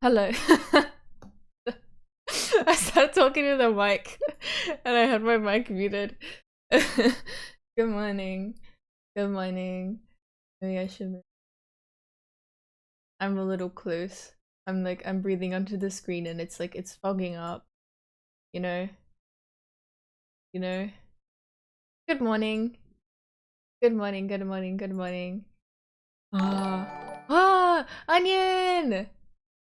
Hello. I started talking to the mic and I had my mic muted. Good morning. Good morning. Maybe I should. I'm a little close. I'm breathing onto the screen and it's like it's fogging up. You know? You know? Good morning. Good morning, good morning, good morning. Onion!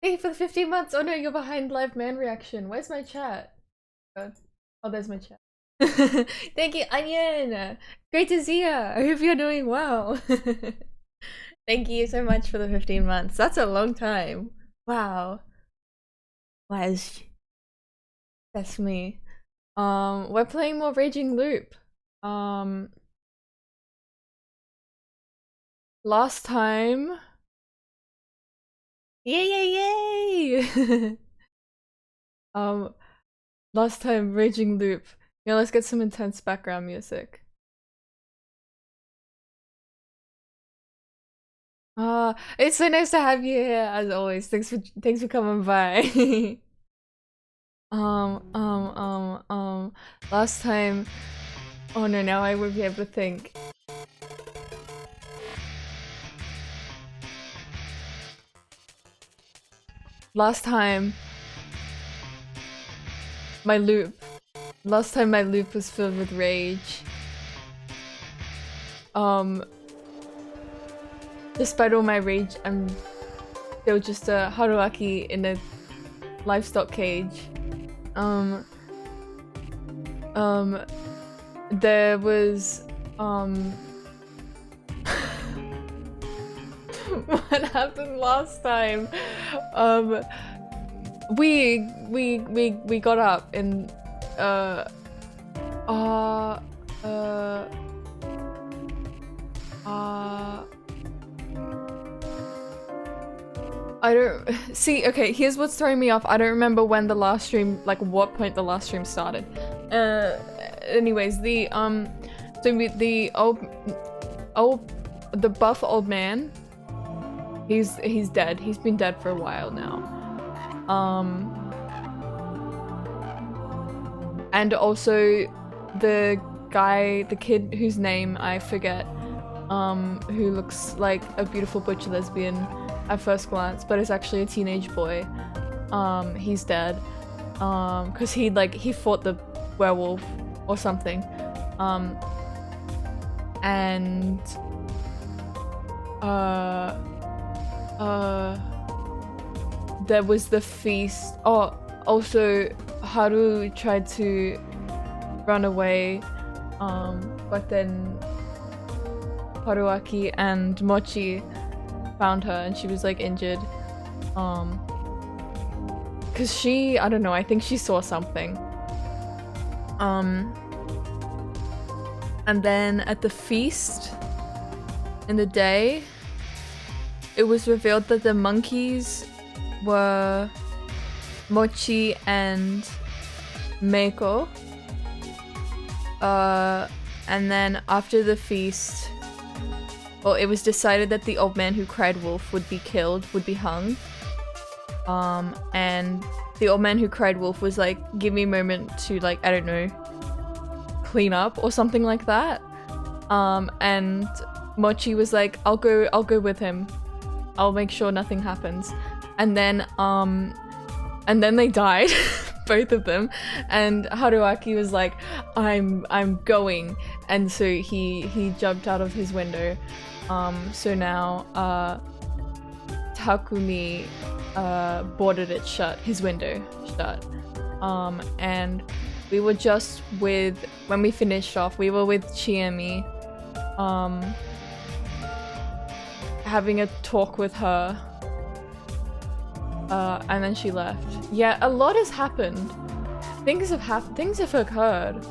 Thank you for the 15 months! Oh no, you're behind live man reaction. Where's my chat? Oh, there's my chat. Thank you, Onion! Great to see ya! I hope you're doing well. Thank you so much for the 15 months. That's a long time. Wow. That's me. We're playing more Raging Loop. Last time. Yay! Last time Raging Loop. Yeah, let's get some intense background music. It's so nice to have you here as always. Thanks for coming by. Last time. Oh no, now I would be able to think. Last time my loop was filled with rage. Despite all my rage, I'm still just a haruaki in a livestock cage. There was what happened last time? We got up and I don't see. Okay, here's what's throwing me off. I don't remember when the last stream, like what point the last stream started. Anyways, the buff old man. He's dead. He's been dead for a while now. And also the kid whose name I forget, who looks like a beautiful butch lesbian at first glance, but is actually a teenage boy. He's dead. Cause he fought the werewolf or something. And there was the feast. Oh, also Haru tried to run away, but then Haruaki and Mochi found her and she was like injured. Cause she, I don't know, I think she saw something. And then at the feast in the day, it was revealed that the monkeys were Mochi and Meiko. And then after the feast, well, it was decided that the old man who cried wolf would be killed, would be hung. And the old man who cried wolf was like, give me a moment to, like, I don't know, clean up or something like that. And Mochi was like, I'll go with him. I'll make sure nothing happens. And then they died, both of them. And Haruaki was like, I'm going. And so he jumped out of his window. So now Takumi boarded it shut, his window shut. And we were just with, when we finished off, we were with Chiemi, having a talk with her. And then she left. Yeah, a lot has happened. Things have occurred.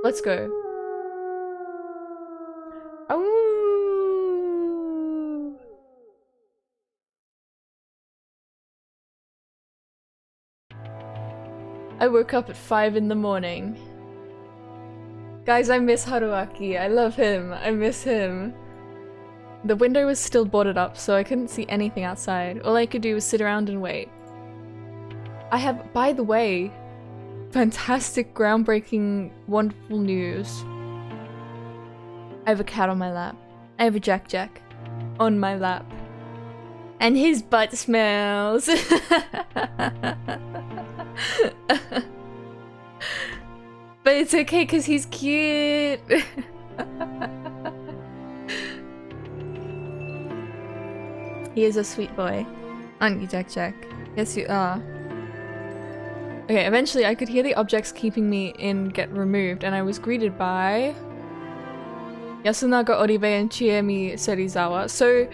Let's go. Oh. I woke up at 5 in the morning. Guys, I miss Haruaki. I love him. I miss him. The window was still boarded up, so I couldn't see anything outside. All I could do was sit around and wait. I have, by the way, fantastic, groundbreaking, wonderful news. I have a cat on my lap. I have a Jack on my lap. And his butt smells. But it's okay because he's cute. He is a sweet boy. Aren't you, Jack? Yes, you are. Okay, eventually I could hear the objects keeping me in get removed, and I was greeted by Yasunaga Oribe and Chiemi Serizawa. So,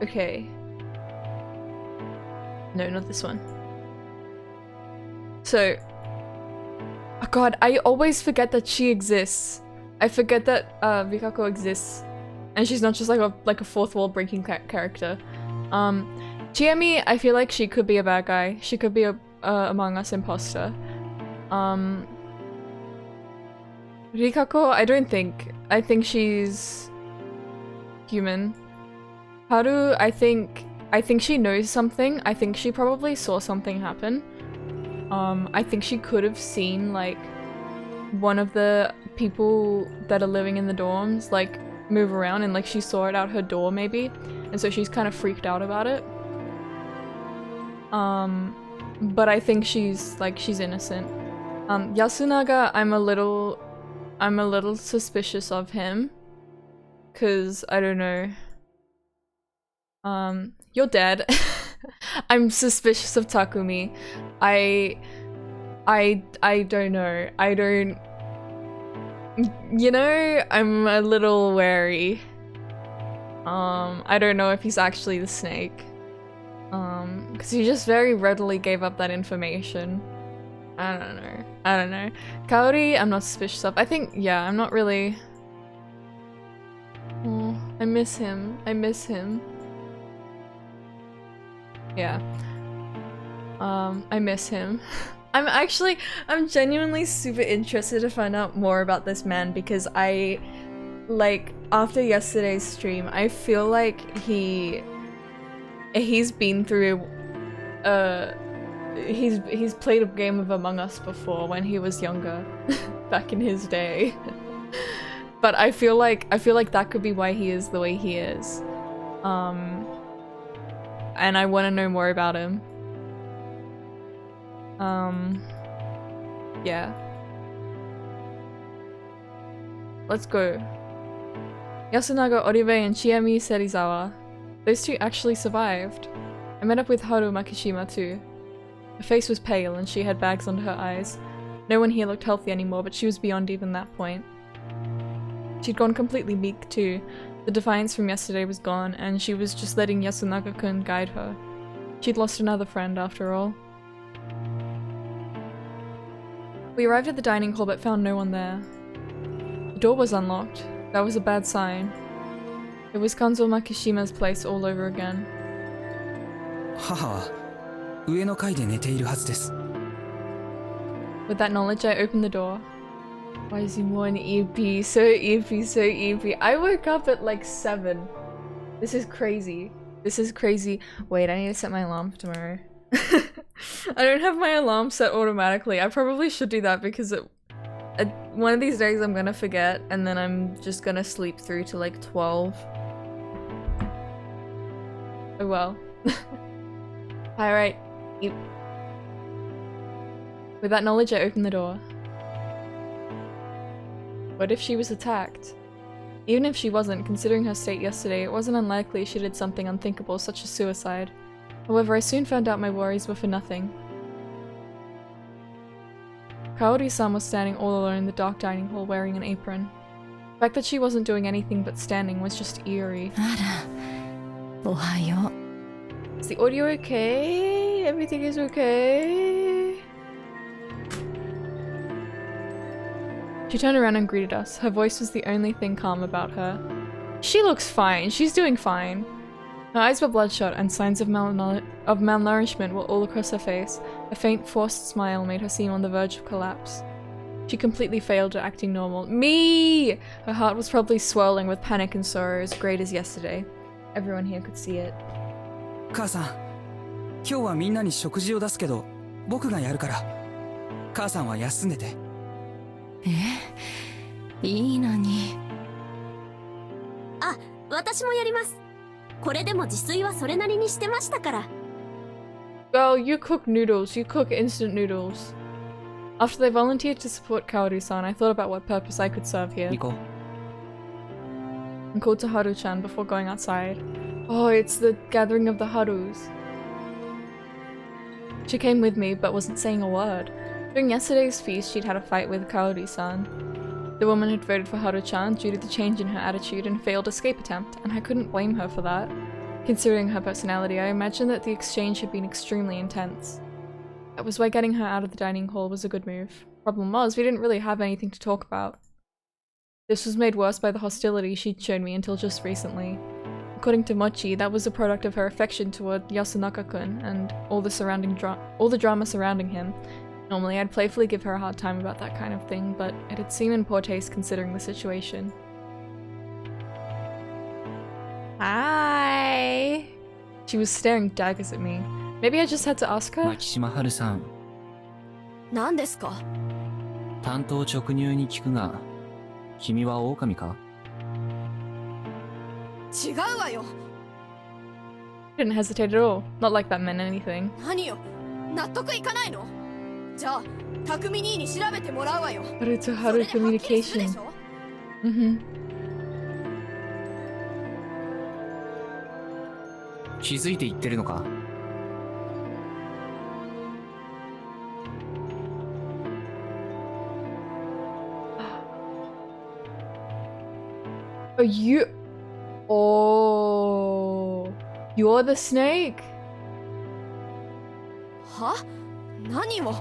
okay. No, not this one. So, oh god, I always forget that she exists. I forget that Rikako exists. And she's not just like a fourth wall breaking character. Chiemi, I feel like she could be a bad guy. She could be a Among Us imposter. Rikako, I don't think. I think she's human. Haru, I think she knows something. I think she probably saw something happen. I think she could have seen like one of the people that are living in the dorms like move around, and like she saw it out her door maybe, and so she's kind of freaked out about it. But I think she's innocent. Yasunaga, I'm a little suspicious of him, cause I don't know. You're dead. I'm suspicious of Takumi. I don't know. You know, I'm a little wary. I don't know if he's actually the snake. Because he just very readily gave up that information. I don't know. Kaori, I'm not suspicious of. I think, yeah, I'm not really... Oh, I miss him. Yeah. I miss him. I'm genuinely super interested to find out more about this man, because after yesterday's stream, I feel like he's been through, he's played a game of Among Us before when he was younger, back in his day. But I feel like that could be why he is the way he is. And I want to know more about him. Yeah. Let's go. Yasunaga Oribe and Chiemi Serizawa. Those two actually survived. I met up with Haru Makishima too. Her face was pale and she had bags under her eyes. No one here looked healthy anymore, but she was beyond even that point. She'd gone completely meek too. The defiance from yesterday was gone, and she was just letting Yasunaga-kun guide her. She'd lost another friend after all. We arrived at the dining hall but found no one there. The door was unlocked. That was a bad sign. It was Kanzo Makishima's place all over again. Haha. 上の階で寝ているはずです。 With that knowledge, I opened the door. Why is he more an EP? So EP. I woke up at like 7. This is crazy. Wait, I need to set my alarm for tomorrow. I don't have my alarm set automatically. I probably should do that because one of these days I'm gonna forget, and then I'm just gonna sleep through to like 12. Oh well. Alright. With that knowledge, I opened the door. What if she was attacked? Even if she wasn't, considering her state yesterday, it wasn't unlikely she did something unthinkable, such as suicide. However, I soon found out my worries were for nothing. Kaori-san was standing all alone in the dark dining hall wearing an apron. The fact that she wasn't doing anything but standing was just eerie. Ohayo. Is the audio okay? Everything is okay? She turned around and greeted us. Her voice was the only thing calm about her. She looks fine. She's doing fine. Her eyes were bloodshot, and signs of malnourishment were all across her face. A faint, forced smile made her seem on the verge of collapse. She completely failed at acting normal. Me! Her heart was probably swelling with panic and sorrow as great as yesterday. Everyone here could see it. 母さん、今日はみんなに食事を出すけど、僕がやるから。母さんは休んでて。いいのに。あ、私もやります。これでも自炊はそれなりにしてましたから。Girl, you cook noodles. You cook instant noodles. After they volunteered to support Kaoru-san, I thought about what purpose I could serve here. 行こう。And called to Haru-chan before going outside. Oh, it's the gathering of the Harus. She came with me, but wasn't saying a word. During yesterday's feast, she'd had a fight with Kaori-san. The woman had voted for Haru-chan due to the change in her attitude and failed escape attempt, and I couldn't blame her for that. Considering her personality, I imagine that the exchange had been extremely intense. That was why getting her out of the dining hall was a good move. Problem was, we didn't really have anything to talk about. This was made worse by the hostility she'd shown me until just recently. According to Mochi, that was a product of her affection toward Yasunaka-kun and all the drama surrounding him. Normally, I'd playfully give her a hard time about that kind of thing, but it had seemed in poor taste considering the situation. Hi! She was staring daggers at me. Maybe I just had to ask her? 牧島春さん、何ですか？単刀直入に聞くが、君は狼か？違うわよ。Didn't hesitate at all. Not like that meant anything. 何よ？納得いかないの？じゃあ、匠兄に調べてもらうわよ。Haru to Haru communication. Mm-hmm. 気づいて言ってるのか？ Are you? Oh, you're the snake. は？何を？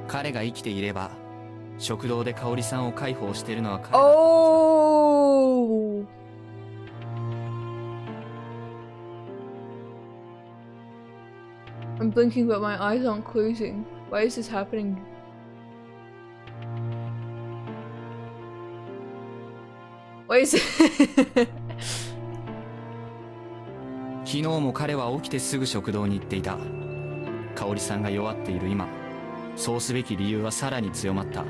彼が生きていれば、食堂で香織さんを介抱しているのは彼だった。Oh. I'm blinking, but my eyes aren't closing. Why is this happening? Why is it? 昨日も彼は起きてすぐ食堂に行っていた。香織さんが弱っている今、そうすべき理由はさらに強まった。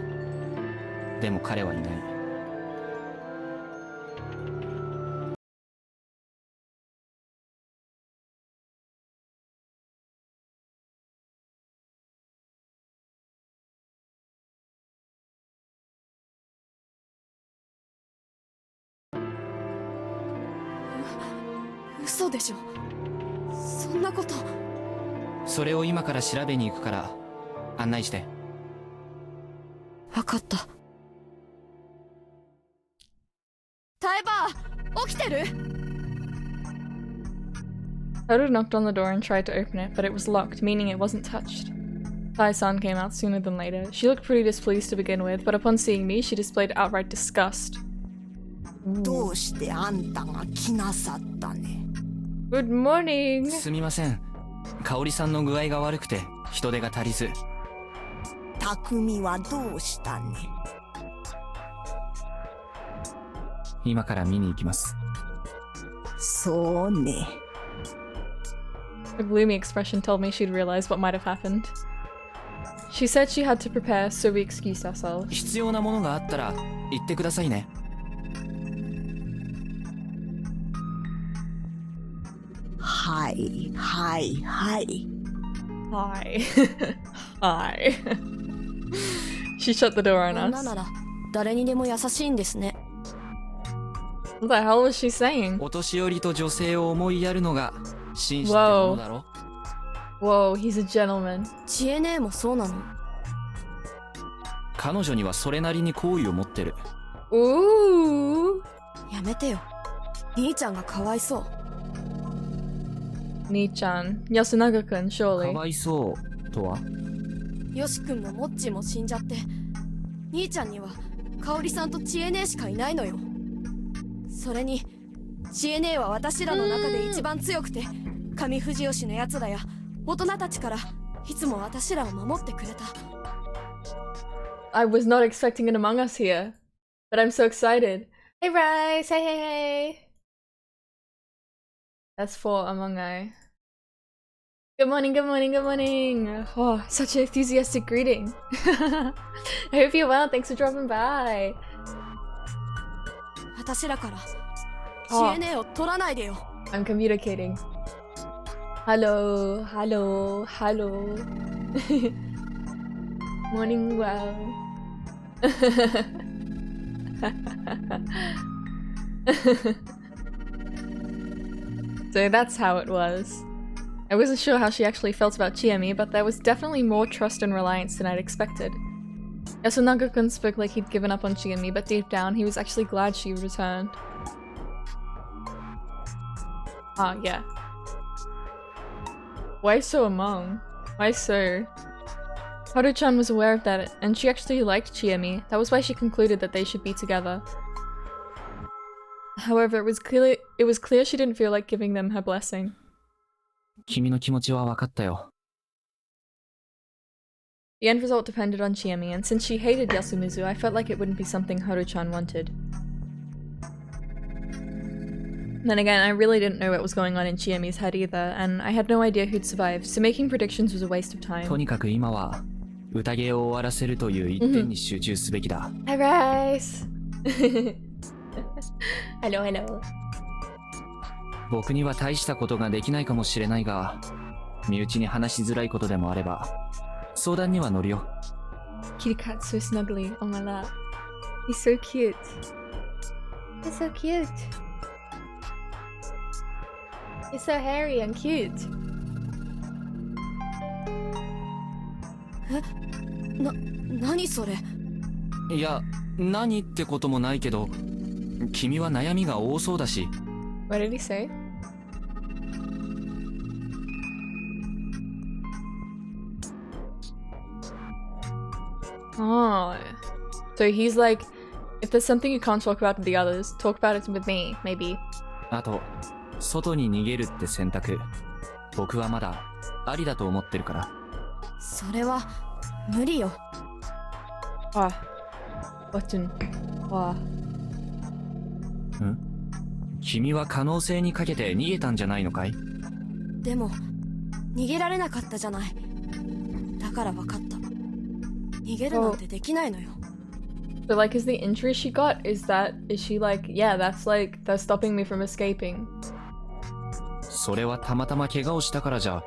でも彼はいない。嘘でしょ。そんなこと。それを今から調べに行くから案内して。わかった。タイバー、起きてる？ Haru knocked on the door and tried to open it, but it was locked, meaning it wasn't touched. Tai-san came out sooner than later. She looked pretty displeased to begin with, but upon seeing me, she displayed outright disgust. どうしてあんたが来なさったね。 Good morning! すみません。香織さんの具合が悪くて人手が足りず。匠はどうしたね。今から見に行きます。そうね。Her gloomy expression told me she'd realized what might have happened. She said she had to prepare, so we excused ourselves. 必要なものがあったら言ってくださいね。はいはいはい。Hi. Hi. She shut the door on 女 us. なら誰にでも優しいんですね。What the hell was she saying? お年寄りと女性を思いやるのが紳士ってものだろ。 Whoa, he's a gentleman. 知恵姉もそうなの？彼女にはそれなりに好意を持ってる。Ooh. やめてよ。兄ちゃんがかわいそう。Nii-chan. Yasunaga-kun, か surely. わいそうとは？よしくんももっちも死んじゃって、兄ちゃんには香織さんと知恵姉しかいないのよ。それに知恵姉は私らの中で一番強くて、上藤吉のやつらや大人たちからいつも私らを守ってくれた。I was not expecting an Among Us here, but I'm so excited. Hey Rice, hey hey hey. That's for Among Us. Good morning, good morning, good morning. Oh, such an enthusiastic greeting. I hope you're well. Thanks for dropping by. 私らから CNA を取らないでよ。 I'm communicating. Hello, hello, hello. Morning well. So that's how it was. I wasn't sure how she actually felt about Chiemi, but there was definitely more trust and reliance than I'd expected. Yasunaga-kun spoke like he'd given up on Chiemi, but deep down he was actually glad she returned. Ah, yeah. Why so among? Why so? Haru-chan was aware of that, and she actually liked Chiemi. That was why she concluded that they should be together. However, it was clear she didn't feel like giving them her blessing. 君の気持ちは分かったよ。 The end result depended on Chiemi, and since she hated Yasumizu, I felt like it wouldn't be something Haru-chan wanted. Then again, I really didn't know what was going on in Chiemi's head either, and I had no idea who'd survive, so making predictions was a waste of time. とにかく今は宴を終わらせるという一点に集中すべきだ。Hi, Rice! Hello, hello. 僕には大したことができないかもしれないが、身内に話しづらいことでもあれば、相談には乗るよ。Kitty cat's so snuggly on my lap. He's so cute. He's so cute. He's so hairy and cute. 何それ。いや、何ってこともないけど、君は悩みが多そうだし。What did he say? Oh. So he's like, if there's something you can't talk about with the others, talk about it with me, maybe. あと、外に逃げるって選択、僕はまだありだと思ってるから。それは無理よ。Ah. Button. Ah. ん？君は可能性にかけて逃げたんじゃないのかい？でも逃げられなかったじゃない。だから分かった。逃げるなんてできないのよ。So like, is the injury she got, is she like, yeah, that's stopping me from escaping? それはたまたま怪我をしたからじゃ。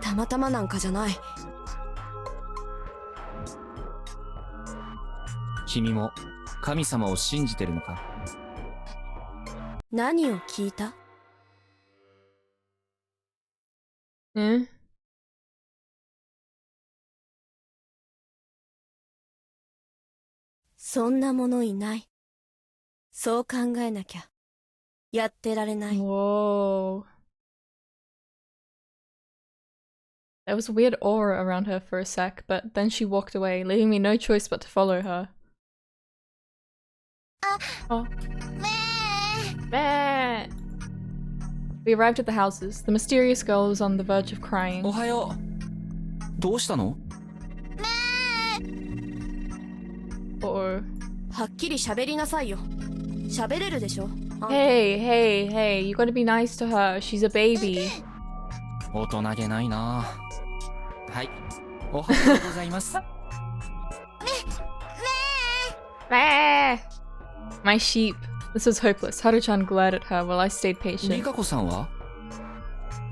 たまたまなんかじゃない。君も神様を信じてるのか？何を聞いた？Hmm? そんなものいない。そう考えなきゃやってられない。 Whoa. There was a weird aura around her for a sec, but then she walked away, leaving me no choice but to follow her. Oh. Meh. We arrived at the houses. The mysterious girl was on the verge of crying. おはよう。どうしたの？Uh-oh. はっきり喋りなさいよ。喋れるでしょ。Hey, hey, hey, you gotta be nice to her. She's a baby. 大人げないな。はい。おはようございます。Meh. My sheep. This was hopeless. Haru-chan glared at her while I stayed リ patient. カ子さんは？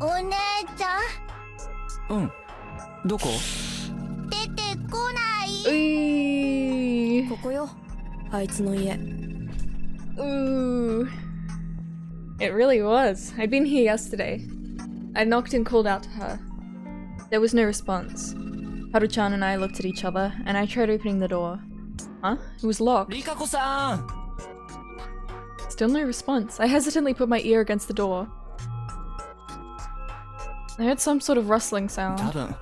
お姉ちゃんうん。どこ？出てこない。 Ooh. ここよ。あいつの家。 Ooh. It really was. I'd been here yesterday. I knocked and called out to her. There was no response. Haru-chan and I looked at each other, and I tried opening the door. Huh? It was locked. リカ子さん。 Still no response. I hesitantly put my ear against the door. I heard some sort of rustling 多 sound. 分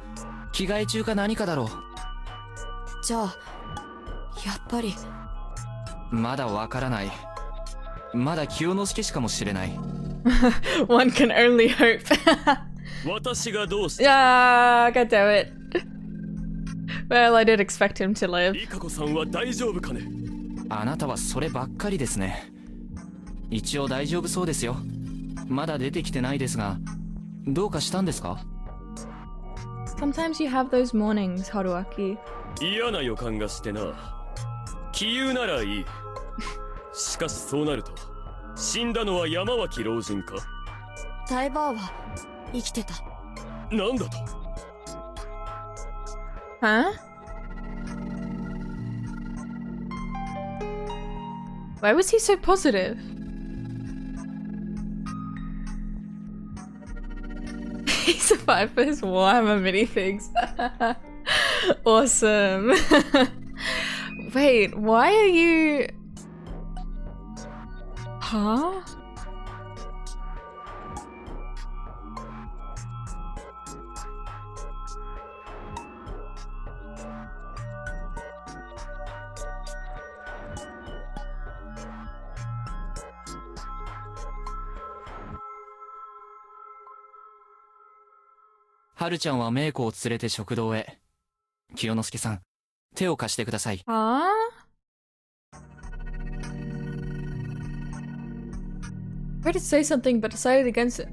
着替え中か何かだろう。じゃあやっぱり。まだわからない。まだ清之助しかもしれない。One can only hope. 私がどうして Yeah, god damn it. Well, I did expect him to live. リカ子さんは大丈夫かね。あなたはそればっかりですね。一応大丈夫そうですよ。まだ出てきてないですが、どうかしたんですか？ Sometimes you have those mornings, Haruaki. 嫌な予感がしてな。杞憂ならいい。しかしそうなると、死んだのは山脇老人か？タイバーは生きてた。なんだと？ Huh? Why was he so positive? He survived for his Warhammer minifigs. Awesome. Wait, why are you... Huh? Haru はるちゃんはメイコを連れて食堂へ。清之助さん、手を貸してください。Huh? Tried to say something but decided against it.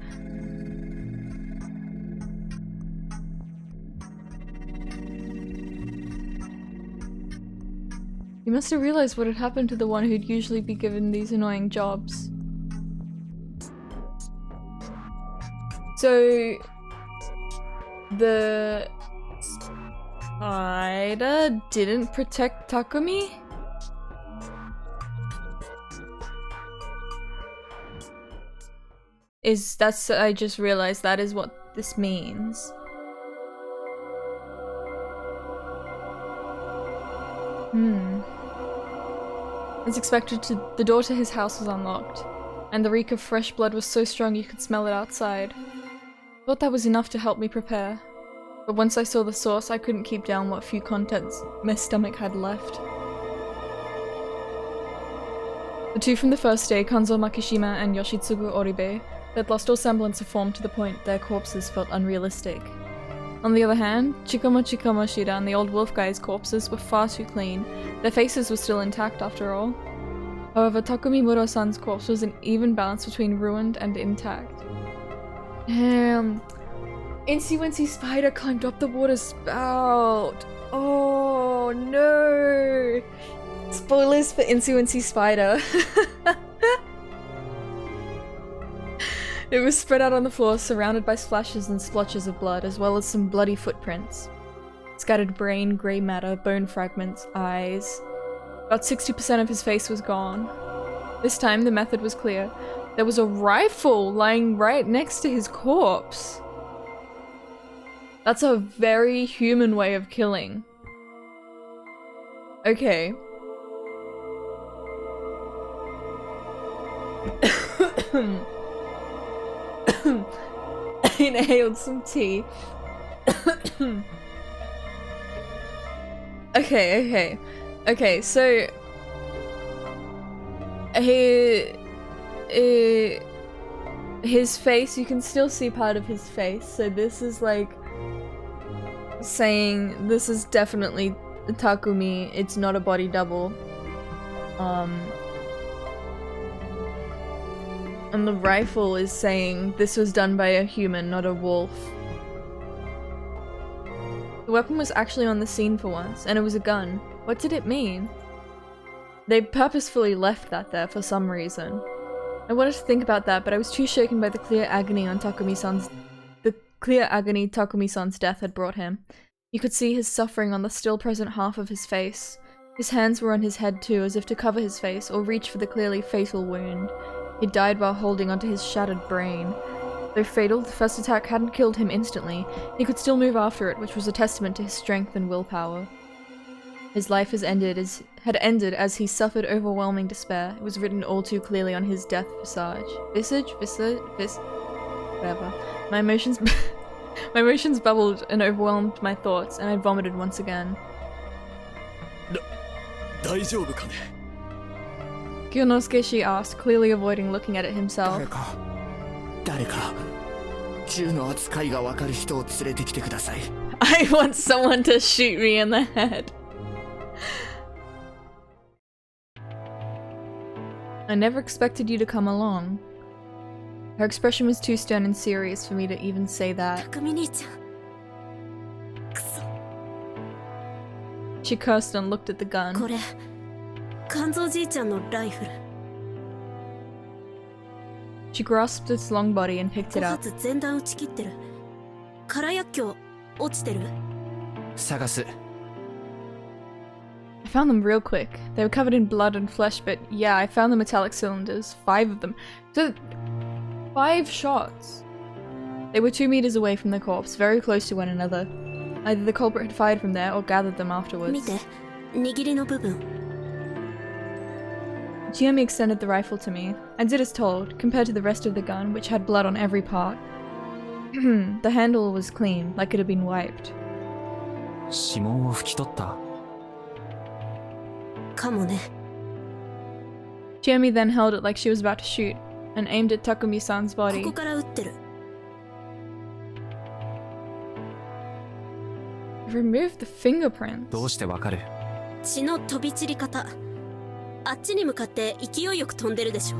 You must have realized what had happened to the one who'd usually be given these annoying jobs. So... the... spider didn't protect Takumi? I just realized that is what this means. As expected, the door to his house was unlocked, and the reek of fresh blood was so strong you could smell it outside. Thought that was enough to help me prepare, but once I saw the source, I couldn't keep down what few contents my stomach had left. The two from the first day, Kanzo Makishima and Yoshitsugu Oribe, had lost all semblance of form to the point their corpses felt unrealistic. On the other hand, Chikamo Shida and the old wolf guy's corpses were far too clean. Their faces were still intact after all. However, Takumi Muro-san's corpse was an even balance between ruined and intact. Incy Wincy Spider climbed up the water spout! Oh no! Spoilers for Incy Wincy Spider. It was spread out on the floor, surrounded by splashes and splotches of blood, as well as some bloody footprints. Scattered brain, grey matter, bone fragments, eyes. About 60% of his face was gone. This time the method was clear. There was a rifle lying right next to his corpse. That's a very human way of killing. Okay. I inhaled some tea. Okay, so his face, you can still see part of his face, so this is like saying this is definitely Takumi, it's not a body double. And the rifle is saying this was done by a human, not a wolf. The weapon was actually on the scene for once, and it was a gun. What did it mean? They purposefully left that there for some reason. I wanted to think about that, but I was too shaken by the clear agony Takumi-san's death had brought him. You could see his suffering on the still present half of his face. His hands were on his head too, as if to cover his face or reach for the clearly fatal wound. He died while holding onto his shattered brain. Though fatal, the first attack hadn't killed him instantly, he could still move after it, which was a testament to his strength and willpower. His life had ended as he suffered overwhelming despair. It was written all too clearly on his death visage. Whatever. My emotions bubbled and overwhelmed my thoughts, and I vomited once again. 大丈夫かね。 Kyonosuke, she asked, clearly avoiding looking at it himself. 誰か銃の扱いがわかる人を連れてきてください。 I want someone to shoot me in the head. I never expected you to come along. Her expression was too stern and serious for me to even say that. 匠兄ちゃん。くそ。 She cursed and looked at the こ gun. れ、肝臓じいちゃんのライフル。 She grasped its long body and picked 5 it up. 発全弾撃ち切ってる。空薬莢落ちてる。探す。 I found them real quick. They were covered in blood and flesh, but yeah, I found the metallic cylinders. 5 of them. So, 5 shots. They were 2 meters away from the corpse, very close to one another. Either the culprit had fired from there or gathered them 見 afterwards. て、握りの部分。 Chiyomi extended the rifle to me. I did as told, compared to the rest of the gun, which had blood on every part. The handle was clean, like it had been wiped. 指紋を拭き取った。かもね。 Chiyomi then held it like she was about to shoot, and aimed at Takumi-san's こ body. こから撃ってる。 Removed the fingerprints. どうしてわかる？血の飛び散り方。あっちに向かって勢いよく飛んでるでしょ。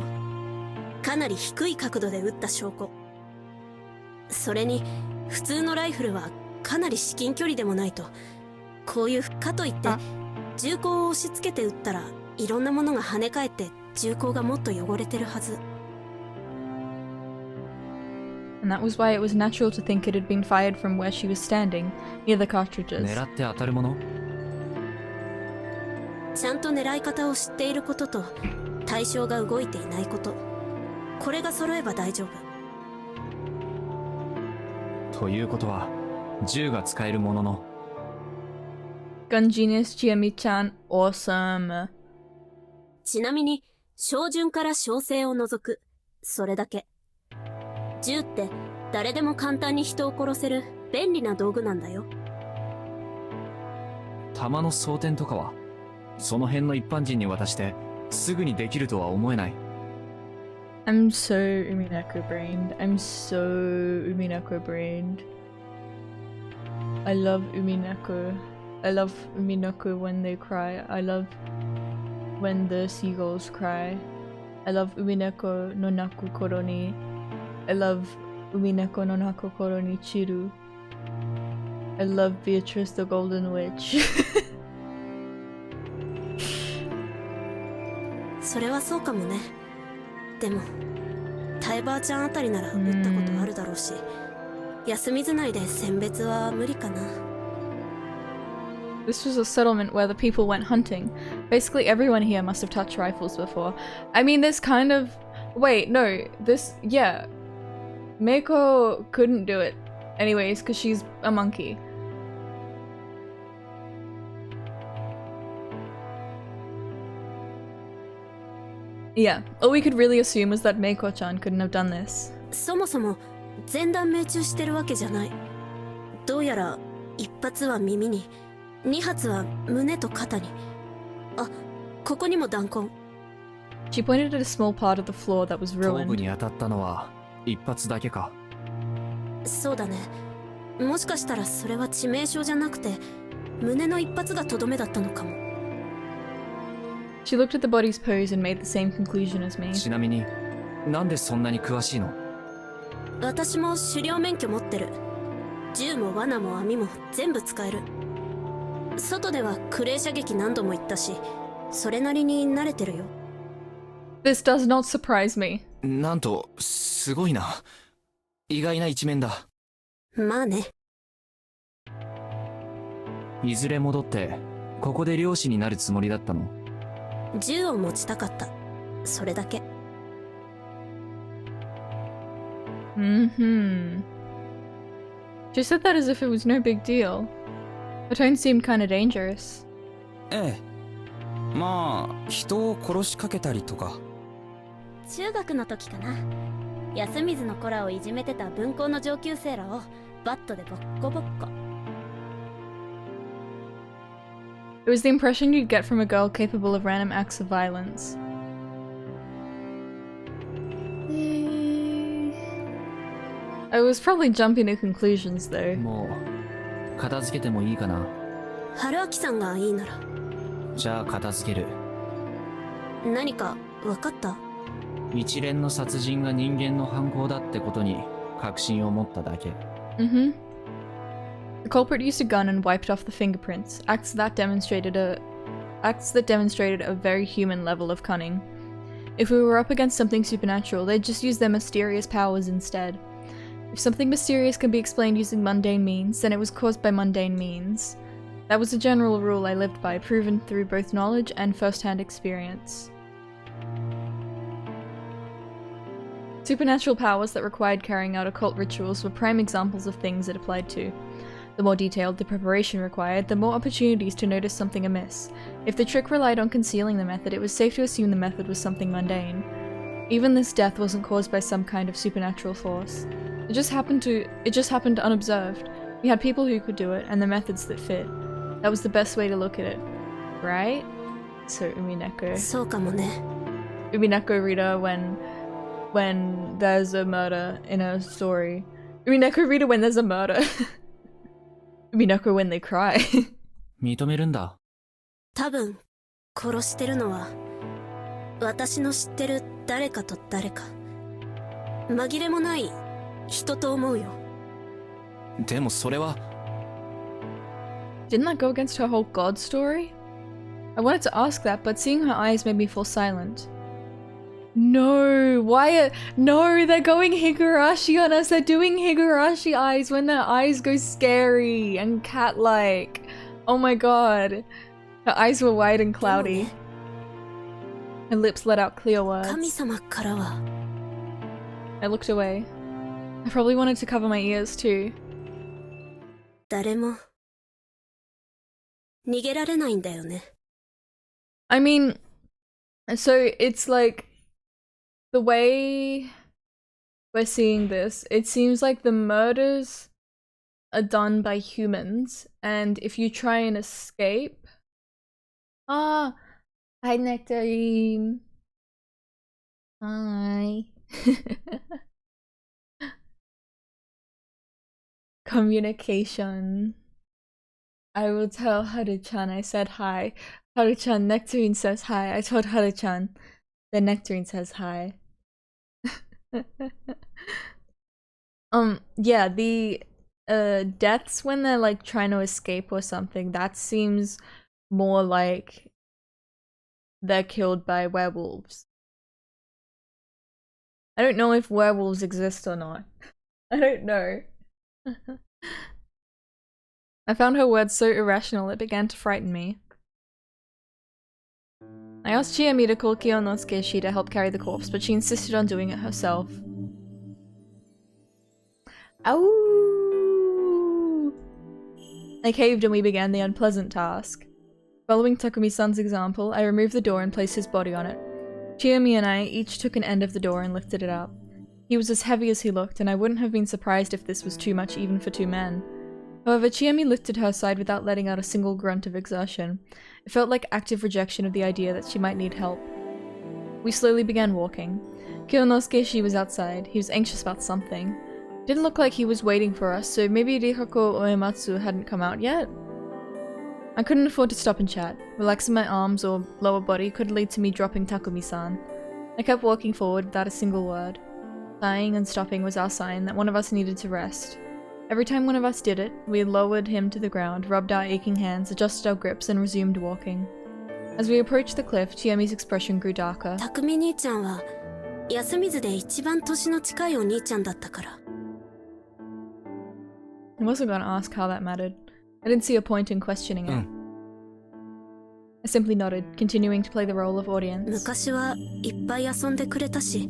かなり低い角度で撃った証拠。それに普通のライフルはかなり至近距離でもないと、こういうかといって銃口を押し付けて撃ったらいろんなものが跳ね返って銃口がもっと汚れてるはず。 And that was why it was natural to think it had been fired from where she was standing, near the cartridges. 狙って当たるもの？ちゃんと狙い方を知っていることと対象が動いていないこと、これが揃えば大丈夫。ということは銃が使えるものの。 Gun genius Chiyomi-chan, awesome. ちなみに小銃から小生を除く、それだけ。銃って誰でも簡単に人を殺せる便利な道具なんだよ。弾の装填とかはその辺の一般人に渡してすぐにできるとは思えない。 I'm so Umineko-brained. I'm so Umineko-brained. I love Umineko. I love Umineko when they cry. I love when the seagulls cry. I love Umineko no naku koro ni. I love Umineko no naku koro ni chiru. I love Beatrice the Golden Witch. それはそうかもね。でもタイバーちゃんあたりなら撃ったことあるだろうし、休みずないで選別は無理かな。 This was a settlement where the people went hunting. Basically everyone here must have touched rifles before. I mean, this kind of... Wait, no. This... Yeah. Meiko couldn't do it. Anyways, because she's a monkey. Yeah. All we could really assume was that Meiko-chan couldn't have done this. そもそも全弾命中してるわけじゃない。どうやら1発は耳に、2発は胸と肩に。あ、ここにも弾痕。 She pointed at a small part of the floor that was 頭部 ruined. に当たったのは一発だけか。そうだね。もしかしたらそれは致命傷じゃなくて胸の一発がとどめだったのかも。 She looked at the body's pose and made the same conclusion as me. ちなみになんでそんなに詳しいの？私も狩猟免許持ってる。銃も罠も網も全部使える。外ではクレー射撃何度も行ったし、それなりに慣れてるよ。 This does not surprise me. なんとすごいな。意外な一面だ。まあね。いずれ戻ってここで漁師になるつもりだったの？銃を持ちたかった。それだけ。Mm-hmm. She said that as if it was no big deal. Her tone seemed kinda dangerous. ええ、まあ人を殺しかけたりとか。中学の時かな。安水の子らをいじめてた分校の上級生らをバットでボッコボッコ。 It was the impression you'd get from a girl capable of random acts of violence. I was probably jumping to conclusions though. もう片付けてもいいかな。春秋さんがいいなら。じゃあ片付ける。何か分かった？一連の殺人が人間の犯行だってことに確信を持っただけ。Mm-hmm. The culprit used a gun and wiped off the fingerprints, acts that demonstrated a very human level of cunning. If we were up against something supernatural, they'd just use their mysterious powers instead. If something mysterious can be explained using mundane means, then it was caused by mundane means. That was a general rule I lived by, proven through both knowledge and first-hand experience. Supernatural powers that required carrying out occult rituals were prime examples of things it applied to. The more detailed the preparation required, the more opportunities to notice something amiss. If the trick relied on concealing the method, it was safe to assume the method was something mundane. Even this death wasn't caused by some kind of supernatural force. It just happened unobserved. We had people who could do it, and the methods that fit. That was the best way to look at it. Right? So Umineko. そうかもね。 Umineko reader when there's a murder in a story. Umineko reader when there's a murder. Umineko when they cry. 認めるんだ。多分殺してるのは私の知ってる誰かと誰か。紛れもない人と思うよ。でもそれは。Didn't that go against her whole god story? I wanted to ask that, but seeing her eyes made me fall silent. No, no, they're going Higurashi on us. They're doing Higurashi eyes when their eyes go scary and cat-like. Oh my god. Her eyes were wide and cloudy. Her lips let out clear words. 神様からは I looked away. I probably wanted to cover my ears too. 誰も逃げられないんだよね。I mean, so it's like the way we're seeing this, it seems like the murders are done by humans, and if you try and escape... Ah! Hi, Nectarine! Hi! Communication. I will tell Haru-chan I said hi. Haru-chan, Nectarine says hi. I told Haru-chan. Then Nectarine says hi. Yeah, the deaths when they're like trying to escape or something, that seems more like they're killed by werewolves. I don't know if werewolves exist or not. I don't know. I found her words so irrational it began to frighten me. I asked Chiyomi to call Kiyonosuke to help carry the corpse, but she insisted on doing it herself. Ow! I caved and we began the unpleasant task. Following Takumi-san's example, I removed the door and placed his body on it. Chiyomi and I each took an end of the door and lifted it up. He was as heavy as he looked, and I wouldn't have been surprised if this was too much even for two men. However, Chiyomi lifted her side without letting out a single grunt of exertion. It felt like active rejection of the idea that she might need help. We slowly began walking. Kiyonosuke was outside. He was anxious about something. Didn't look like he was waiting for us, so maybe Rihako Uematsu hadn't come out yet? I couldn't afford to stop and chat. Relaxing my arms or lower body could lead to me dropping Takumi-san. I kept walking forward without a single word. Sighing and stopping was our sign that one of us needed to rest. Every time one of us did it, we lowered him to the ground, rubbed our aching hands, adjusted our grips, and resumed walking. As we approached the cliff, Chiyomi's expression grew darker. 匠兄ちゃんは安水で一番年の近いお兄ちゃんだったから。I wasn't going to ask how that mattered. I didn't see a point in questioning it. I simply nodded, continuing to play the role of audience. 昔はいっぱい遊んでくれたし、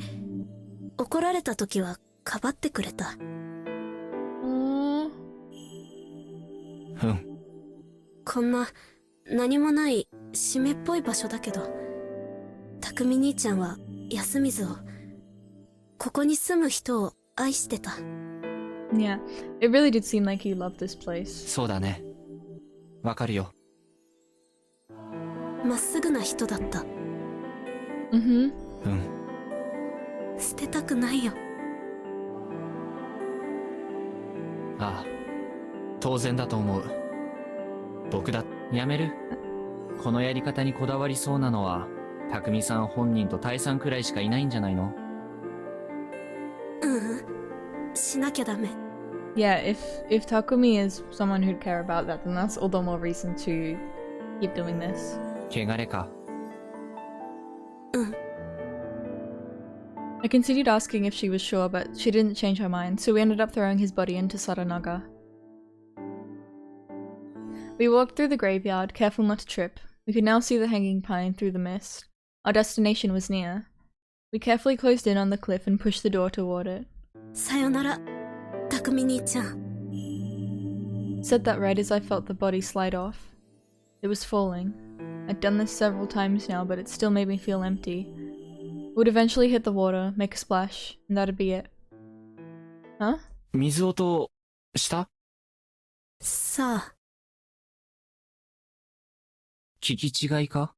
怒られた時はかばってくれた。こんな何もない湿っぽい場所だけど、匠兄ちゃんは安水を、ここに住む人を愛してた。Yeah, it really did seem like he loved this place. そうだね。わかるよ。まっすぐな人だった。うん。捨てたくないよ。ああ、当然だと思う。僕だ、やめる。このやり方にこだわりそうなのは、匠さん本人とタイさんくらいしかいないんじゃないの？しなきゃダメ。 Yeah, if Takumi is someone who'd care about that, then that's all the more reason to keep doing this. 汚れか。I continued asking if she was sure, but she didn't change her mind, so we ended up throwing his body into Saranaga. We walked through the graveyard, careful not to trip. We could now see the hanging pine through the mist. Our destination was near. We carefully closed in on the cliff and pushed the door toward it. さよなら、匠兄ちゃん。 Said that right as I felt the body slide off. It was falling. I'd done this several times now, but it still made me feel empty. It would eventually hit the water, make a splash, and that'd be it. Huh? 水音、した？さあ、聞き違いか？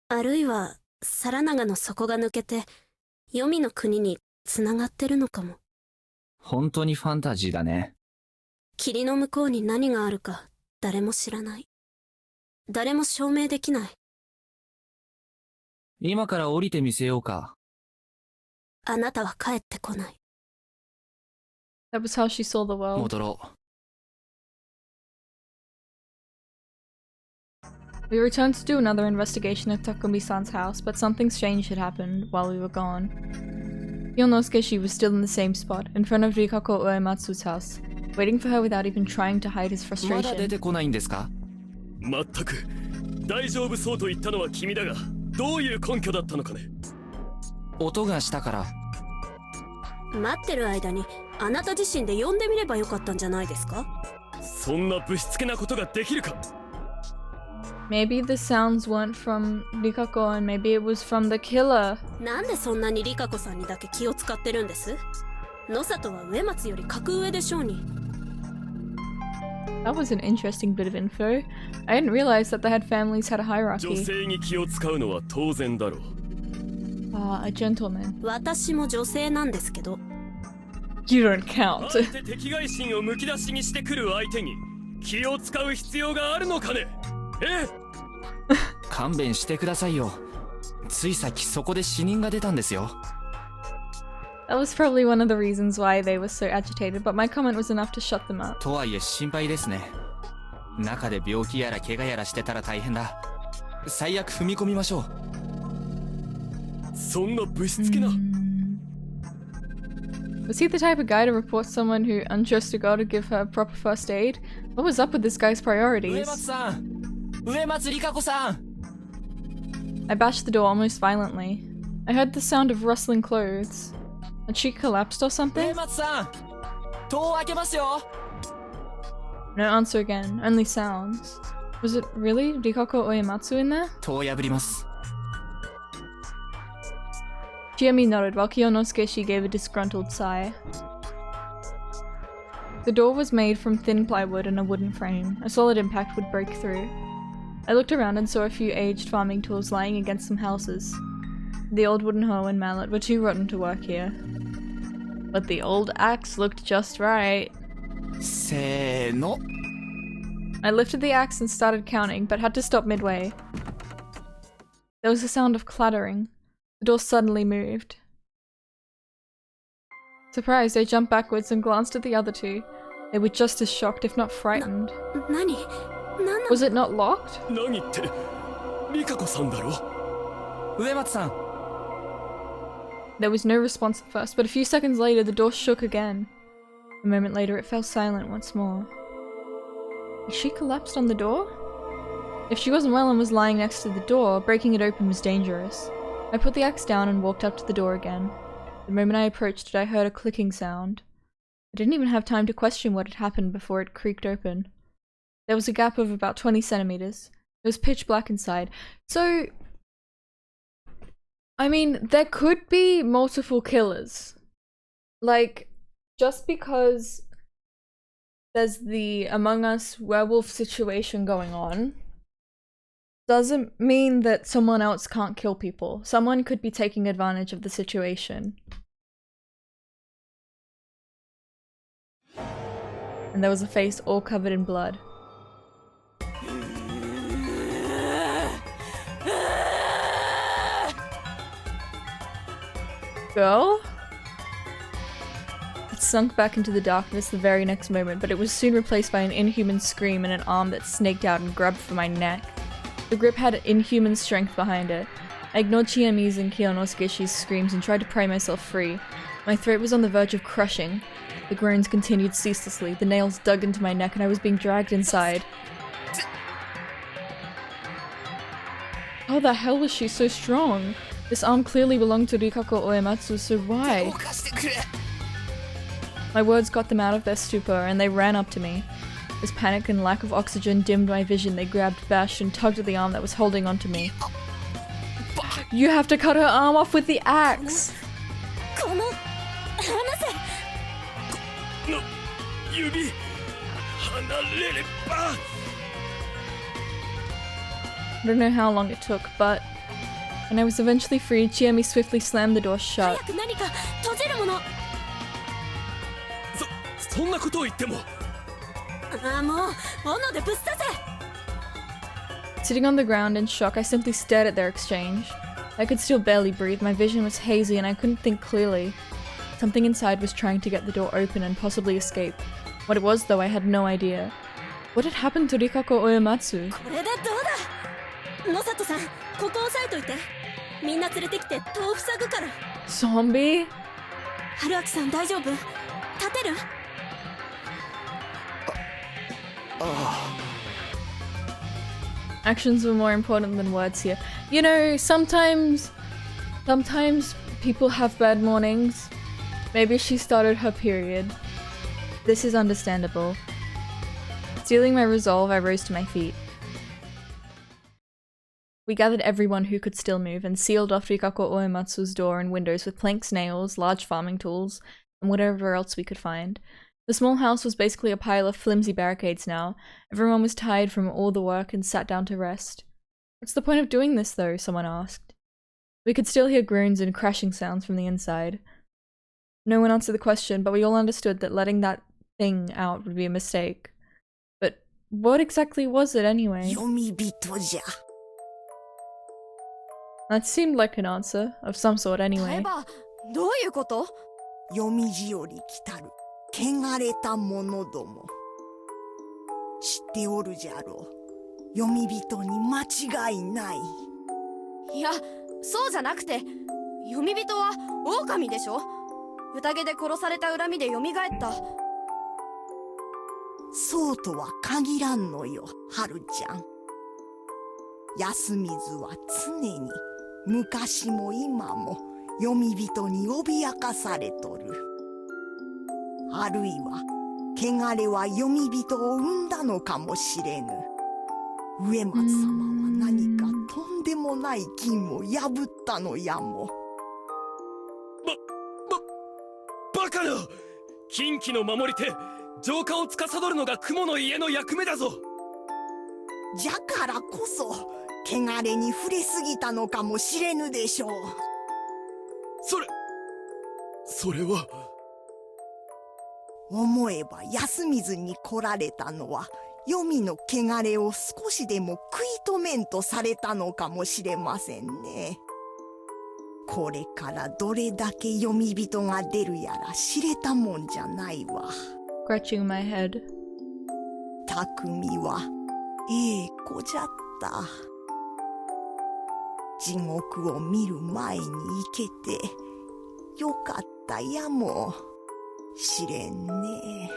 あるいは皿長の底が抜けて黄泉の国につながってるのかも。本当にファンタジーだね。霧の向こうに何があるか誰も知らない。誰も証明できない。今から降りてみせようか。あなたは帰ってこない。 That was how she saw the world. 戻ろう。We returned to do another investigation at Takumi-san's house, but something strange had happened while we were gone. Yonosuke was still in the same spot, in front of Rikako Uematsu's house, waiting for her without even trying to hide his まだ出 frustration. てこないんですか？まったく大丈夫そうと言ったのは君だが、どういう根拠だったのかね。音がしたから。待ってる間にあなた自身で呼んでみればよかったんじゃないですか？そんなぶしつけなことができるか。 Maybe the sounds weren't from Rikako and maybe it was from the killer. なんでそんなにリカ子さんにだけ気を使ってるんです？野里は上松より格上でしょうに。 That was an interesting bit of info. I didn't realize that the head families had a 女 hierarchy. 性に気を使うのは当然だろう。 Ah, a gentleman. 私も女性なんですけど。 You don't あ count. えて敵外心をむき出しにしてくる相手に気を使う必要があるのかね。え？勘弁してくださいよ。ついさっきそこで死人が出たんですよ。That was probably one of the reasons why they were so agitated, but my comment was enough to shut them up. とはいえ心配ですね。中で病気やら怪我やらしてたら大変だ。最悪踏み込みましょう。そんなぶしつけな。 Was he the type of guy to report someone who untrusted God to give her proper first aid? What was up with this guy's 上 priorities? 松さん、上松里香子さん。 I bashed the door almost violently. I heard the sound of rustling clothes. Had she collapsed or 上 something? 松さん、戸を開けますよ。 No answer again, only sounds. Was it really Rikako Uematsu in there? 戸を破ります。 Chiyomi nodded while Kiyonosuke gave a disgruntled sigh. The door was made from thin plywood and a wooden frame. A solid impact would break through. I looked around and saw a few aged farming tools lying against some houses. The old wooden hoe and mallet were too rotten to work here. But the old axe looked just right. せーの。 I lifted the axe and started counting, but had to stop midway. There was a sound of clattering. The door suddenly moved. Surprised, I jumped backwards and glanced at the other two. They were just as shocked, if not frightened. 何？何な Was it not locked? 何ってリカ子さんだろ。上松さん。 There was no response at first, but a few seconds later the door shook again. A moment later it fell silent once more. Had she collapsed on the door? If she wasn't well and was lying next to the door, breaking it open was dangerous. I put the axe down and walked up to the door again. The moment I approached it, I heard a clicking sound. I didn't even have time to question what had happened before it creaked open. There was a gap of about 20 centimeters. It was pitch black inside. So, I mean, there could be multiple killers. Like, just because there's the Among Us werewolf situation going on doesn't mean that someone else can't kill people. Someone could be taking advantage of the situation. and there was a face all covered in blood. Girl? It sunk back into the darkness the very next moment, but it was soon replaced by an inhuman scream and an arm that snaked out and grabbed for my neck. The grip had inhuman strength behind it. I ignored Chiami's and Kiyonosuke's screams and tried to pry myself free. My throat was on the verge of crushing. The groans continued ceaselessly, the nails dug into my neck, and I was being dragged inside. How the hell was she so strong? This arm clearly belonged to Rikako Uematsu, so why? My words got them out of their stupor, and they ran up to me. As panic and lack of oxygen dimmed my vision, they grabbed, bashed, and tugged at the arm that was holding onto me. You have to cut her arm off with the axe! I don't know how long it took, but when I was eventually freed, Chiami swiftly slammed the door shut. そんなことを言っても Sitting on the ground in shock, I simply stared at their exchange. I could still barely breathe, my vision was hazy and I couldn't think clearly. Something inside was trying to get the door open and possibly escape. What it was, though, I had no idea. What had happened to Rikako Uematsu? Zombie? Actions were more important than words here. You know, sometimes people have bad mornings. Maybe she started her period. This is understandable. Stealing my resolve, I rose to my feet. We gathered everyone who could still move and sealed off Rikako Uematsu's door and windows with planks, nails, large farming tools, and whatever else we could find. The small house was basically a pile of flimsy barricades now. Everyone was tired from all the work and sat down to rest. What's the point of doing this, though? Someone asked. We could still hear groans and crashing sounds from the inside. No one answered the question, but we all understood that letting that thing out would be a mistake. But what exactly was it anyway? That seemed like an answer, of some sort anyway. 汚れた者ども知っておるじゃろう読み人に間違いないいやそうじゃなくて読み人は狼でしょ宴で殺された恨みで蘇ったそうとは限らんのよ春ちゃん安水は常に昔も今も読み人に脅かされとるあるいは汚れは読み人を生んだのかもしれぬ上松様は何かとんでもない禁を破ったのやもバカな禁忌の守り手浄化を司るのが雲の家の役目だぞじゃからこそ汚れに触れすぎたのかもしれぬでしょうそれは思えば安水に来られたのは黄泉の汚れを少しでも食い止めんとされたのかもしれませんねこれからどれだけ読み人が出るやら知れたもんじゃないわ Scratching my head 匠はええ子じゃった地獄を見る前に行けてよかったやもしれんね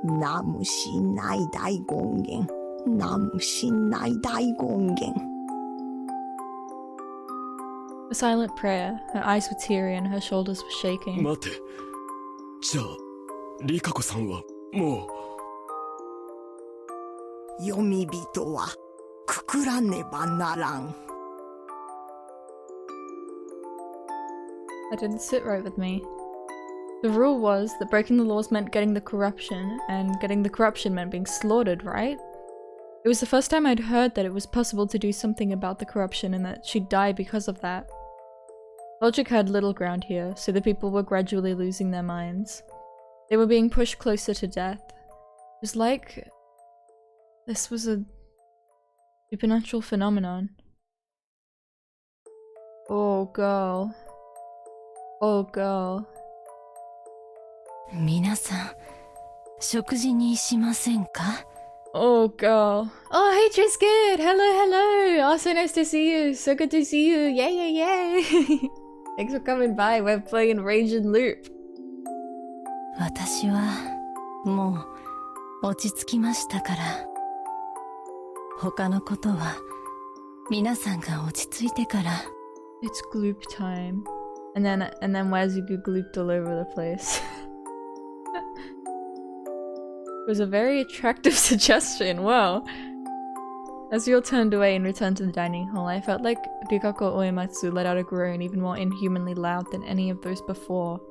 ナムシナイ大権現ナムシナイ大権現 A silent prayer. Her eyes were teary and her shoulders were shaking. 待てじゃあリカコさんはもう読み人はくくらねばならん That didn't sit right with me. The rule was that breaking the laws meant getting the corruption, and getting the corruption meant being slaughtered, right? It was the first time I'd heard that it was possible to do something about the corruption and that she'd die because of that. Logic had little ground here, so the people were gradually losing their minds. They were being pushed closer to death. It was like this was a supernatural phenomenon. Oh girl. Oh girl. 皆さん、食事にしませんか? Oh girl. Oh hey Trisket! Hello, hello! Oh, so nice to see you. So good to see you. Yay, yay, yay! Thanks for coming by. We're playing Rage and Loop. 私はもう落ち着きましたから。他のことは皆さんが落ち着いてから。It's gloop time. And then Wazugu glooped all over the place. It was a very attractive suggestion, wow. As we all turned away and returned to the dining hall, I felt like Rikako Uematsu let out a groan even more inhumanly loud than any of those before.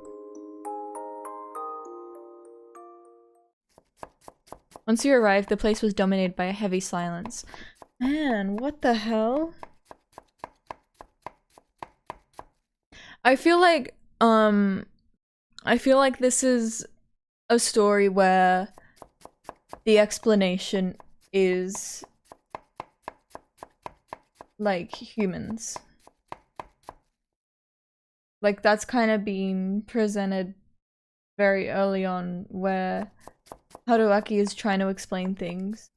Once we arrived, the place was dominated by a heavy silence. Man, what the hell? I feel like this is a story where the explanation is like humans. Like that's kind of been presented very early on, where Haruaki is trying to explain things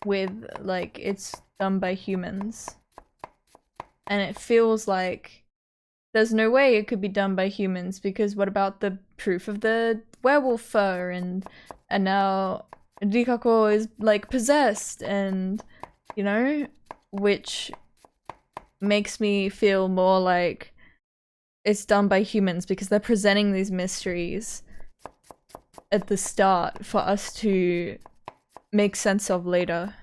with like it's done by humans. And it feels like there's no way it could be done by humans, because what about the proof of the werewolf fur, and now Rikako is like possessed, and you know, which makes me feel more like it's done by humans because they're presenting these mysteries at the start for us to make sense of later.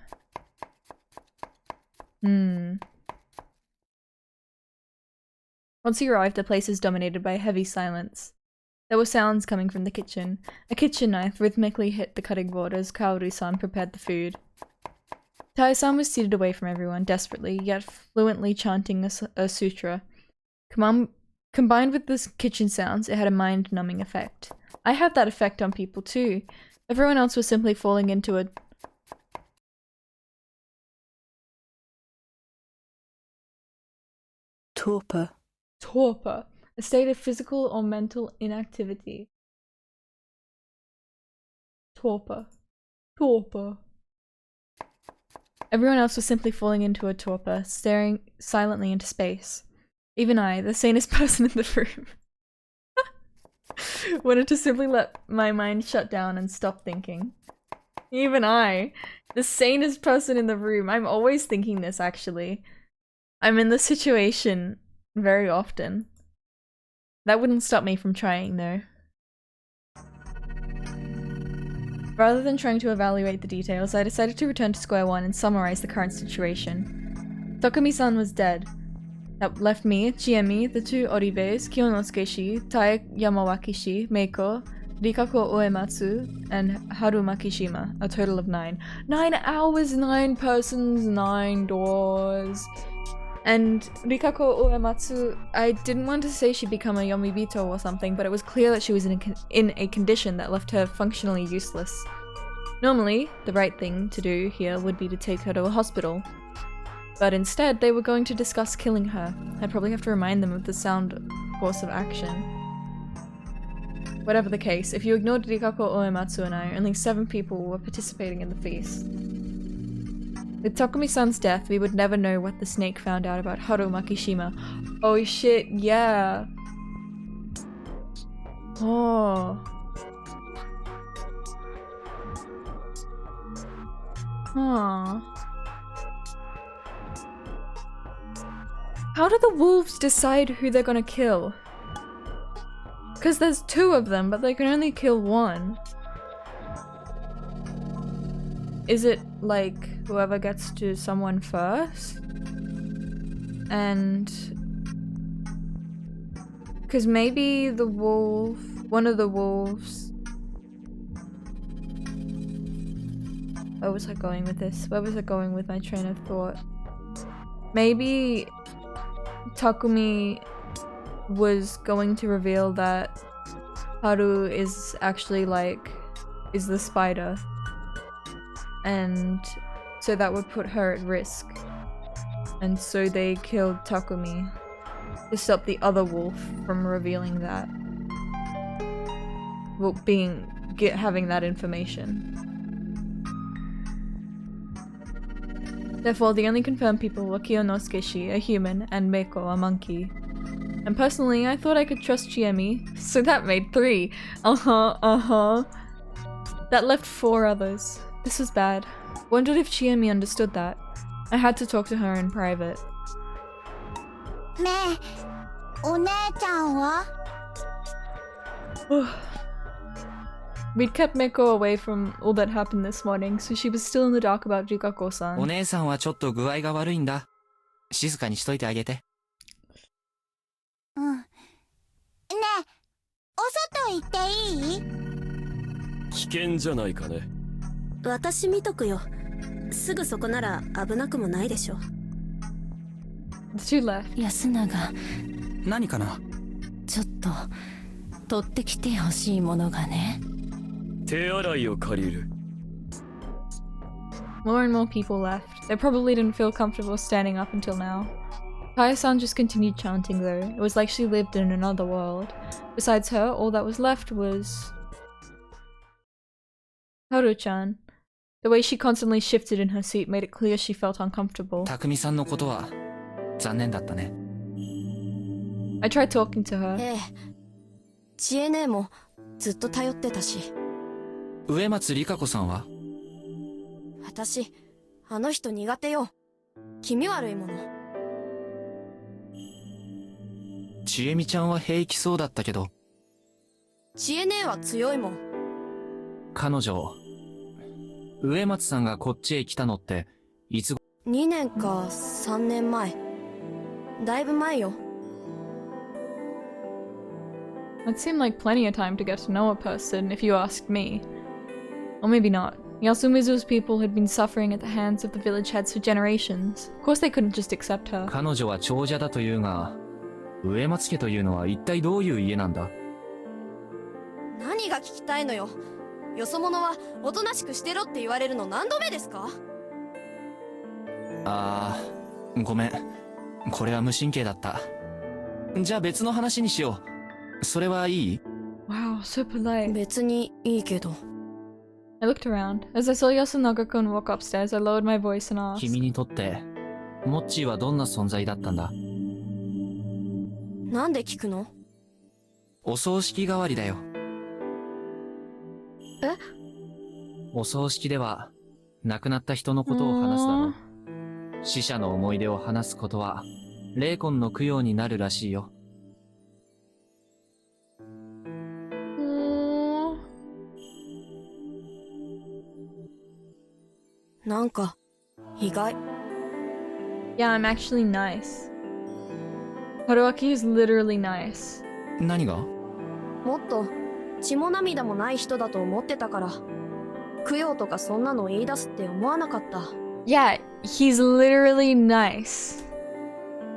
Once he arrived, the place is dominated by a heavy silence. There were sounds coming from the kitchen. A kitchen knife rhythmically hit the cutting board as Kaori-san prepared the food. Tai-san was seated away from everyone, desperately, yet fluently chanting a sutra. Combined with the kitchen sounds, it had a mind-numbing effect. I have that effect on people too. Everyone else was simply falling into a torpor. Torpor, a state of physical or mental inactivity. Torpor. Torpor. Everyone else was simply falling into a torpor, staring silently into space. Even I, the sanest person in the room, wanted to simply let my mind shut down and stop thinking. Even I, the sanest person in the room, I'm always thinking this actually. I'm in this situation very often. That wouldn't stop me from trying though. Rather than trying to evaluate the details, I decided to return to square one and summarize the current situation. Tokumi-san was dead. That left me, Chiemi, the two Oribes, Kyonosuke-shi, Tai Yamawaki-shi, Meiko, Rikako Uematsu, and Haru Makishima, a total of 9. 9 hours, 9 persons, 9 doors. And Rikako Uematsu, I didn't want to say she'd become a Yomibito or something, but it was clear that she was in a condition that left her functionally useless. Normally, the right thing to do here would be to take her to a hospital. But instead, they were going to discuss killing her. I'd probably have to remind them of the sound course of action. Whatever the case, if you ignored Rikako Uematsu and I, only 7 people were participating in the feast. With Takumi-san's death, we would never know what the snake found out about Haru Makishima. Oh shit, yeah. Oh. Huh. How do the wolves decide who they're gonna kill? Because there's 2 of them, but they can only kill 1. Is it like whoever gets to someone first? And because maybe the wolf, one of the wolves. Where was I going with this? Where was I going with my train of thought? Maybe Takumi was going to reveal that Haru is actually like, is the spider. And so that would put her at risk. And so they killed Takumi to stop the other wolf from revealing that. Well, having that information. Therefore, the only confirmed people were Kiyonosuke-shi, a human, and Meiko, a monkey. And personally, I thought I could trust Chiemi, so that made 3. That left 4 others. This was bad. Wondered if Chiemi understood that. I had to talk to her in private. ねえ、お姉ちゃんは？ We'd kept Meiko away from all that happened this morning, so she was still in the dark about Jikako-san. お姉さんはちょっと具合が悪いんだ。静かにしといてあげて。うん。ねえ、お外行っていい？危険じゃないかね。私見とくよ。すぐそこなら危なくもないでしょ。The two left. 安永、何かな？ちょっと取ってきてほしいものがね。手洗いを借りる。More and more people left. They probably didn't feel comfortable standing up until now. Kaya-san just continued chanting though. It was like she lived in another world. Besides her, all that was left was... Haru-chan. The way she constantly shifted in her seat made it clear she felt uncomfortable. 匠さんのことは残念だったね。I tried talking to her. ええ。知恵姉もずっと頼ってたし。植松里香子さんは？私、あの人苦手よ。気味悪いもの。ちえみちゃんは平気そうだったけど。知恵姉は強いもん。彼女、植松さんがこっちへ来たのっていつ？2年か3年前。だいぶ前よ。It seemed like plenty of time to get to know a person, if you asked me. Or maybe not. Yasumizu's people had been suffering at the hands of the village heads for generations. Of course they couldn't just accept her. 彼女は長者だというが、植松家というのは一体どういう家なんだ？何が聞きたいのよ。よそ者はおとなしくしてろって言われるの何度目ですか？あー、ごめん。これは無神経だった。じゃあ別の話にしよう。それはいい？ Wow, so polite. 別にいいけど。I looked around. As I saw Yasunaga-kun walk upstairs, I lowered my voice and asked. 君にとって、モッチーはどんな存在だったんだ？なんで聞くの？お葬式代わりだよ。え？お葬式では、亡くなった人のことを話すだろう。死者の思い出を話すことは、霊魂の供養になるらしいよ。なんか、意外。Yeah, I'm actually nice. Haruaki is literally nice. 何が？もっと血も涙もない人だと思ってたから、供養とかそんなの言い出すって思わなかった。Yeah, he's literally nice.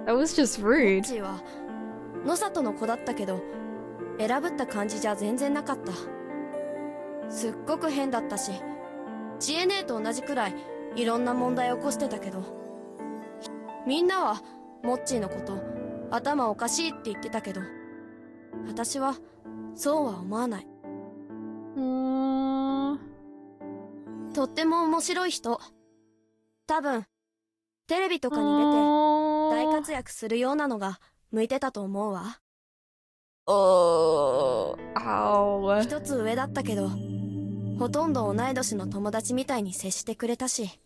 That was just モ rude. ッチーは野里の子だったけど、選ぶった感じじゃ全然なかった。すっごく変だったし、知恵姉と同じくらいいろんな問題を起こしてたけど、みんなはモッチーのこと頭おかしいって言ってたけど、私はそうは思わない。とっても面白い人。多分テレビとかに出て大活躍するようなのが向いてたと思うわ。一つ上だったけど、ほとんど同い年の友達みたいに接してくれたし。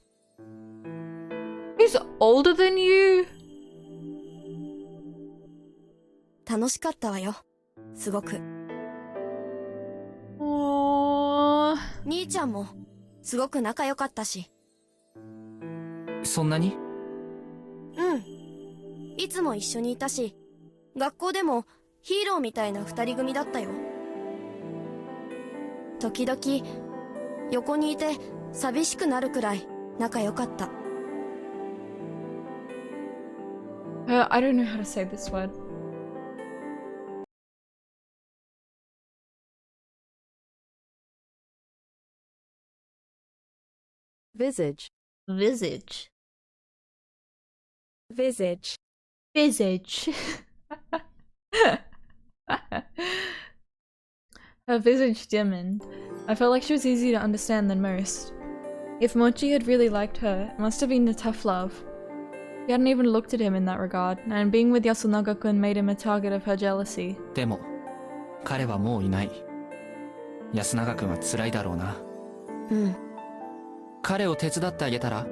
He's older than you? 楽しかったわよ。すごく。兄ちゃんもすごく仲良かったし。そんなに？うん。いつも一緒にいたし、学校でもヒーローみたいな二人組だったよ。時々横にいて寂しくなるくらい仲良かった。I don't know how to say this word. Visage. Visage. Visage. Visage. Her visage dimmed. I felt like she was easier to understand than most. If Mochi had really liked her, it must have been a tough love. He hadn't even looked at him in that regard, and being with Yasunaga-kun made him a target of her jealousy. でも彼はもういない。安永君は辛いだろうな。うん。彼を手伝ってあげたら？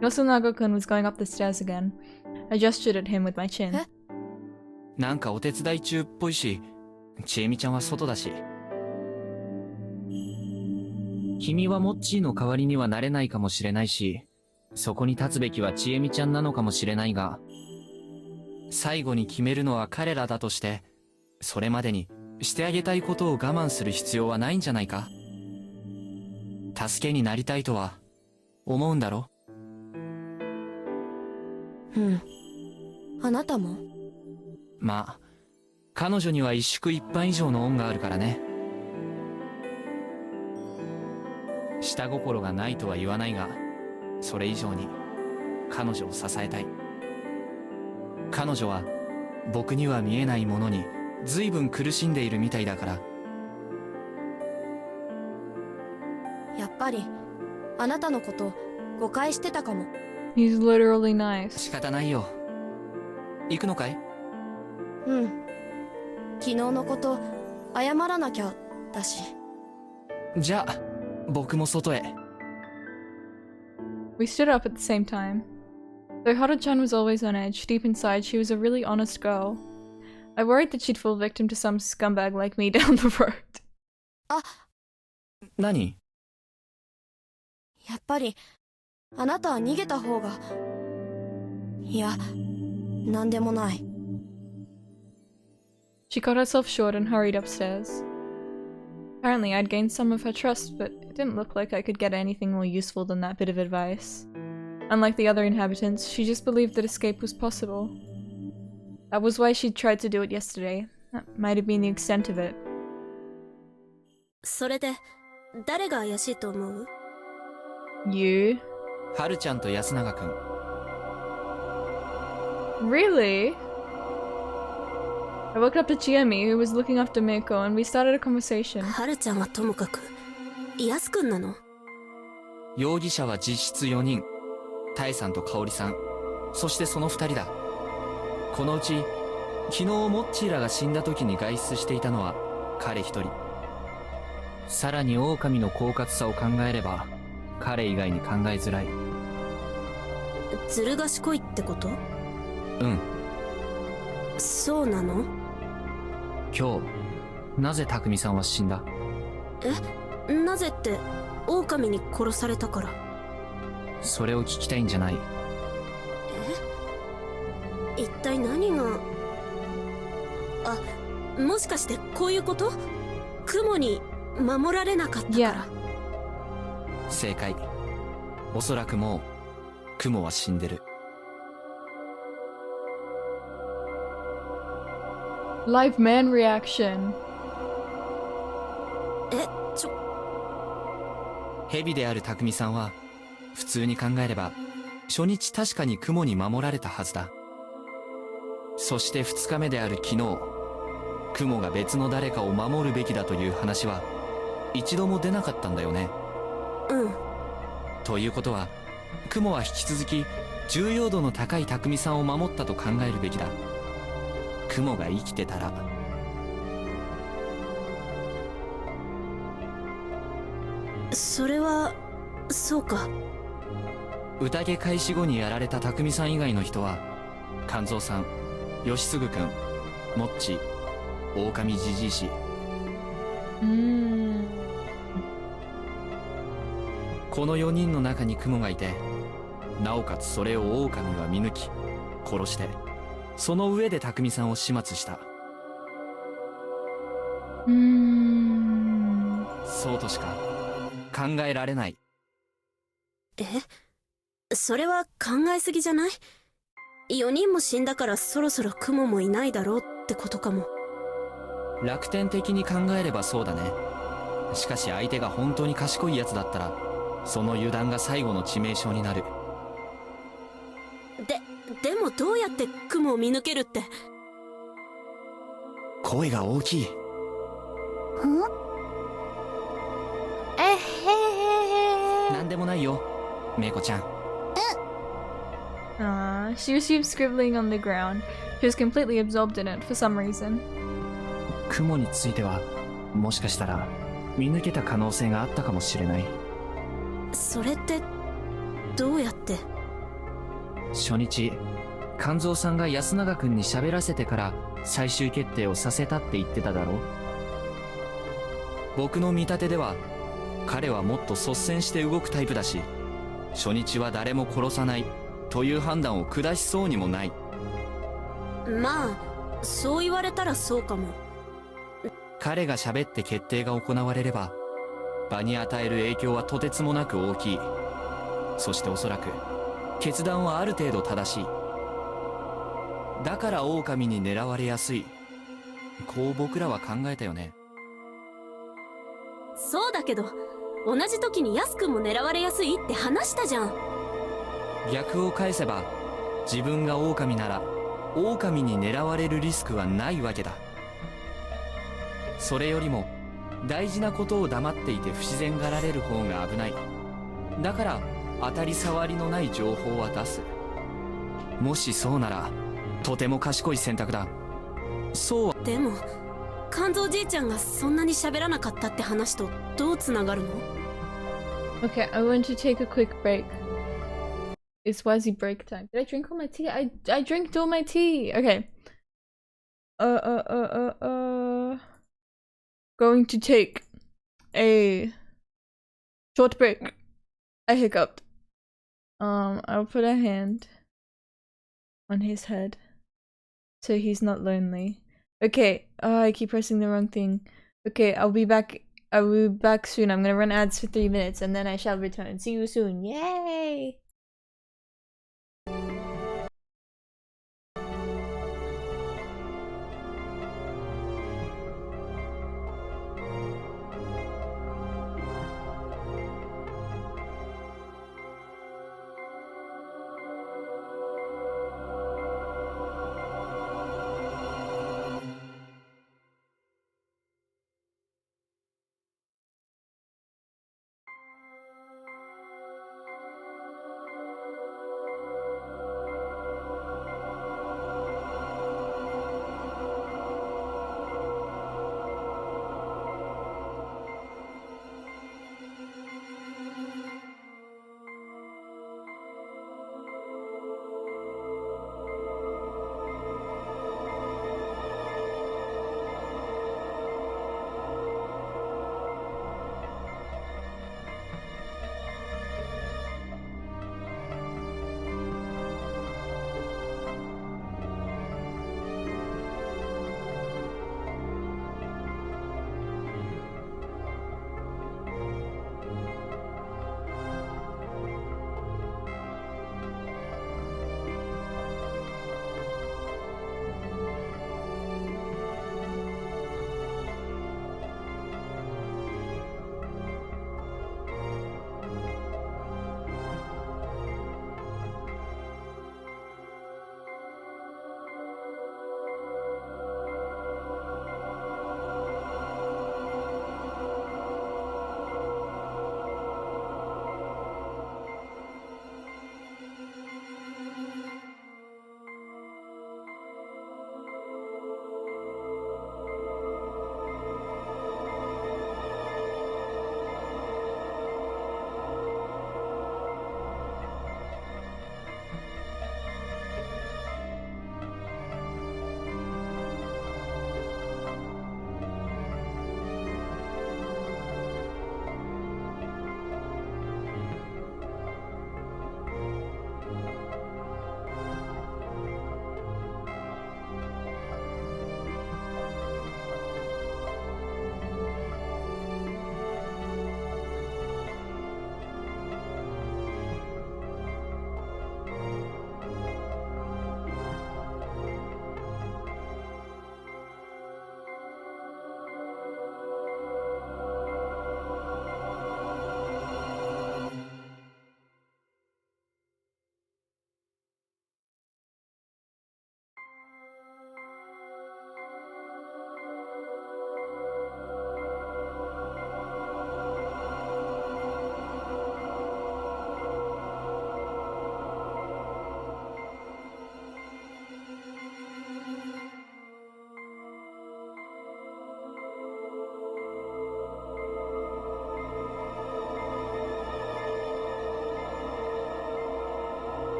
Yasunaga-kun was going up the stairs again. I gestured at him with my chin. なんかお手伝い中っぽいし、ちえみちゃんは外だし。君はモッチーの代わりにはなれないかもしれないし、そこに立つべきはちえみちゃんなのかもしれないが、最後に決めるのは彼らだとして、それまでにしてあげたいことを我慢する必要はないんじゃないか？助けになりたいとは思うんだろ？うん。あなたも？まあ、彼女には一宿一飯以上の恩があるからね。下心がないとは言わないが、それ以上に彼女を支えたい。彼女は僕には見えないものに随分苦しんでいるみたいだから。やっぱりあなたのこと誤解してたかも。 He's literally nice. 仕方ないよ。行くのかい？うん。昨日のこと謝らなきゃだし。じゃあ僕も外へ。We stood up at the same time. Though Haru-chan was always on edge, deep inside she was a really honest girl. I worried that she'd fall victim to some scumbag like me down the road. あ、何？やっぱりあなたは逃げた方が。いや、なんでもない。She cut herself short and hurried upstairs. Apparently I'd gained some of her trust, but it didn't look like I could get anything more useful than that bit of advice. Unlike the other inhabitants, she just believed that escape was possible. That was why she'd tried to do it yesterday. That might have been the extent of it. それで誰が怪しいと思う？ You? はるちゃんと安永くん。Really? I walked up to Chiemi, who was looking after Meiko, and we started a conversation. はるちゃんはともかく、ヤスくんなの？容疑者は実質4人。タエさんとカオリさん、そしてその2人だ。このうち昨日モッチーらが死んだ時に外出していたのは彼一人。さらに狼の狡猾さを考えれば彼以外に考えづらい。ずる賢いってこと？うん。そうなの？今日なぜ匠さんは死んだ？え、なぜって狼に殺されたから。それを聞きたいんじゃない。え？一体何が。あ、もしかしてこういうこと？雲に守られなかったから。正解。おそらくもう雲は死んでる。Live man reaction. 蛇である匠さんは普通に考えれば初日確かに雲に守られたはずだ。そして2日目である昨日、雲が別の誰かを守るべきだという話は一度も出なかったんだよね。うん。ということは雲は引き続き重要度の高い匠さんを守ったと考えるべきだ。雲が生きてたら。それはそうか。宴開始後にやられた匠さん以外の人は肝臓さん、吉嗣くん、モッチ、狼じじいし。この4人の中に雲がいて、なおかつそれを狼は見抜き殺して、その上で匠さんを始末した。そうとしか考えられない。え？それは考えすぎじゃない？ 4 人も死んだからそろそろ雲もいないだろうってことかも。楽天的に考えればそうだね。しかし相手が本当に賢いやつだったら、その油断が最後の致命傷になる。でもどうやって雲を見抜けるって。声が大きい。なんでもないよ、メイコちゃん。She was scribbling on the ground. She was completely absorbed in it for some reason. 雲については、もしかしたら見抜けた可能性があったかもしれない。それってどうやって。初日、肝臓さんが安永くんに喋らせてから最終決定をさせたって言ってただろ。僕の見立てでは、彼はもっと率先して動くタイプだし、初日は誰も殺さないという判断を下しそうにもない。まあそう言われたらそうかも。彼が喋って決定が行われれば、場に与える影響はとてつもなく大きい。そしておそらく決断はある程度正しい。だから狼に狙われやすい、こう僕らは考えたよね。そうだけど、同じ時にヤス君も狙われやすいって話したじゃん。逆を返せば、自分が狼なら狼に狙われるリスクはないわけだ。それよりも大事なことを黙っていて不自然がられる方が危ない。だから当たり障りのない情報は出す。もしそうならとても賢い選択だ。そうは。でも肝臓じいちゃんがそんなに喋らなかったって話とどうつながるの？ Okay, I want to take a quick break. It's Wazzy break time. Did I drink all my tea? I drank all my tea. Okay. Going to take a short break. I hiccuped. I'll put a hand on his head so he's not lonely. Okay. I keep pressing the wrong thing. Okay, I'll be back. I will be back soon. I'm gonna run ads for 3 minutes and then I shall return. See you soon. Yay!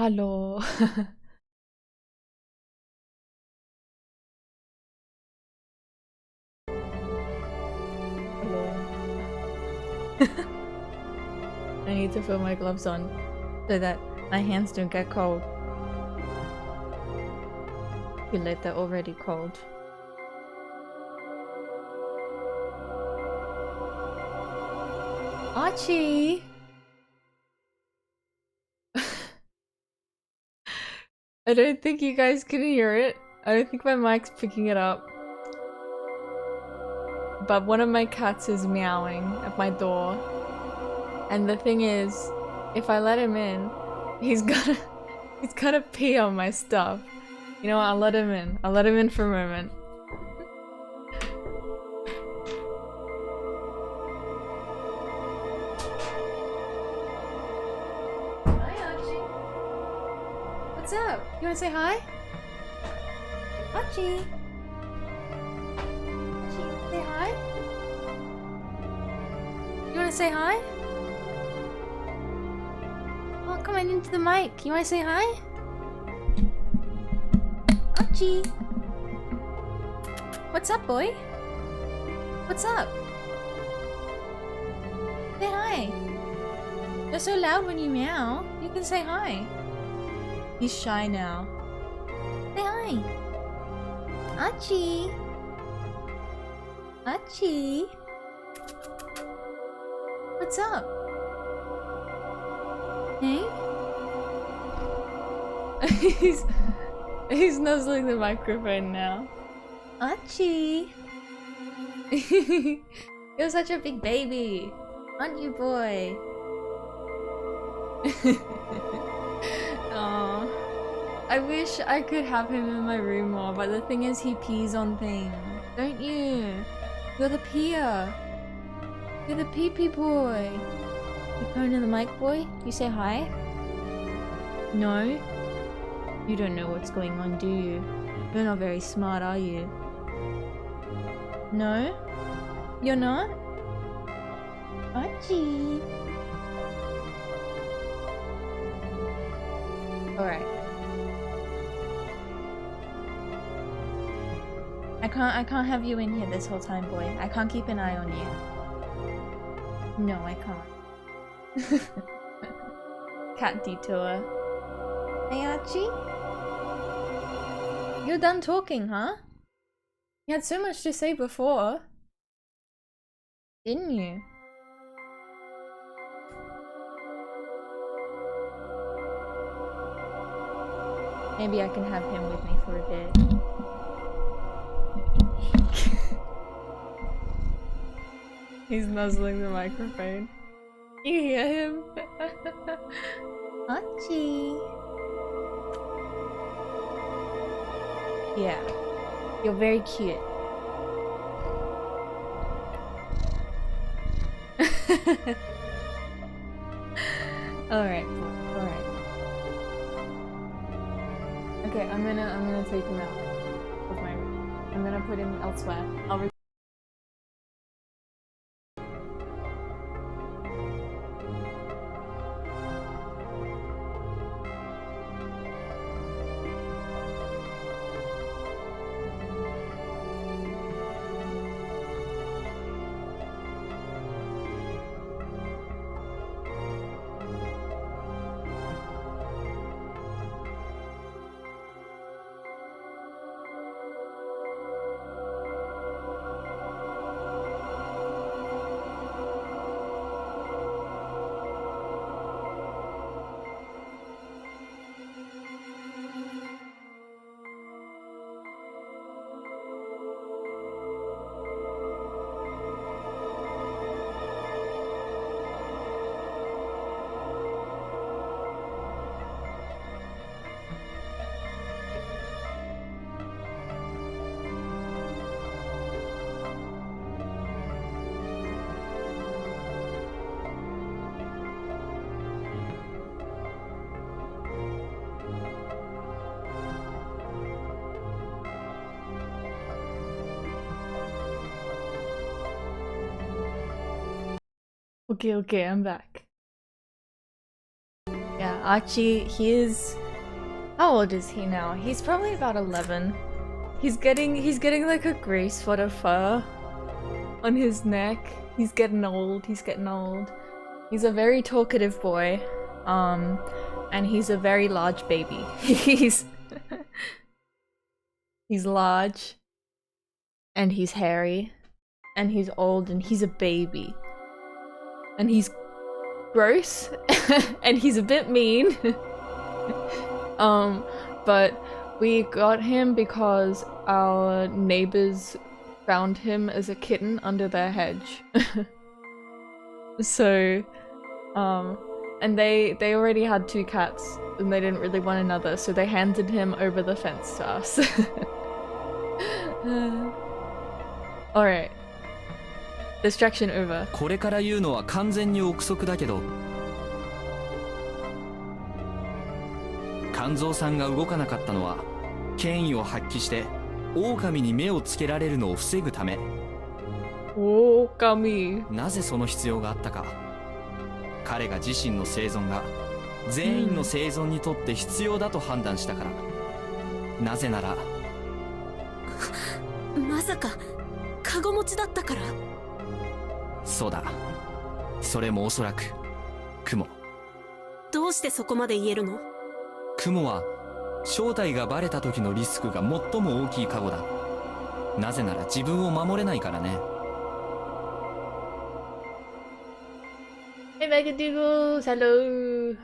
Hello. Hello. I need to put my gloves on so that my hands don't get cold. Feel like they're already cold. Archie! I don't think you guys can hear it. I don't think my mic's picking it up. But one of my cats is meowing at my door. And the thing is, if I let him in, he's gotta pee on my stuff. You know what, I'll let him in. I'll let him in for a moment. Hi, Archie. What's up? You wanna say hi? Archie? Archie, say hi? You wanna say hi? Oh, come on into the mic. You wanna say hi? Archie! What's up, boy? What's up? Say hi. You're so loud when you meow. You can say hi. He's shy now. Say hi. Archie! Archie! What's up? Hey? He's nuzzling the microphone now. Archie! You're such a big baby, aren't you, boy? Aww. I wish I could have him in my room more, but the thing is he pees on things. Don't you? You're the peer. You're the pee-pee boy. You phone in the mic, boy? You say hi? No? You don't know what's going on, do you? You're not very smart, are you? No? You're not? Archie! Alright. I can't have you in here this whole time, boy. I can't keep an eye on you. No, I can't. Cat detour. Hey, Archie? You're done talking, huh? You had so much to say before. Didn't you? Maybe I can have him with me for a bit. He's nuzzling the microphone. You hear him? Archie! Yeah, you're very cute. Alright, alright. Okay, I'm gonna take him out of my room. I'm gonna put him elsewhere. I'll Okay, I'm back. Yeah. Archie, he is... How old is he now? He's probably about 11. He's getting like a gray spot of fur on his neck. He's getting old, he's getting old. He's a very talkative boy. And he's a very large baby. he's large. And he's hairy. And he's old and he's a baby. And he's gross. And he's a bit mean. But we got him because our neighbors found him as a kitten under their hedge. So, and they already had 2 cats and they didn't really want another, so they handed him over the fence to us. Alright. Distraction over. これから言うのは完全に憶測だけど、肝臓さんが動かなかったのは権威を発揮して狼に目をつけられるのを防ぐため。狼。なぜその必要があったか。彼が自身の生存が全員の生存にとって必要だと判断したから。なぜならまさかカゴ持ちだったから。そうだ。それもおそらく雲。どうしてそこまで言えるの？雲は正体がバレた時のリスクが最も大きいカゴだ。なぜなら自分を守れないからね。Hey Megadoodles! Hello!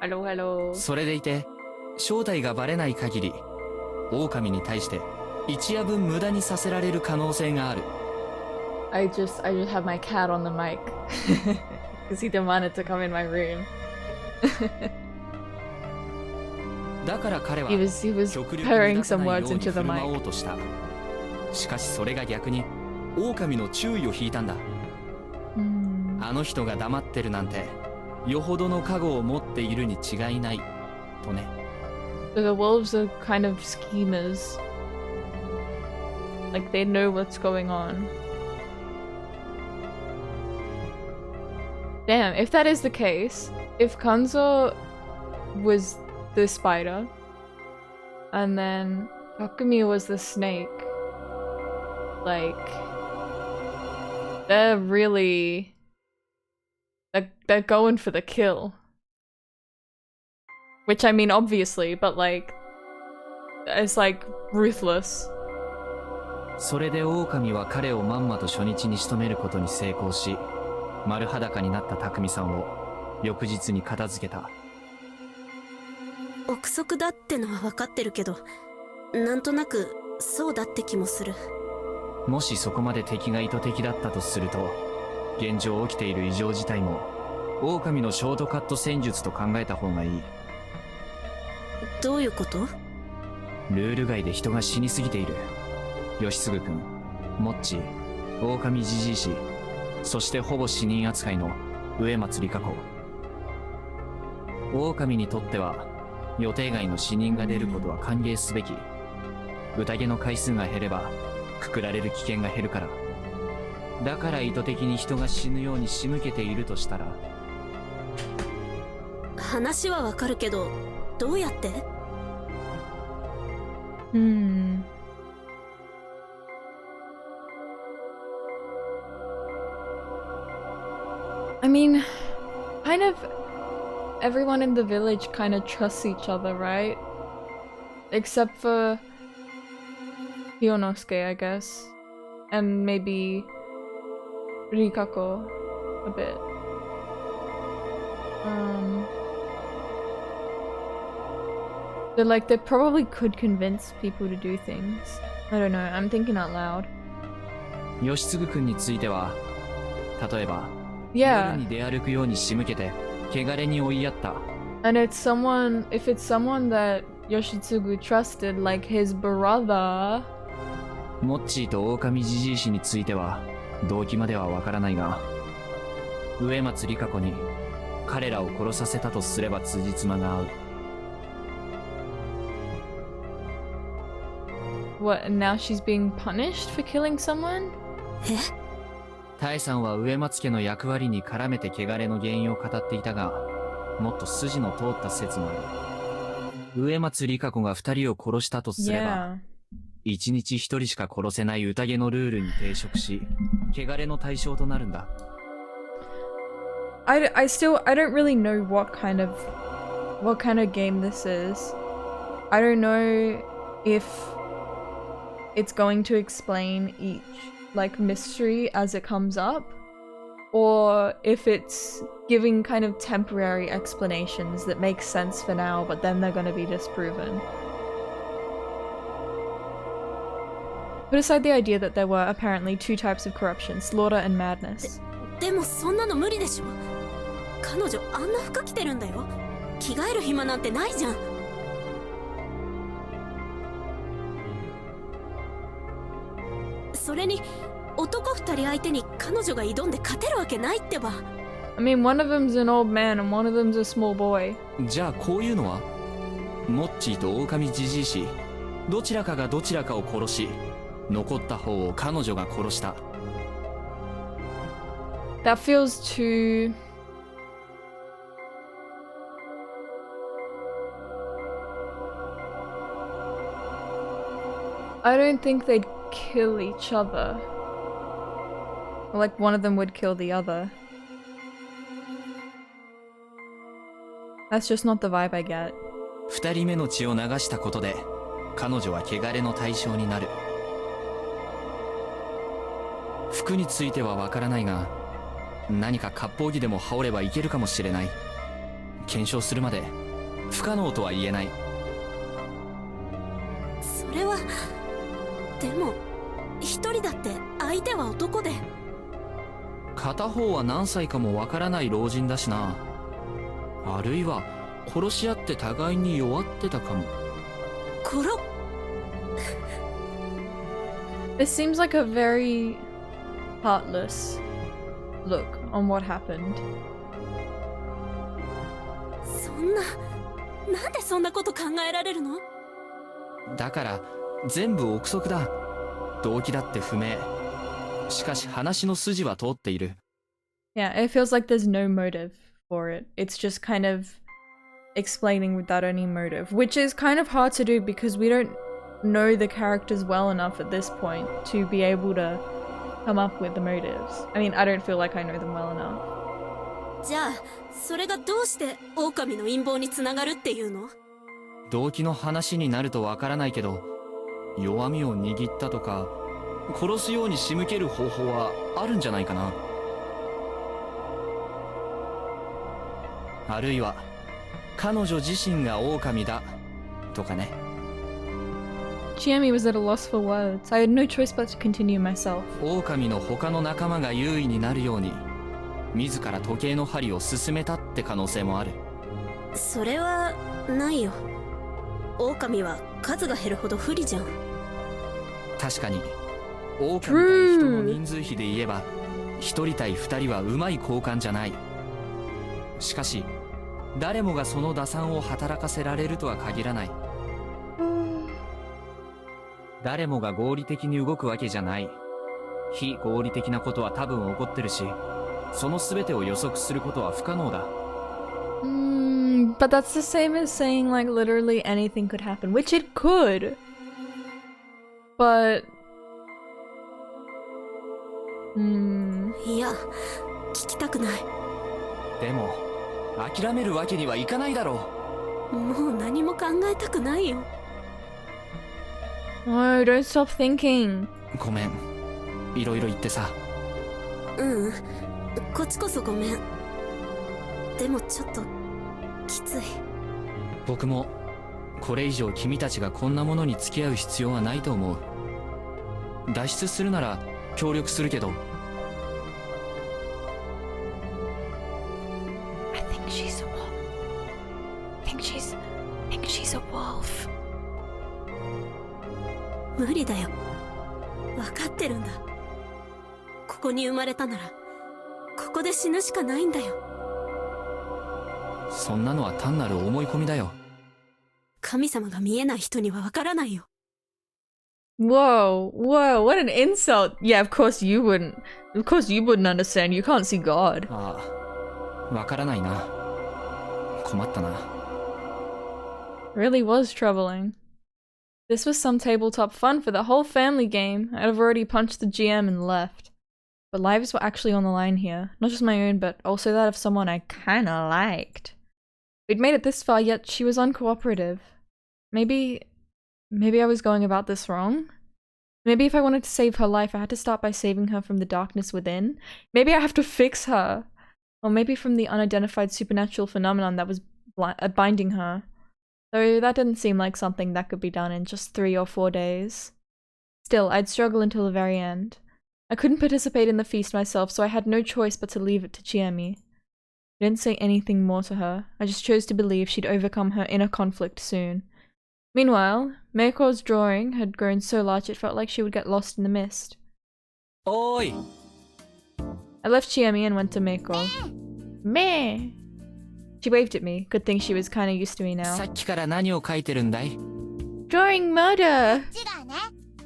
Hello, hello. それでいて正体がバレない限り狼に対して一夜分無駄にさせられる可能性がある。I just have my cat on the mic because he demanded to come in my room. だから彼は he was 極力 purring 目立た some ない words ように into 振 the る舞 mic. おうとした。しかしそれが逆に狼の注意を引いたんだ。あの人が黙ってるなんてよほどの覚悟を持っているに違いないとね。So the wolves are kind of schemers. Like they know what's going on. Damn, if that is the case, if Kanzo was the spider, and then Takumi was the snake, like, they're really... They're going for the kill. Which I mean, obviously, but like, it's like, ruthless. それで狼は彼をまんまと初日に仕留めることに成功し、丸裸になった匠さんを翌日に片付けた。憶測だってのは分かってるけど、なんとなくそうだって気もする。もしそこまで敵が意図的だったとすると、現状起きている異常事態も狼のショートカット戦術と考えた方がいい。どういうこと？ルール外で人が死にすぎている。吉嗣君、モッチー、狼じじいし、そしてほぼ死人扱いの植松里香子。狼にとっては予定外の死人が出ることは歓迎すべき。宴の回数が減ればくくられる危険が減るから。だから意図的に人が死ぬように仕向けているとしたら。話はわかるけど、どうやって？I mean, kind of everyone in the village kind of trusts each other, right? Except for Hyonosuke, I guess. And maybe Rikako a bit. But like, they probably could convince people to do things. I don't know, I'm thinking out loud. 吉嗣君については、例えば、Yeah. 夜に出歩くように仕向けて、汚れに追いやった。And it's someone, if it's someone that Yoshitsugu trusted, like his brother. モッチーと狼じじい氏については、動機まではわからないが、植松里香子に彼らを殺させたとすれば辻褄が合う。What, and now she's being punished for killing someone? タエさんは植松家の役割に絡めて汚れの原因を語っていたが、もっと筋の通った説もある。植松里香子が2人を殺したとすれば、1日1人しか殺せない宴のルールに抵触し、汚れの対象となるんだ。I don't really know what kind of game this is. I don't know if it's going to explain each like mystery as it comes up, or if it's giving kind of temporary explanations that make sense for now, but then they're going to be disproven. Put aside the idea that there were apparently 2 types of corruption, slaughter and madness. でもそんなの無理でしょ。彼女あんな服着てるんだよ。着替える暇なんてないじゃん。それに男2人相手に彼女が挑んで勝てるわけないってば。I mean, one of them's an old man and one of them's a small boy. じゃあこういうのはモッチーと狼じじいし、どちらかがどちらかを殺し、残った方を彼女が殺した。That feels too... I don't think they'd kill each other. Or like one of them would kill the other. That's just not the vibe I get. 2人目の血を流したことで、彼女は汚れの対象になる。服についてはわからないが、何か割烹着でも羽織ればいけるかもしれない。検証するまで不可能とは言えない。それはでも一人だって相手は男で、片方は何歳かもわからない老人だしな。あるいは殺し合って互いに弱ってたかも。This seems like a very heartless look on what happened. なんでそんなこと考えられるの？だから全部憶測だ。動機だって不明。しかし話の筋は通っている。Yeah, it feels like there's no motive for it. It's just kind of explaining without any motive, which is kind of hard to do because we don't know the characters well enough at this point to be able to come up with the motives. I mean, I don't feel like I know them well enough. じゃあそれがどうして狼の陰謀につながるっていうの？動機の話になるとわからないけど、弱みを握ったとか殺すように仕向ける方法はあるんじゃないかな。あるいは彼女自身が狼だとかね。Chiemi was at a loss for words. I had no choice but to continue myself. 狼の他の仲間が優位になるように自ら時計の針を進めたって可能性もある。それはないよ。狼は数が減るほど不利じゃん。確かに狼対人の人数比で言えば1人対2人はうまい交換じゃない。しかし誰もがその打算を働かせられるとは限らない。誰もが合理的に動くわけじゃない。非合理的なことは多分起こってるし、その全てを予測することは不可能だ。But that's the same as saying like literally anything could happen, which it could. But... いや、聞きたくない。でも、諦めるわけにはいかないだろう。もう何も考えたくないよ。No, don't stop thinking. ごめん。いろいろ言ってさ。こっちこそごめん。でもちょっときつい。僕もこれ以上君たちがこんなものに付き合う必要はないと思う。脱出するなら協力するけど。I think she's a wolf. 無理だよ。分かってるんだ。ここに生まれたならここで死ぬしかないんだよ。そんなのは単なる思い込みだよ。神様が見えない人には分からないよ。Whoa, what an insult. Yeah, of course you wouldn't. Of course you wouldn't understand. You can't see God. ああ、分からないな。困ったな。 Really was troubling. This was some tabletop fun for the whole family game. I'd have already punched the GM and left. But lives were actually on the line here. Not just my own, but also that of someone I kinda liked. We'd made it this far, yet she was uncooperative. Maybe I was going about this wrong? Maybe if I wanted to save her life, I had to start by saving her from the darkness within? Maybe I have to fix her! Or maybe from the unidentified supernatural phenomenon that was binding her. Though that didn't seem like something that could be done in just 3 or 4 days. Still, I'd struggle until the very end. I couldn't participate in the feast myself, so I had no choice but to leave it to Chiemi. I didn't say anything more to her. I just chose to believe she'd overcome her inner conflict soon. Meanwhile, Meiko's drawing had grown so large it felt like she would get lost in the mist. Oi! I left Chiemi and went to Meiko. Meh! She waved at me. Good thing she was kinda used to me now. さっきから何を書いてるんだい? Drawing murder! ちがね、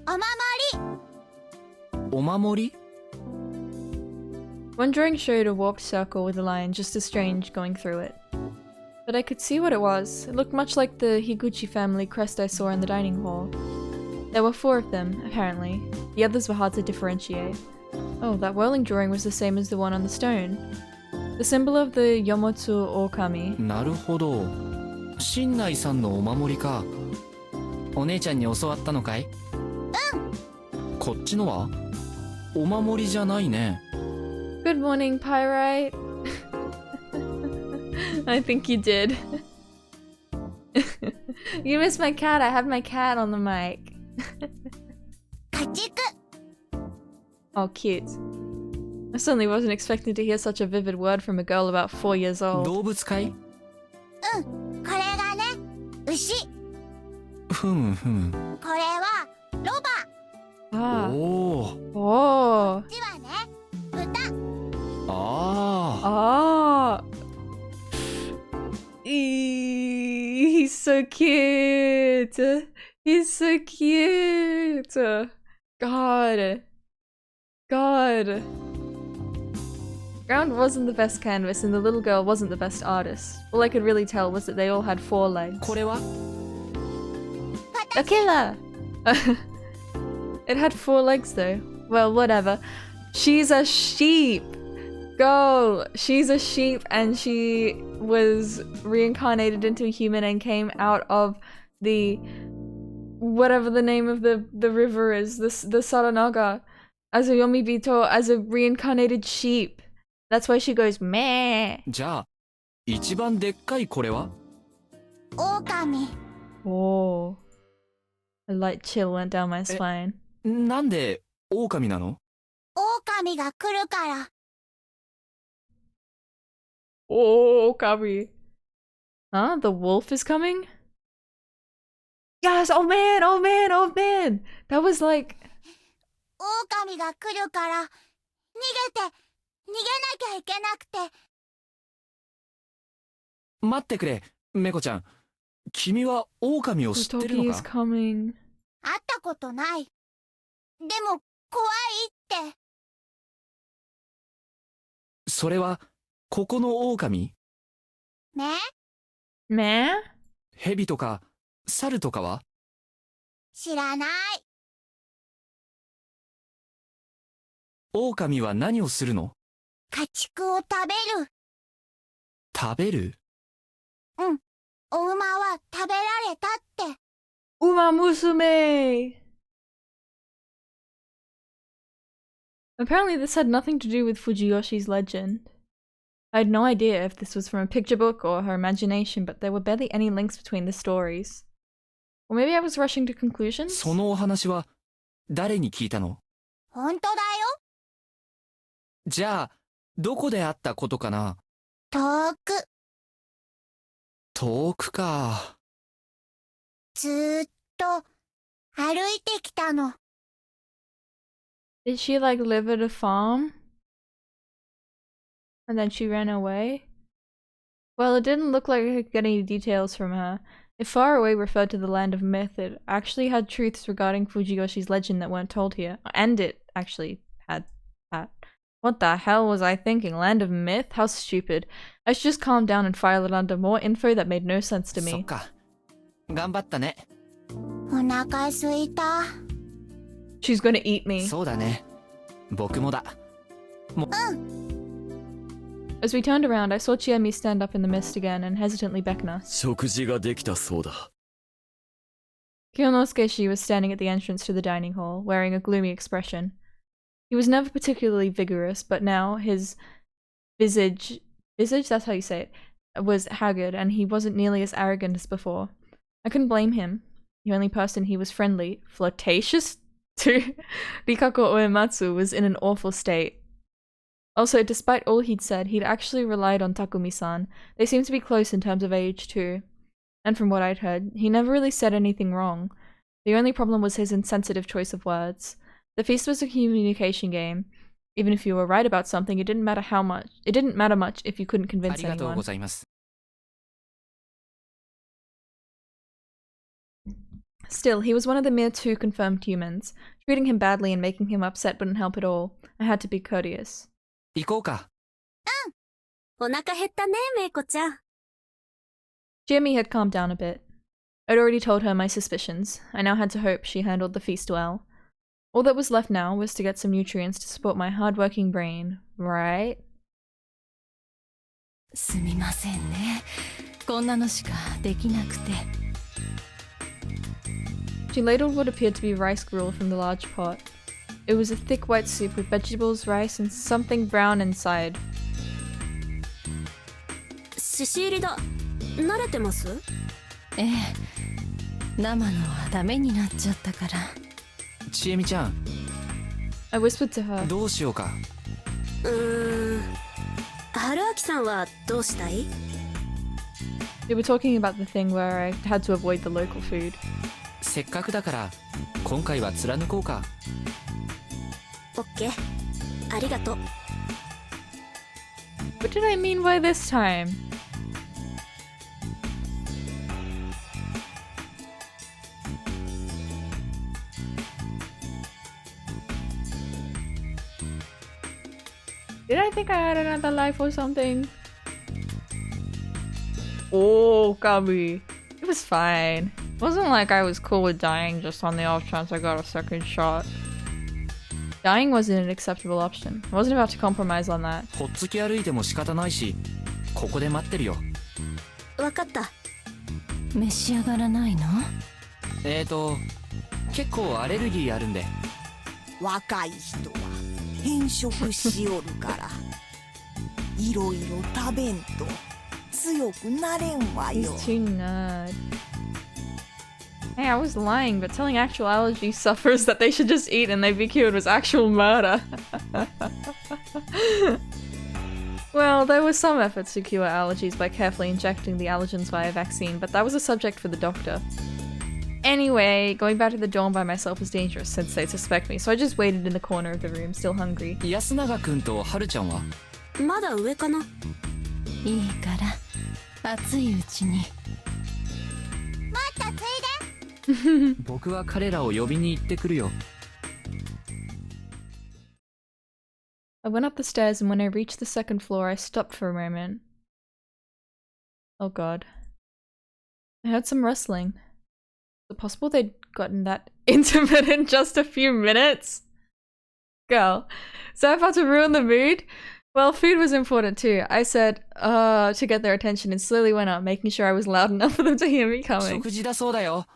お守り。お守り? One drawing showed a warped circle with a line just as strange going through it. But I could see what it was. It looked much like the Higuchi family crest I saw in the dining hall. There were 4 of them, apparently. The others were hard to differentiate. Oh, that whirling drawing was the same as the one on the stone. The symbol of the Yomotsu Okami. なるほど。新内さんのお守りか。お姉ちゃんに教わったのかい？こっちのは？お守りじゃないね。Good morning, Pyrite. I think you did. You missed my cat. I have my cat on the mic. 家畜。 Oh, cute. I certainly wasn't expecting to hear such a vivid word from a girl about 4 years old. 動物かい？これがね、牛。ふむふむ。これはロバ。Ah. おー。Oh. こっちはね、豚。ああ。Ah. He's so cute. He's so cute. God. Ground wasn't the best canvas and the little girl wasn't the best artist. All I could really tell was that they all had 4 legs. これは？ A killer! It had 4 legs though. Well, whatever. She's a sheep! Go! She's a sheep and she was reincarnated into a human and came out of the... whatever the name of the river is. The Saranaga. As a Yomibito, as a reincarnated sheep. That's why she goes meh. じゃあ、一番でっかいこれは？狼。Oh. A light chill went down my spine. なんで狼なの？狼が来るから。Oh, Kabi. Huh? The wolf is coming? Yes! Oh man! Oh man! Oh man! That was like... 狼が来るから、逃げなきゃいけなくて。待ってくれ、メコちゃん。君は狼を知ってる Toki の is か？ coming. 会ったことない。でも、怖いって。それは、ここの狼？ね？ Meh? 蛇とか、猿とかは？知らない。狼は何をするの？家畜を食べる。食べる？うん。お馬は食べられたって。Uma Musume! Apparently this had nothing to do with Fujiyoshi's legend. I had no idea if this was from a picture book or her imagination, but there were barely any links between the stories. Or maybe I was rushing to conclusions? そのお話は、誰に聞いたの？本当だよ。じゃあ、どこであったことかな？遠く。遠くか。ずーっと歩いてきたの。Did she like live at a farm? And then she ran away? Well, it didn't look like I could get any details from her. If far away referred to the land of myth, it actually had truths regarding Fujiyoshi's legend that weren't told here. And it actually had that. What the hell was I thinking? Land of Myth? How stupid. I should just calm down and file it under more info that made no sense to そっ me. か。頑張ったね。お腹すいた。 She's gonna eat me. そうだね。僕もだ。As we turned around, I saw Chiemi stand up in the mist again and hesitantly beckon us. 食事ができたそうだ。 Kyonosuke-shi was standing at the entrance to the dining hall, wearing a gloomy expression. He was never particularly vigorous, but now his visage, that's how you say it, was haggard, and he wasn't nearly as arrogant as before. I couldn't blame him. The only person he was friendly, flirtatious to, Rikako Uematsu, was in an awful state. Also, despite all he'd said, he'd actually relied on Takumi-san. They seemed to be close in terms of age, too. And from what I'd heard, he never really said anything wrong. The only problem was his insensitive choice of words. The feast was a communication game. Even if you were right about something, it didn't matter much if you couldn't あ convince りがとう anyone. ございます。 Still, he was one of the mere 2 confirmed humans. Treating him badly and making him upset wouldn't help at all. I had to be courteous. 行こうか。お腹減ったね、メイコちゃん。 Jimmy had calmed down a bit. I'd already told her my suspicions. I now had to hope she handled the feast well. All that was left now was to get some nutrients to support my hard-working brain, right? すみませんね。こんなのしかできなくて。 She ladled what appeared to be rice gruel from the large pot. It was a thick white soup with vegetables, rice, and something brown inside. しし入りだ。慣れてます？ええ。生のはダメになっちゃったから。ちえみちゃん。 I whispered to her. どうしようか。春秋さんはどうしたい？ We were talking about the thing where I had to avoid the local food. せっかくだから今回は貫こうか。オッケー。ありがとう。 What did I mean by this time? Did I think I had another life or something? Oh, Gabi. It was fine. It wasn't like I was cool with dying just on the off chance I got a second shot. Dying wasn't an acceptable option. I wasn't about to compromise on that. ほっつき歩いても仕方ないし、ここで待ってるよ。わかった。召し上がらないの？結構アレルギーあるんで。若い人は変色しおるからいろいろ食べんと強くなれんわよ。 He's too nerd. Hey, I was lying, but telling actual allergy sufferers that they should just eat and they'd be cured was actual murder. Well, there were some efforts to cure allergies by carefully injecting the allergens via vaccine, but that was a subject for the doctor. Anyway, going back to the dorm by myself was dangerous since they'd suspect me, so I just waited in the corner of the room, still hungry. 安永くんとはるちゃんは？まだ上かな。いいから熱いうちに。もっとついで。僕は彼らを呼びに行ってくるよ。I went up the stairs and when I reached the second floor, I stopped for a moment. Oh god. I heard some rustling. Is it possible they'd gotten that intimate in just a few minutes? Girl, is that about to ruin the mood? Well, food was important too. I said, to get their attention and slowly went up, making sure I was loud enough for them to hear me coming. 食事だそうだよ。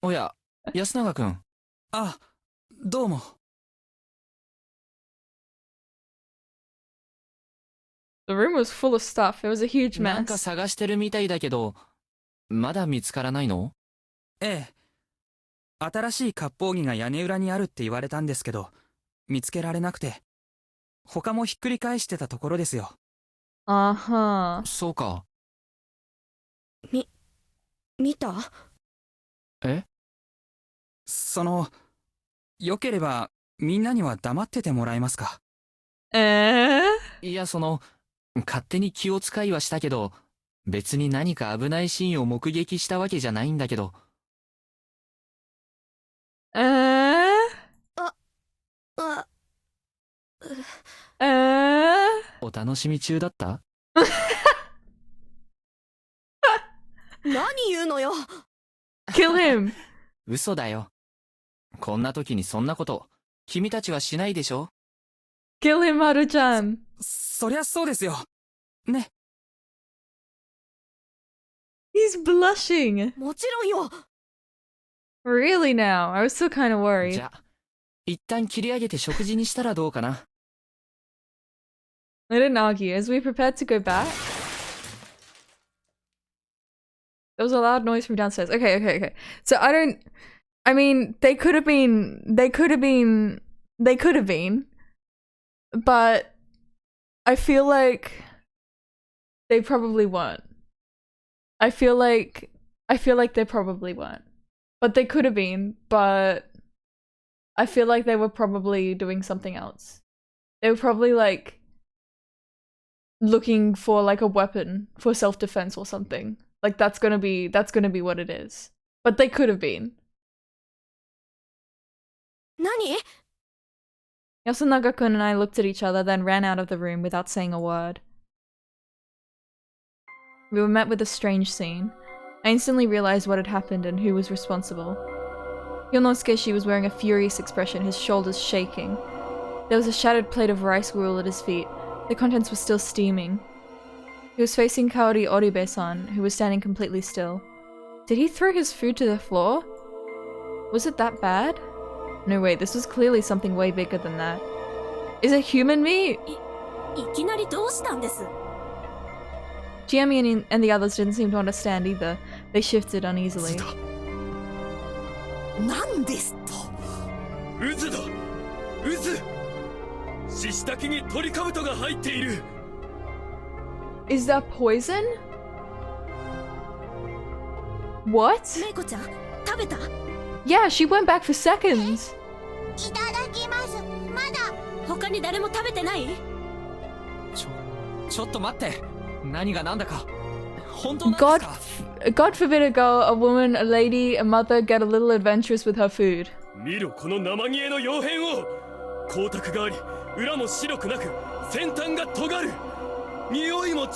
おや、安永くん。あ、どうも。The room was full of stuff. It was a huge なんか mess. 探してるみたいだけど、まだ見つからないの？ええ。新しい割烹着が屋根裏にあるって言われたんですけど、見つけられなくて。他もひっくり返してたところですよ。Uh-huh. そうか。見た？え？よければみんなには黙っててもらえますか？いや、勝手に気を使いはしたけど、別に何か危ないシーンを目撃したわけじゃないんだけど。楽しみ中だった？何言うのよ。 Kill him! 嘘だよ。こんな時にそんなこと、君たちはしないでしょ？ Kill him, Haru-chan! そりゃそうですよ。ね。He's blushing! もちろんよ。 Really now? I was still kind of じ worried. ゃ、一旦切り上げて食事にしたらどうかな。I didn't argue. As we prepared to go back, there was a loud noise from downstairs. Okay. So I mean, they could have been, but I feel like they probably weren't. I feel like they probably weren't. But they could have been, but I feel like they were probably doing something else. They were probably like looking for like a weapon for self-defense or something. Like that's gonna be what it is. But they could have been. 何？ Yasunaga-kun and I looked at each other, then ran out of the room without saying a word. We were met with a strange scene. I instantly realized what had happened and who was responsible. Yonosuke was wearing a furious expression, his shoulders shaking. There was a shattered plate of rice gruel at his feet. The contents were still steaming. He was facing Kaori Oribe-san, who was standing completely still. Did he throw his food to the floor? Was it that bad? No, wait, this was clearly something way bigger than that. Is it human meat? いきなりどうしたんです？ Giami and the others didn't seem to understand either. They shifted uneasily. なんですと？渦だ！渦！獅子滝にトリカブトが入っている。 Is that poison? What? メイコちゃん、食べた？ Yeah, she went back for seconds. いただきます。まだ。他に誰も食べてない？ちょっと待って。何が何だか。本当なんですか？ God forbid a girl, a woman, a lady, a mother get a little adventurous with her food. 見ろこの生煮えの傭変を。光沢があり、裏も白くなく、先端が尖る。匂いも違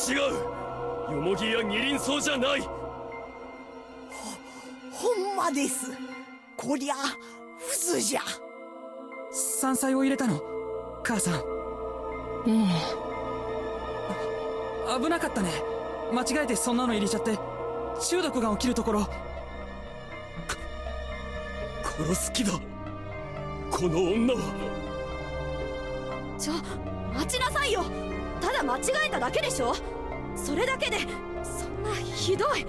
う。よもぎや二輪草じゃない。ほんまです。こりゃ渦じゃ。山菜を入れたの？母さん。ええ。危なかったね。間違えてそんなの入れちゃって中毒が起きるところ。殺す気だ。この女は。待ちなさいよ。ただ間違えただけでしょ。それだけでそんなひどい。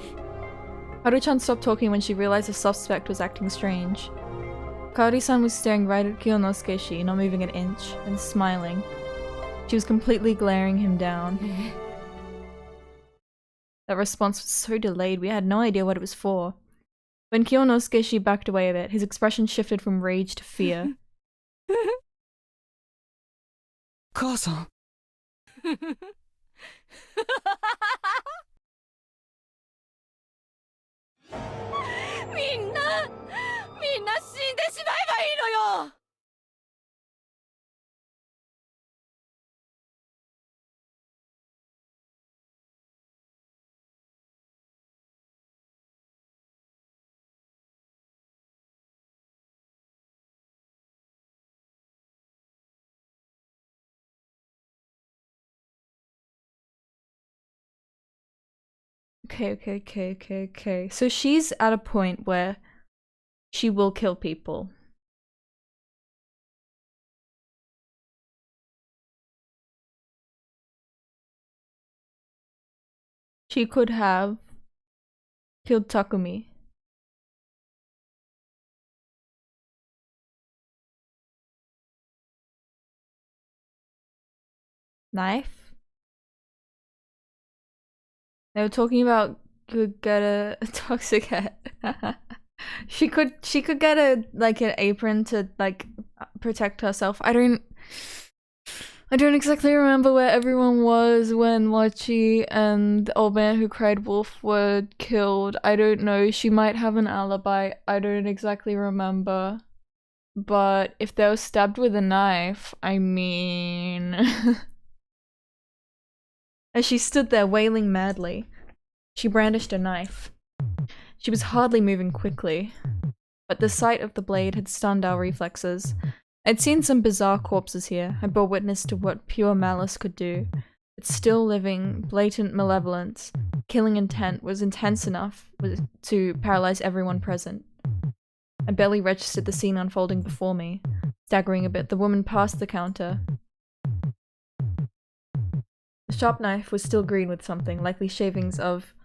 Haru-chan stopped talking when she realized the suspect was acting strange. Kaori-san was staring right at Kiyonosuke, not moving an inch, and smiling. She was completely glaring him down. That response was so delayed, we had no idea what it was for. When Kiyonosuke backed away a bit, his expression shifted from rage to fear. 母さん。みんな死んでしまえばいいのよ。Okay. So she's at a point where she will kill people. She could have killed Takumi. Knife? They were talking about could get a toxic head. she could get a like an apron to like protect herself. I don't exactly remember where everyone was when Mochi and the old man who cried wolf were killed. I don't know. She might have an alibi. I don't exactly remember. But if they were stabbed with a knife, I mean As she stood there wailing madly, she brandished a knife. She was hardly moving quickly, but the sight of the blade had stunned our reflexes. I'd seen some bizarre corpses here. I bore witness to what pure malice could do. But still living, blatant malevolence, killing intent was intense enough to paralyze everyone present. I barely registered the scene unfolding before me. Staggering a bit, the woman passed the counter. The sharp knife was still green with something, likely shavings of...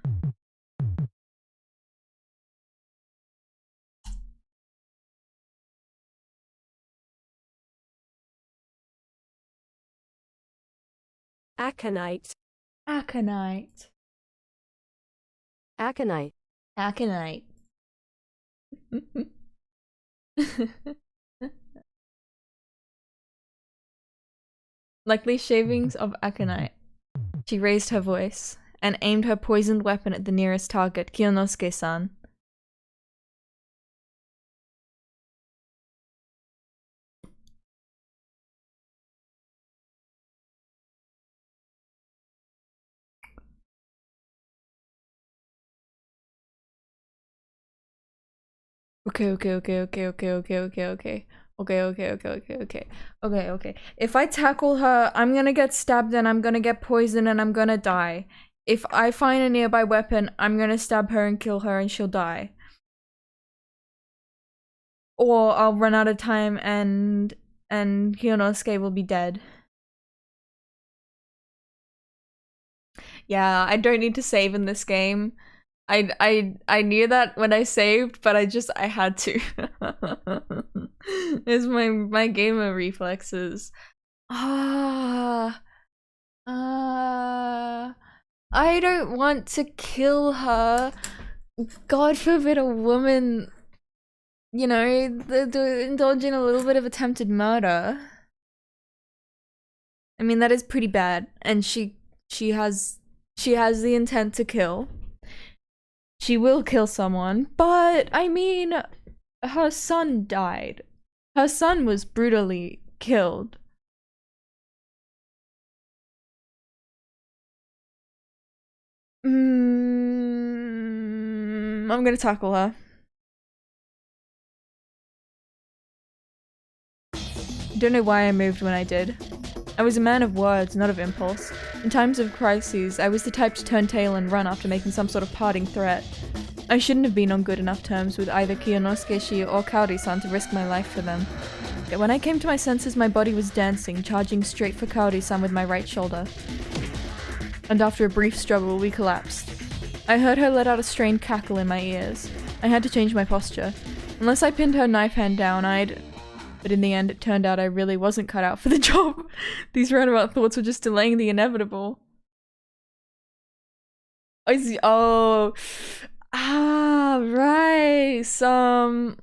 Aconite. Aconite. Aconite. Aconite. Likely shavings of aconite. She raised her voice and aimed her poisoned weapon at the nearest target, Kiyonosuke-san. Okay. If I tackle her, I'm gonna get stabbed and I'm gonna get poisoned and I'm gonna die. If I find a nearby weapon, I'm gonna stab her and kill her and she'll die. Or I'll run out of time and Kiyonosuke will be dead. Yeah, I don't need to save in this game. I knew that when I saved, but I had to. It's my gamer reflexes. I don't want to kill her. God forbid a woman, you know, indulge in a little bit of attempted murder. I mean, that is pretty bad, and she has the intent to kill. She will kill someone, but I mean, her son died. Her son was brutally killed. I'm gonna tackle her. Don't know why I moved when I did. I was a man of words, not of impulse. In times of crises, I was the type to turn tail and run after making some sort of parting threat. I shouldn't have been on good enough terms with either Kiyonosuke-shi or Kaori-san to risk my life for them. Yet when I came to my senses, my body was dancing, charging straight for Kaori-san with my right shoulder. And after a brief struggle, we collapsed. I heard her let out a strained cackle in my ears. I had to change my posture. Unless I pinned her knife hand down, But in the end, it turned out I really wasn't cut out for the job. These roundabout thoughts were just delaying the inevitable. I see. Oh. Right. So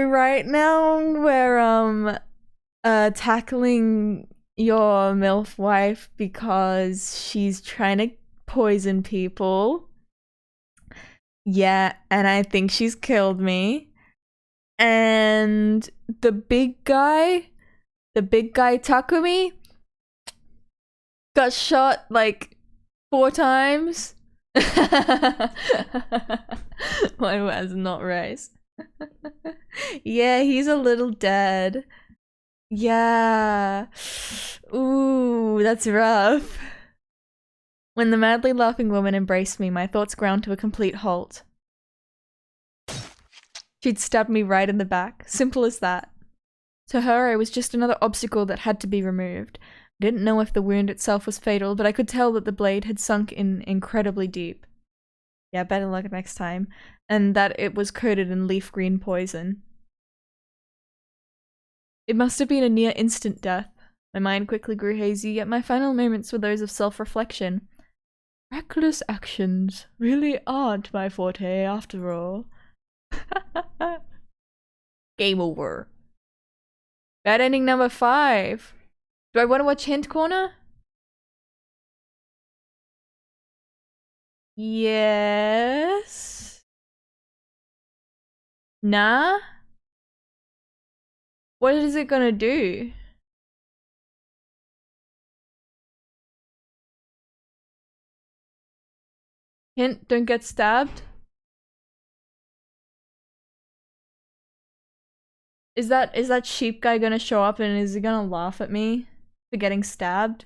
right now we're tackling your MILF wife because she's trying to poison people. Yeah, and I think she's killed me. And the big guy Takumi got shot like 4 times. My words not raised. Yeah, he's a little dead. Yeah. Ooh, that's rough. When the madly laughing woman embraced me, my thoughts ground to a complete halt. She'd stabbed me right in the back. Simple as that. To her, I was just another obstacle that had to be removed. I didn't know if the wound itself was fatal, but I could tell that the blade had sunk in incredibly deep. Yeah, better luck next time. And that it was coated in leaf green poison. It must have been a near instant death. My mind quickly grew hazy, yet my final moments were those of self-reflection. Reckless actions really aren't my forte after all. Game over. Bad ending number 5. Do I want to watch Hint Corner? Yes. Nah? What is it gonna do? Hint, don't get stabbed. Is that sheep guy gonna show up and is he gonna laugh at me for getting stabbed?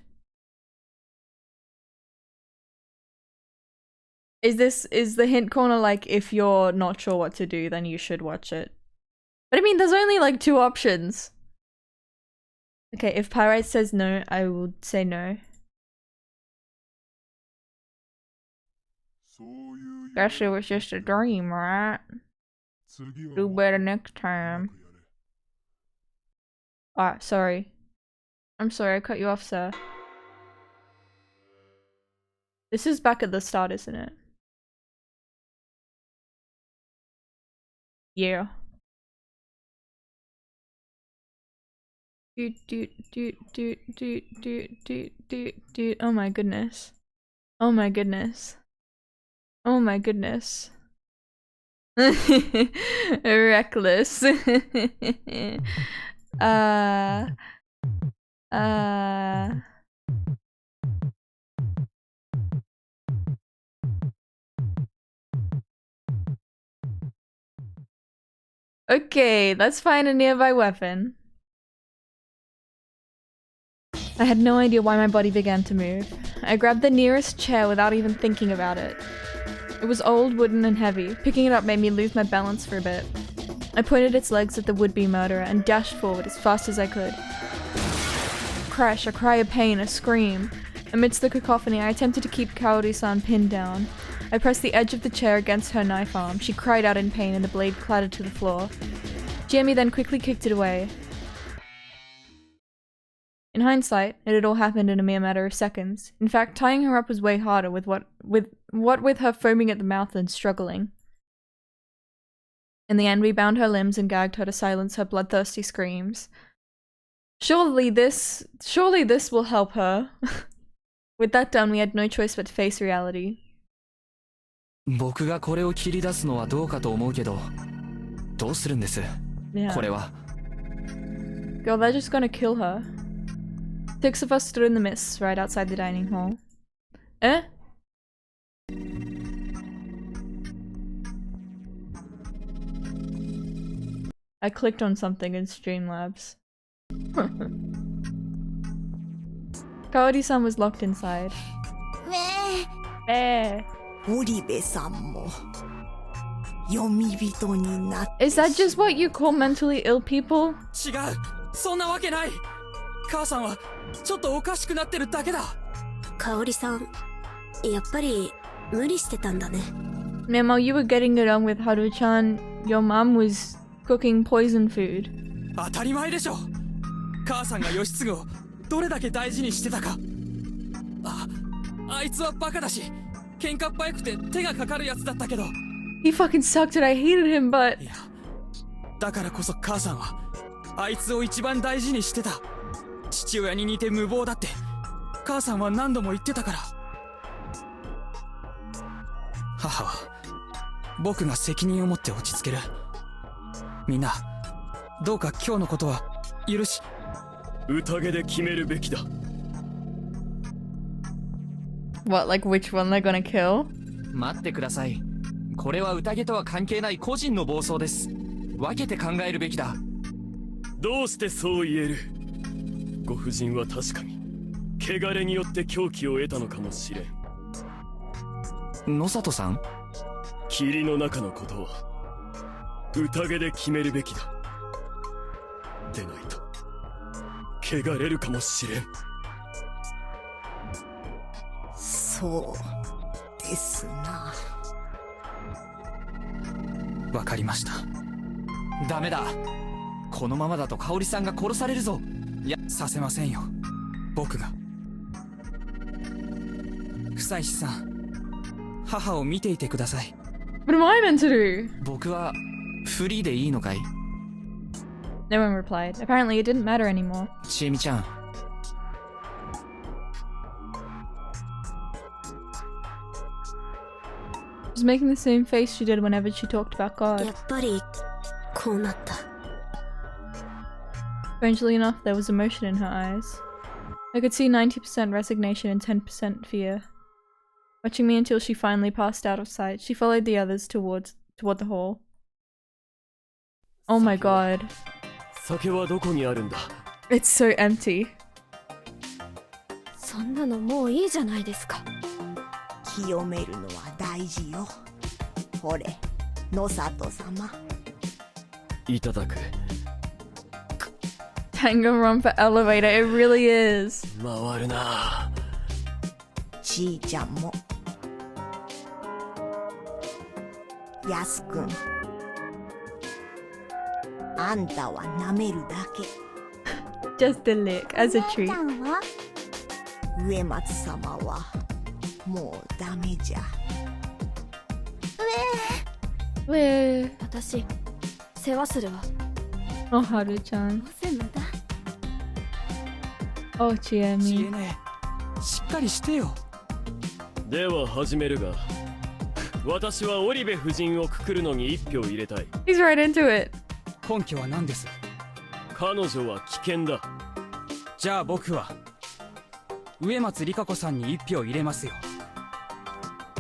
Is the hint corner like, if you're not sure what to do, then you should watch it? But I mean, there's only like 2 options. Okay, if Pyrite says no, I will say no. Guess it was just a dream, right? Do better next time. Ah, sorry. I'm sorry, I cut you off, sir. This is back at the start, isn't it? Yeah. Oh my goodness. Oh my goodness. Oh my goodness. Reckless. Okay, let's find a nearby weapon. I had no idea why my body began to move. I grabbed the nearest chair without even thinking about it. It was old, wooden, and heavy. Picking it up made me lose my balance for a bit. I pointed its legs at the would-be murderer and dashed forward as fast as I could. Crash, a cry of pain, a scream. Amidst the cacophony, I attempted to keep Kaori-san pinned down. I pressed the edge of the chair against her knife arm. She cried out in pain and the blade clattered to the floor. Jamie then quickly kicked it away. In hindsight, it had all happened in a mere matter of seconds. In fact, tying her up was way harder with her foaming at the mouth and struggling. In the end, we bound her limbs and gagged her to silence her bloodthirsty screams. Surely this will help her. With that done, we had no choice but to face reality. 僕がこれを切り出すのはどうかと思うけど、どうするんです？これは。Girl, they're just gonna kill her. 6 of us stood in the mist right outside the dining hall. Eh? I clicked on something in Streamlabs. Kaori-san was locked inside. Is that just what you call mentally ill people? 違う、そんなわけない。母さんはちょっとおかしくなってるだけだ。香織さん、やっぱり無理してたんだね。Memo, you were getting it on with Haru-chan. Your mom was cooking poison food. 当たり前でしょ。母さんが義継をどれだけ大事にしてたか。あいつはバカだし、喧嘩っ早くて手がかかるやつだったけど。He fucking sucked and I hated him, but... いや、だからこそ母さんはあいつを一番大事にしてた。父親に似て無謀だって母さんは何度も言ってたから。母は僕が責任を持って落ち着ける。みんなどうか今日のことは許し。宴で決めるべきだ。 What, like which one they're gonna kill? 待ってください。これは宴とは関係ない個人の暴走です。分けて考えるべきだ。どうしてそう言える？ご婦人は確かに汚れによって狂気を得たのかもしれん。野里さん？霧の中のことは宴で決めるべきだ。でないと汚れるかもしれん。そうですな。わかりました。ダメだ。このままだと香織さんが殺されるぞ。いや、させませんよ。僕が。久石さん、母を見ていてください。What am I meant to do? 僕はフリーでいいのかい？ No one replied. Apparently it didn't matter anymore. ちえみちゃん。She's making the same face she did whenever she talked about God. やっぱりこうなった。Strangely enough, there was emotion in her eyes. I could see 90% resignation and 10% fear. watching me until she finally passed out of sight. She followed the others toward the hall. Oh my god. 酒はどこにあるんだ。 It's so empty. そんなのもういいじゃないですか。清めるのは大事よ。ほれ、野里様。いただく。Danganronpa elevator, it really is. 回るな。ちーちゃんも。やすくん。あんたは舐めるだけ。Just a lick, as a treat. 植松様はもうダメじゃ。私世話するわ。Oh, Haru-chan. どうせ無駄。 Oh, Chiemi. 知恵ねえ、しっかりしてよ。では始めるが、私は織部夫人をくくるのに一票入れたい。 He's right into it. 根拠は何です？彼女は危険だ。じゃあ僕は植松里香子さんに一票入れますよ。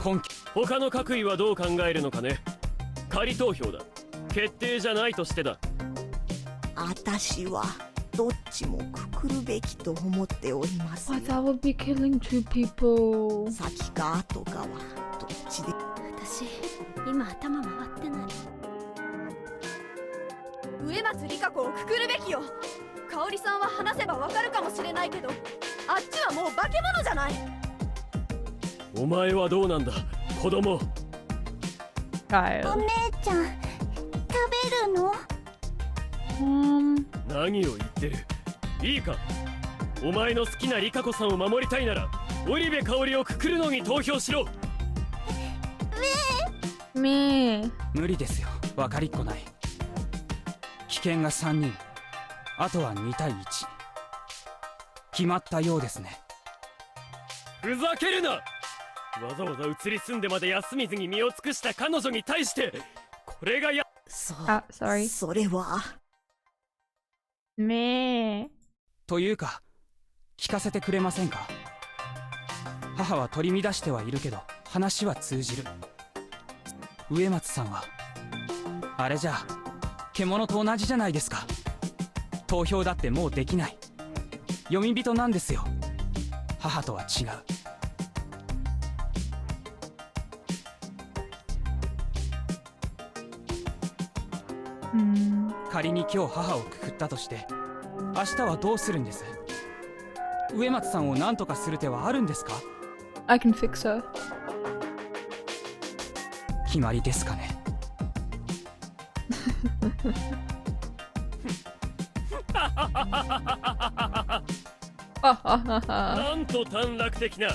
根拠。他の各位はどう考えるのかね。仮投票だ。決定じゃないとしてだ。あたしはどっちもくくるべきと思っておりますよ。 Oh, that would be killing two people. 先か後かはどっちで。私今頭回ってない。植松里香子をくくるべきよ。香織さんは話せばわかるかもしれないけど、あっちはもう化け物じゃない。お前はどうなんだ、子供。Kyle. お姉ちゃん食べるの？何を言ってる。いいか、お前の好きな里香子さんを守りたいなら織部香織をくくるのに投票しろ。Me. 無理ですよ、分かりっこない。危険が3人、あとは2対1。決まったようですね。ふざけるな。わざわざ移り住んでまで休みずに身を尽くした彼女に対してこれがや。そう。あ、sorry. それは。Me. というか聞かせてくれませんか。母は取り乱してはいるけど話は通じる。植松さんはあれじゃ獣と同じじゃないですか。投票だってもうできない。読み人なんですよ。母とは違う。仮に今日母をくくったとして明日はどうするんです？植松さんを何とかする手はあるんですか？ I can fix her. 決まりですかね。なんと短絡的な。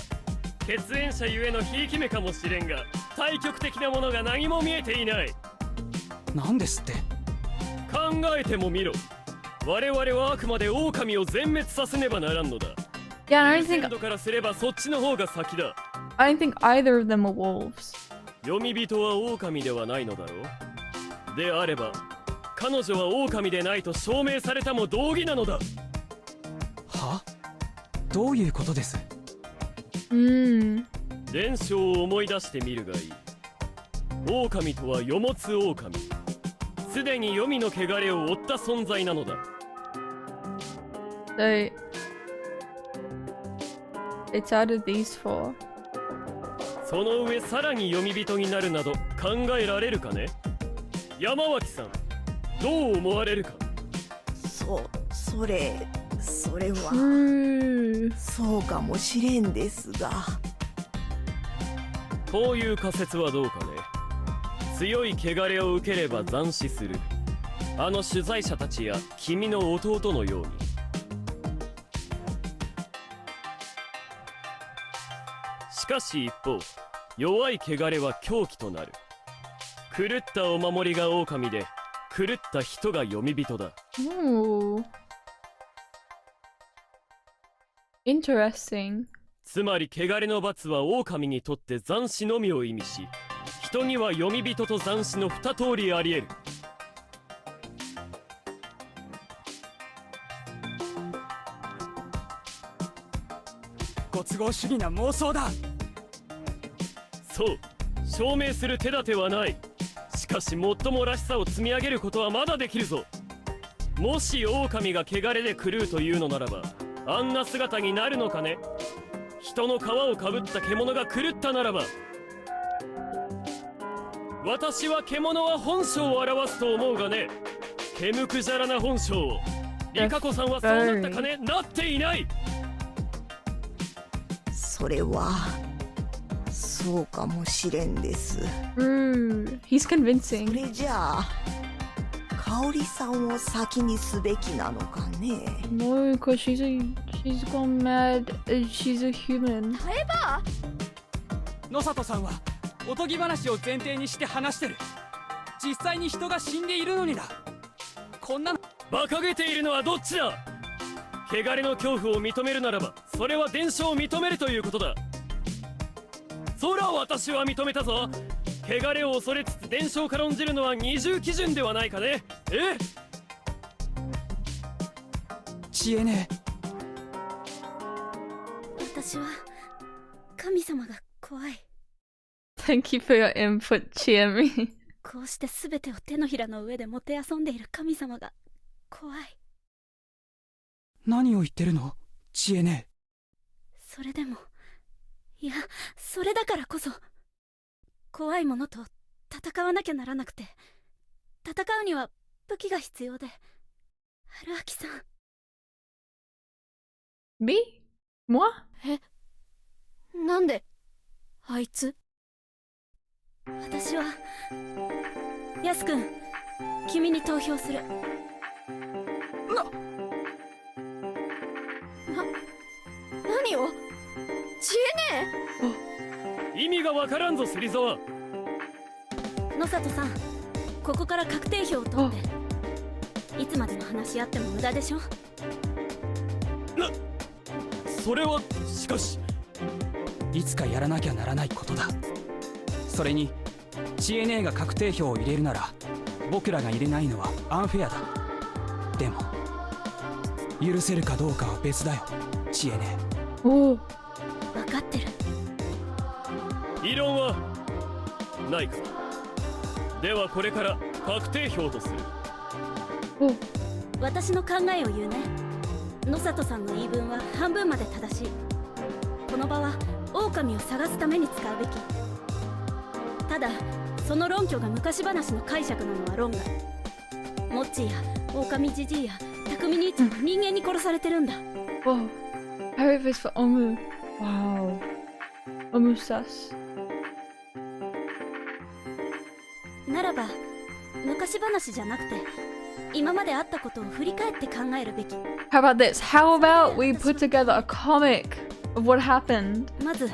血縁者ゆえのひいき目かもしれんが、対極的なものが何も見えていない。なんですって。考えてもみろ。我々はあくまで狼を全滅させねばならんのだ。 Yeah, I don't think 先度からすればそっちの方が先だ。 I don't think either of them are wolves. 読み人は狼ではないのだろう。であれば彼女は狼でないと証明されたも同義なのだ。は？どういうことです？伝承を思い出してみるがいい。狼とは世持つ狼。すでに黄泉の汚れを負った存在なのだ。So it's out of these four. その上さらに読み人になるなど考えられるかね。山脇さん、どう思われるか。それはそうかもしれんですが。こういう仮説はどうかね。強い汚れを受ければ斬死する。あの取材者たちや君の弟のように。しかし一方、弱い汚れは凶器となる。狂ったお守りが狼で、狂った人が読み人だ。Ooh. Interesting. つまり汚れの罰は狼にとって斬死のみを意味し、人には読み人と斬死の二通りあり得る。ご都合主義な妄想だ。そう証明する手立てはない。しかし最もらしさを積み上げることはまだできるぞ。もし狼が汚れで狂うというのならばあんな姿になるのかね。人の皮をかぶった獣が狂ったならば。私は獣は本性を表すと思うがね。けむくじゃらな本性を。リカ子さんはそうなったかね。なっていない。それはそうかもしれんです。He's convincing. それじゃあ香織さんを先にすべきなのかね。 No, because she's gone mad. She's a human. 野里さんはおとぎ話を前提にして話してる。実際に人が死んでいるのにだ。こんなの馬鹿げているのはどっちだ。汚れの恐怖を認めるならばそれは伝承を認めるということだ。そら私は認めたぞ。汚れを恐れつつ伝承を軽んじるのは二重基準ではないかね。知恵ね。私は神様が怖い。 Thank you for your input, Chiemi. こうして全てを手のひらの上でもてあそんでいる神様が怖い。何を言ってるの知恵ね。それでも、いや、それだからこそ怖いものと戦わなきゃならなくて、戦うには武器が必要で。春秋さん。 Me? Moi? なんであいつ。私はヤス君、君に投票する。何を。知恵ね意味がわからんぞ芹沢。野里さん、ここから確定票を取って。いつまでも話し合っても無駄でしょ。それはしかしいつかやらなきゃならないことだ。それに知恵姉が確定票を入れるなら僕らが入れないのはアンフェアだ。でも許せるかどうかは別だよ知恵姉。おお、分かってる。異論はないか。ではこれから確定票とする。私の考えを言うね。野里さんの言い分は半分まで正しい。この場は狼を探すために使うべき。ただその論拠が昔話の解釈なのは論外。モッチーや狼じじいや匠兄ちゃんは人間に殺されてるんだ。Oh, However, for Omu. Wow. Omu sus. ならば昔話じゃなくて今まであったことを振り返って考えるべき。 How about this? How about we put together a comic of what happened? まず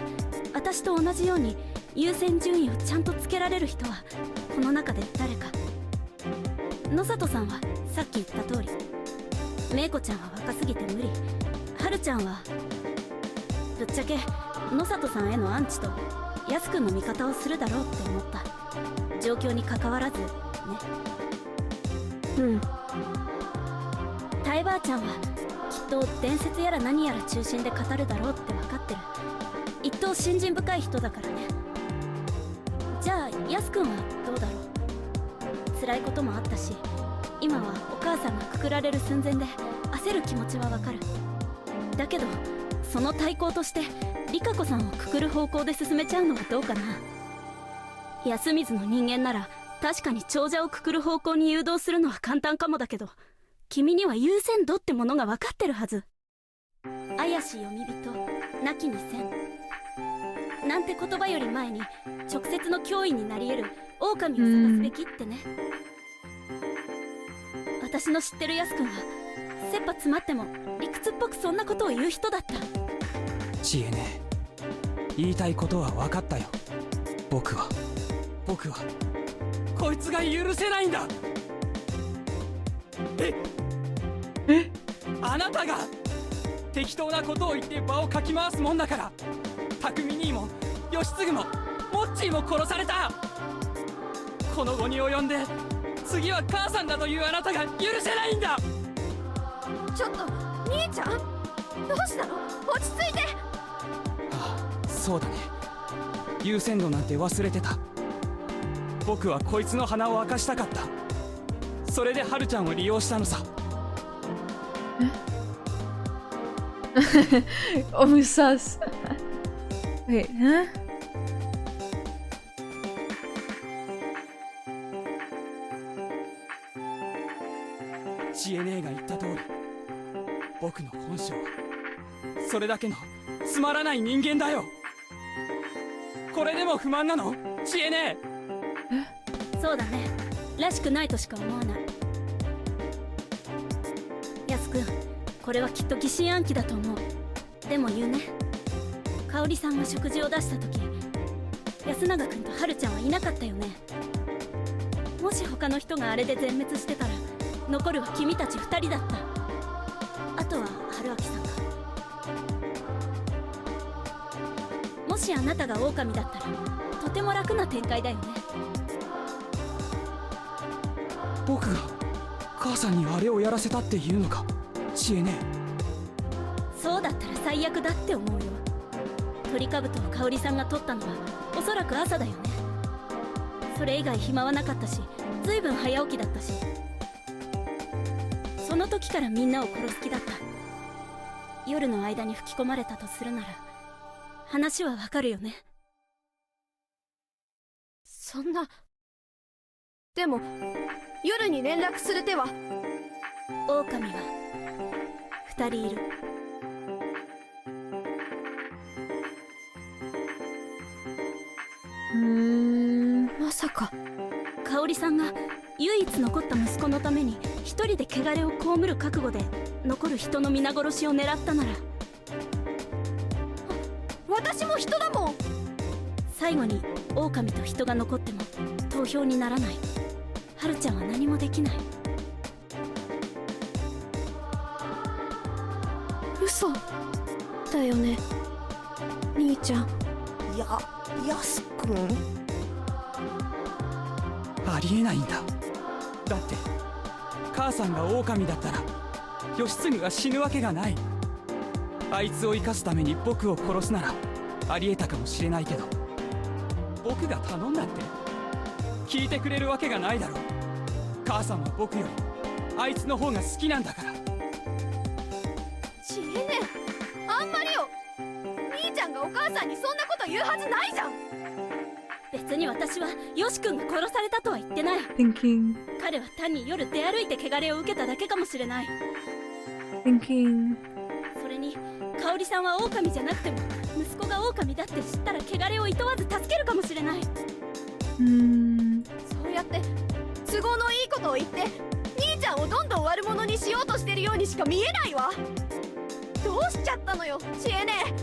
私と同じように優先順位をちゃんとつけられる人はこの中で誰か。野里さんはさっき言った通り、メイコちゃんは若すぎて無理。はるちゃんはぶっちゃけ野里さんへのアンチとヤスくんの味方をするだろうって思った。状況に関わらずね。タイばあちゃんはきっと伝説やら何やら中心で語るだろうって分かってる。一等信心深い人だからね。じゃあヤスくんはどうだろう。辛いこともあったし今はお母さんがくくられる寸前で焦る気持ちはわかる。だけどその対抗としてリカ子さんをくくる方向で進めちゃうのはどうかな。安水の人間なら確かに長者をくくる方向に誘導するのは簡単かもだけど、君には優先度ってものが分かってるはず。怪し読み人なきにせんなんて言葉より前に直接の脅威になり得る狼を探すべきってね。私の知ってるヤス君は切羽詰まっても理屈っぽくそんなことを言う人だった。知恵ね、言いたいことは分かったよ。僕はこいつが許せないんだ。あなたが適当なことを言って場をかき回すもんだから、匠兄も義継もモッチーも殺された。この後に及んで次は母さんだというあなたが許せないんだ。ちょっと兄ちゃんどうしたの。落ち着いて。そうだね。優先度なんて忘れてた。僕はこいつの鼻を明かしたかった。それでハルちゃんを利用したのさ。Almost sus. Wait, huh? 知恵姉が言った通り、僕の本性はそれだけのつまらない人間だよ。これでも不満なの、知恵姉？そうだね、らしくないとしか思わない。ヤス君、これはきっと疑心暗鬼だと思う。でも言うね、香織さんが食事を出した時、安永君と春ちゃんはいなかったよね。もし他の人があれで全滅してたら、残るは君たち2人だった。あとは春明さんが。もしあなたが狼だったら、とても楽な展開だよね。僕が母さんにあれをやらせたっていうのか、知恵ねえ。そうだったら最悪だって思うよ。鳥かぶとを香織さんが取ったのはおそらく朝だよね。それ以外暇はなかったし、ずいぶん早起きだったし、その時からみんなを殺す気だった。夜の間に吹き込まれたとするなら、話はわかるよね。そんな。でも夜に連絡する手は。狼は2人いる。まさか香織さんが唯一残った息子のために一人で汚れを被る覚悟で残る人の皆殺しを狙ったなら。私も人だもん。最後に狼と人が残っても投票にならない。はるちゃんは何もできない。嘘だよね、兄ちゃん。やすくん、ありえないんだ。だって母さんが狼だったら義経が死ぬわけがない。あいつを生かすために僕を殺すならありえたかもしれないけど、僕が頼んだって聞いてくれるわけがないだろう。母さんは僕よりあいつの方が好きなんだから。知恵ねえ、あんまりよ。兄ちゃんがお母さんにそんなこと言うはずないじゃん。別に私はよし君が殺されたとは言ってない。Thinking. 彼は単に夜出歩いて汚れを受けただけかもしれない。Thinking. それに香織さんは狼じゃなくても息子が狼だって知ったら汚れを厭わず助けるかもしれない。そうやって都合のいいことを言って兄ちゃんをどんどん悪者にしようとしてるようにしか見えないわ。どうしちゃったのよ、知恵ねえ。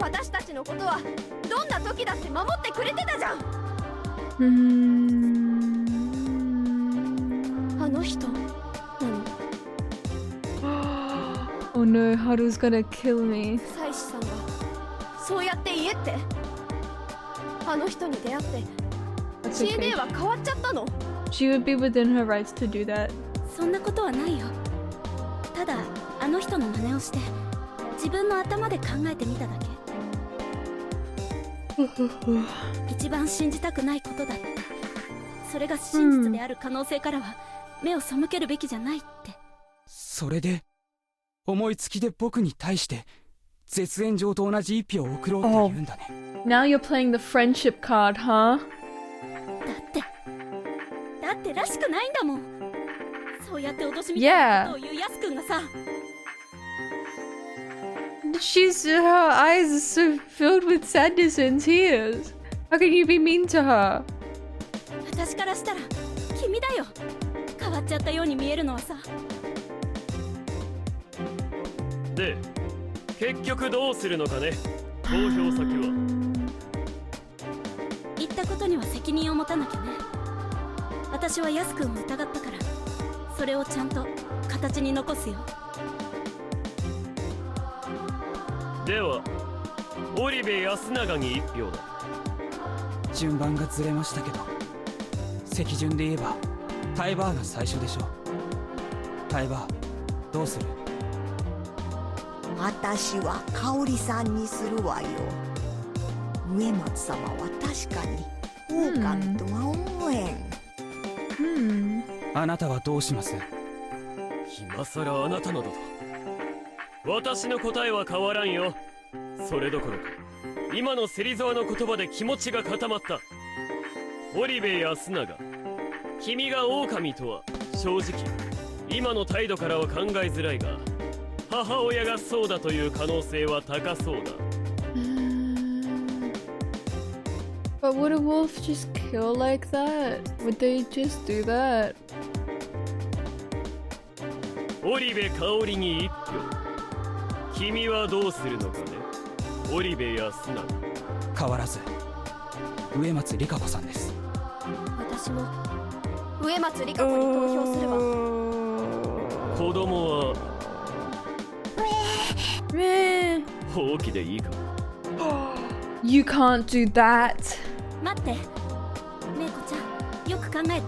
私たちのことはどんな時だって守ってくれてたじゃん。あの人なの。Oh no, Haru's gonna kill me. 妻子さんがそうやって言えって。あの人に出会って知恵ねえは変わっちゃったの。 She would be within her rights to do that. そんなことはないよ。ただあの人の真似をして自分の頭で考えてみただけ。一番信じたくないことだって、それが真実である可能性からは目を背けるべきじゃないって。それで思いつきで僕に対して絶縁状と同じ一票を送ろうって言うんだね。Now you're playing the friendship card, huh? だってらしくないんだもん。そうやって脅しみたいなことを言うヤス君がさ。Her eyes are so filled with sadness and tears. How can you be mean to her? 私からしたら君だよ。変わっちゃったように見えるのはさ。で、結局どうするのかね、投票先は。言ったことには責任を持たなきゃね。私はヤス君を疑ったから、それをちゃんと形に残すよ。では織部安永に1票だ。順番がずれましたけど、席順で言えばタイバーが最初でしょ。タイバーどうする？私は香織さんにするわよ。上松様は確かに狼とは思えん。あなたはどうします？今さらあなたなどと。私の答えは変わらんよ。それどころか今の芹沢の言葉で気持ちが固まった。織部安永、君が狼とは正直今の態度からは考えづらいが、母親がそうだという可能性は高そうだ。But would a wolf just kill like that? Would they just do that? 織部香織に一票。君はどうするのかね、織部安永。変わらず上松里香子さんです。私も上松里香子に投票するわ。子供は放棄でいいか。You can't do that. 待って、メイコちゃん、よく考えて。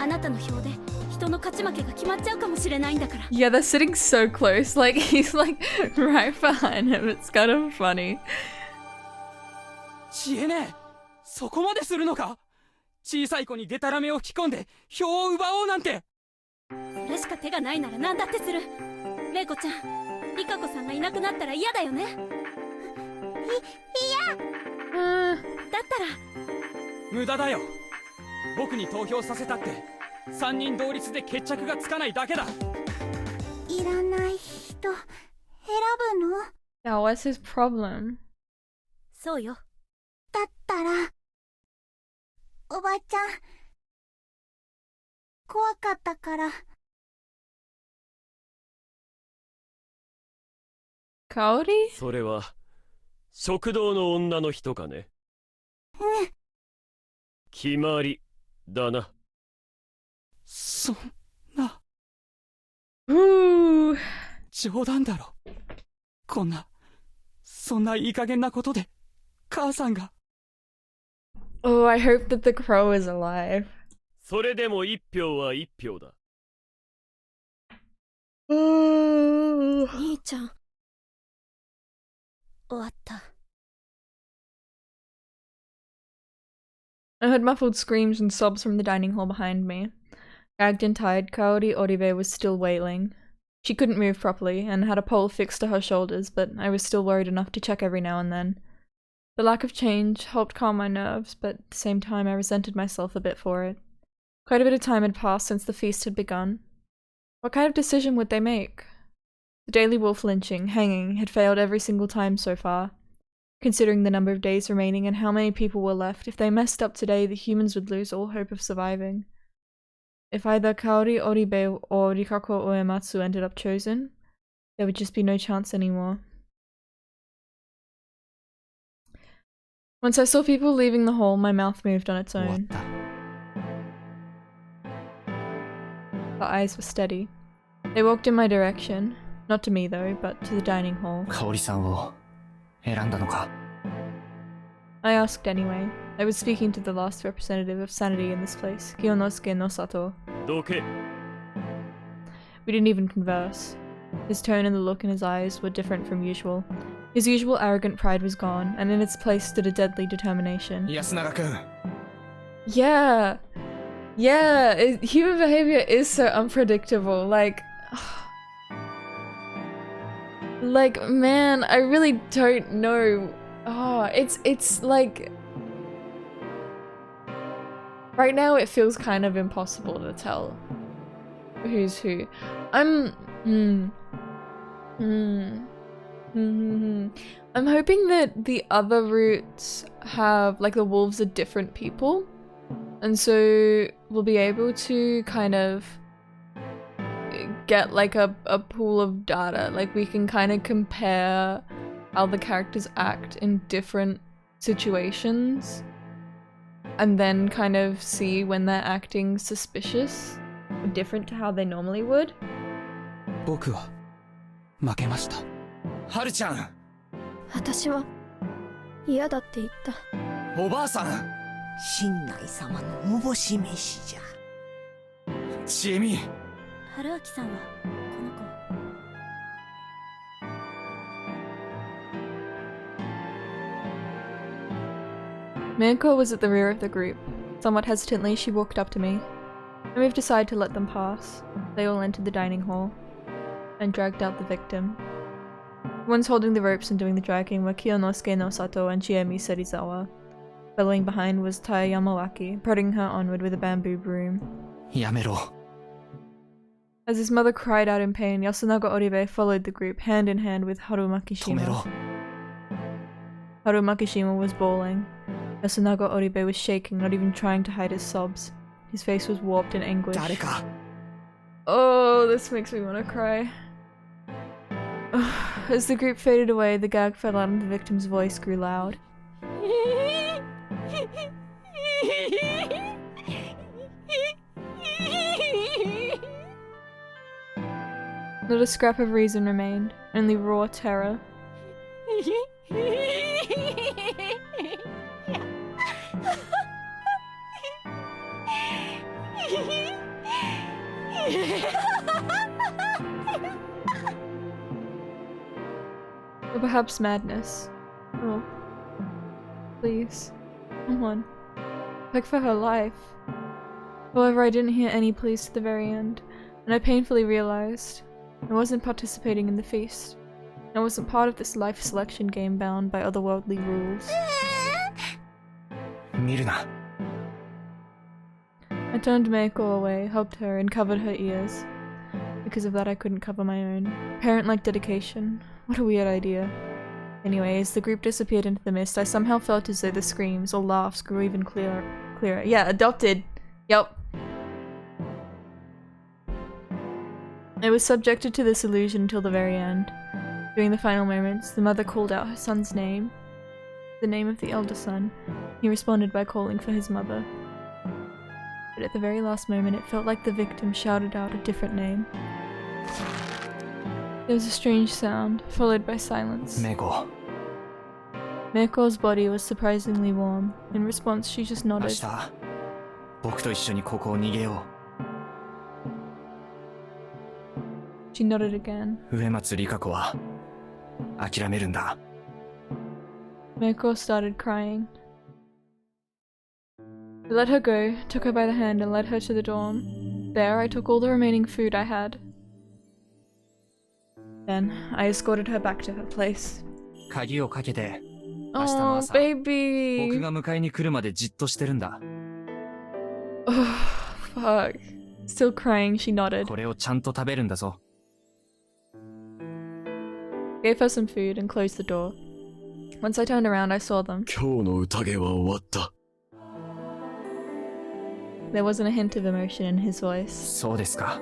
あなたの票で人の勝ち負けが決まっちゃうかもしれないんだから。Yeah, they're sitting so close. Like, he's like right behind him. It's kind of funny. 知恵ねえ、そこまでするのか？小さい子にデタラメを吹き込んで票を奪おうなんて。それしか手がないなら何だってする。メイコちゃん、リカ子さんがいなくなったら嫌だよね。嫌だったら無駄だよ。僕に投票させたって3人同率で決着がつかないだけだ。いらない人選ぶの？ Yeah, what's his problem? そうよ。だったらおばちゃん怖かったから。香織？それは食堂の女の人かね。決まりだな。そんな。冗談だろ。そんないい加減なことで母さんが。Oh, I hope that the crow is alive. それでも一票は一票だ。兄ちゃん。終わった。I heard muffled screams and sobs from the dining hall behind me. Gagged and tied, Kaori Oribe was still wailing. She couldn't move properly and had a pole fixed to her shoulders, but I was still worried enough to check every now and then. The lack of change helped calm my nerves, but at the same time I resented myself a bit for it. Quite a bit of time had passed since the feast had begun. What kind of decision would they make? The daily wolf lynching, hanging, had failed every single time so far. Considering the number of days remaining and how many people were left, if they messed up today, the humans would lose all hope of surviving. If either Kaori Oribe or Rikako Uematsu ended up chosen, there would just be no chance anymore. Once I saw people leaving the hall, my mouth moved on its own. The eyes were steady. They walked in my direction. Not to me though, but to the dining hall. 香織さんを選んだのか? I asked anyway. I was speaking to the last representative of sanity in this place, Kiyonosuke no Sato. We didn't even converse. His tone and the look in his eyes were different from usual. His usual arrogant pride was gone, and in its place stood a deadly determination. Yasunaga-kun. Yeah! Yeah! Human behavior is so unpredictable, like... Like, man, I really don't know. Oh, it's like... Right now it feels kind of impossible to tell who's who. I'm hoping that the other routes have, like, the wolves are different people. And so we'll be able to kind of get like a pool of data. Like we can kind of compare how the characters act in different situations and then kind of see when they're acting suspicious or different to how they normally would. 僕は負けました。はるちゃん。私は嫌だって言った。おばあさん。新内様のおぼし飯じゃ。ちえみ。春秋さんはこの子。Miyako was at the rear of the group. Somewhat hesitantly, she walked up to me. I moved aside to let them pass. They all entered the dining hall and dragged out the victim. The ones holding the ropes and doing the dragging were Kiyonosuke no Sato and Chiemi Serizawa. Following behind was Tai Yamawaki, prodding her onward with a bamboo broom. Yamero. As his mother cried out in pain, Yasunaga Oribe followed the group, hand in hand with Haru Makishima. Tomero. Haru Makishima was bawling. Yasunaga Oribe was shaking, not even trying to hide his sobs. His face was warped in anguish. Dareka. Oh, this makes me want to cry. As the group faded away, the gag fell out and the victim's voice grew loud. Not a scrap of reason remained, only raw terror. Or perhaps madness. Oh. Please. Someone. Beg for her life. However, I didn't hear any pleas to the very end, and I painfully realized I wasn't participating in the feast. I wasn't part of this life selection game bound by otherworldly rules. Miruna. I turned Meiko away, hugged her, and covered her ears. Because of that, I couldn't cover my own. Parent-like dedication. What a weird idea. Anyway, as the group disappeared into the mist, I somehow felt as though the screams or laughs grew even clearer. Yeah, adopted. Yup. I was subjected to this illusion until the very end. During the final moments, the mother called out her son's name. The name of the elder son. He responded by calling for his mother. But at the very last moment, it felt like the victim shouted out a different name. There was a strange sound, followed by silence. Meiko. Meiko's body was surprisingly warm. In response, she just nodded. 明日、僕と一緒にここを逃げよ She nodded again. う。植松里香子は諦めるんだ。Meiko started crying. I let her go, took her by the hand and led her to the dorm. There, I took all the remaining food I had. Then, I escorted her back to her place. 鍵をかけて、明日の Oh, 朝、 baby! 僕が迎えに来るまでじっとしてるんだ。 Oh, fuck. Still crying, she nodded. これをちゃんと食べるんだぞ。 Gave her some food and closed the door. Once I turned around, I saw them. 今日の宴は終わった。 There wasn't a hint of emotion in his voice. そうですか。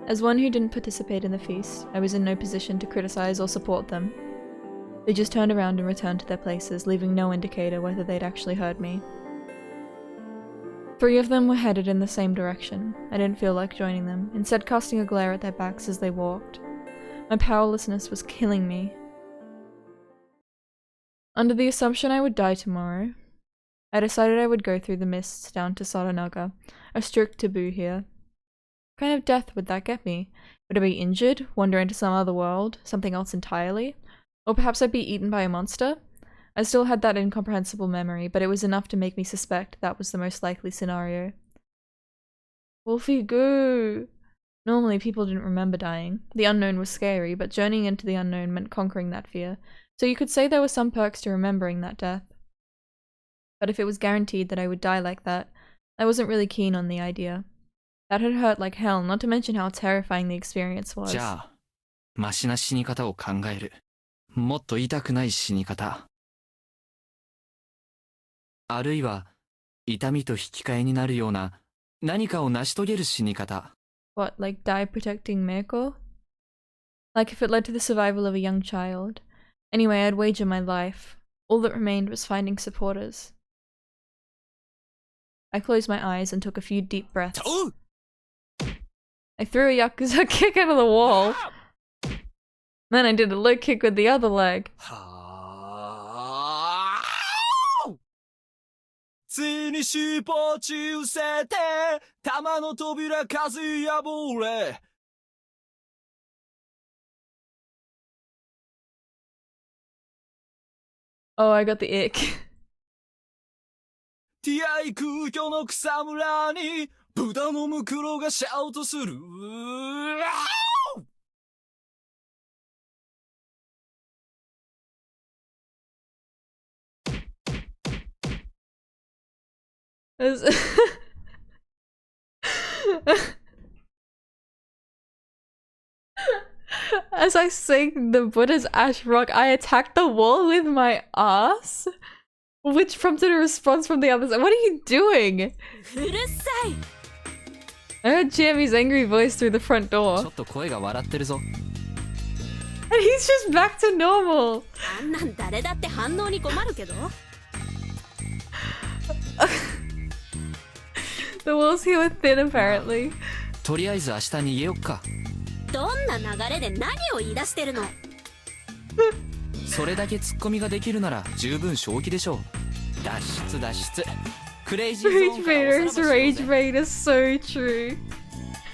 As one who didn't participate in the feast, I was in no position to criticize or support them. They just turned around and returned to their places, leaving no indicator whether they'd actually heard me. 3 of them were headed in the same direction. I didn't feel like joining them, instead casting a glare at their backs as they walked. My powerlessness was killing me. Under the assumption I would die tomorrow, I decided I would go through the mists down to Saranaga, a strict taboo here. What kind of death would that get me? Would I be injured, wander into some other world, something else entirely? Or perhaps I'd be eaten by a monster? I still had that incomprehensible memory, but it was enough to make me suspect that was the most likely scenario. Wolfie Goo! Normally people didn't remember dying. The unknown was scary, but journeying into the unknown meant conquering that fear, so you could say there were some perks to remembering that death. But if it was guaranteed that I would die like that, I wasn't really keen on the idea. That had hurt like hell, not to mention how terrifying the experience was. じゃあ、マシな死に方を考える。もっと痛くない死に方。あるいは、痛みと引き換えになるような何かを成し遂げる死に方。What, like die protecting Meiko? Like if it led to the survival of a young child. Anyway, I'd wager my life. All that remained was finding supporters. I closed my eyes and took a few deep breaths. I threw a Yakuza kick out of the wall. Then I did a low kick with the other leg. ついに尻尾中せて玉の扉数破れ Oh, I got the ick. ティアイ空虚の草むらに豚のムクロがシャウトする。As, as I sing the Buddha's ash rock, I attack the wall with my ass, which prompted a response from the others. What are you doing? I heard Jamie's angry voice through the front door. ちょっと声が笑ってるぞ。 And he's just back to normal. あんなん誰だって反応に困るけど。The walls here were thin, apparently. とりあえず明日逃げよっか。どんな流れで何を言い出してるの？それだけツッコミができるなら十分正気でしょう。脱出脱出。クレイジーゾー Rage ンからお Vader さ is らばしよう Rage ぜ。 Vader, so true.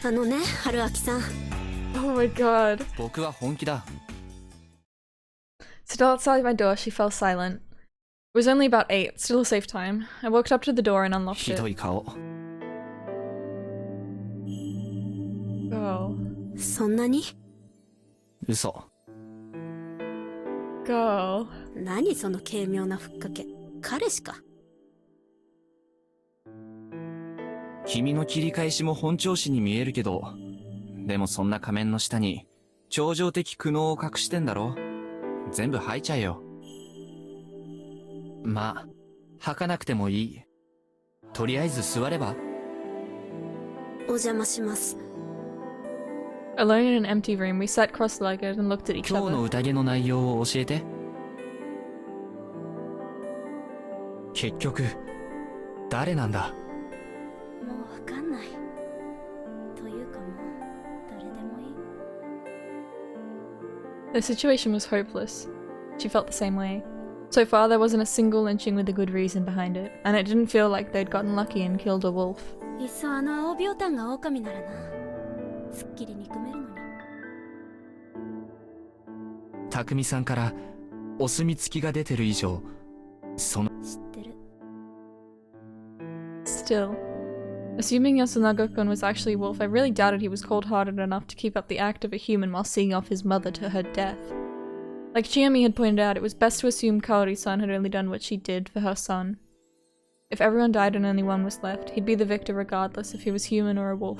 あのね、春明さん。Oh my god. 僕は本気だ。 Still outside my door, she fell silent. It was only about 8, still a safe time. I walked up to the door and unlocked ひ it. どい顔。 Girl. そんなに？嘘。 Girl. 何その軽妙なふっかけ。彼氏か。君の切り返しも本調子に見えるけど、でもそんな仮面の下に超常的苦悩を隠してんだろ。全部吐いちゃえよ。まあ、吐かなくてもいい。とりあえず座れば。お邪魔します。Alone in an empty room, we sat cross-legged and looked at each 今日の other. 宴の内容を教えて。結局、誰なんだ？もうわかんない。というかもう誰でもいい。The situation was hopeless. She felt the same way. So far, there wasn't a single lynching with a good reason behind it, and it didn't feel like they'd gotten lucky and killed a wolf. いっそあの青ビオタンが狼ならな。すっきり憎めるのに。匠さんからお墨付きが出てる以上、その知ってる。Still, assuming Yasunaga-kun was actually a wolf, I really doubted he was cold-hearted enough to keep up the act of a human while seeing off his mother to her death. Like Chiyomi had pointed out, it was best to assume Kaori-san had only done what she did for her son. If everyone died and only one was left, he'd be the victor regardless if he was human or a wolf.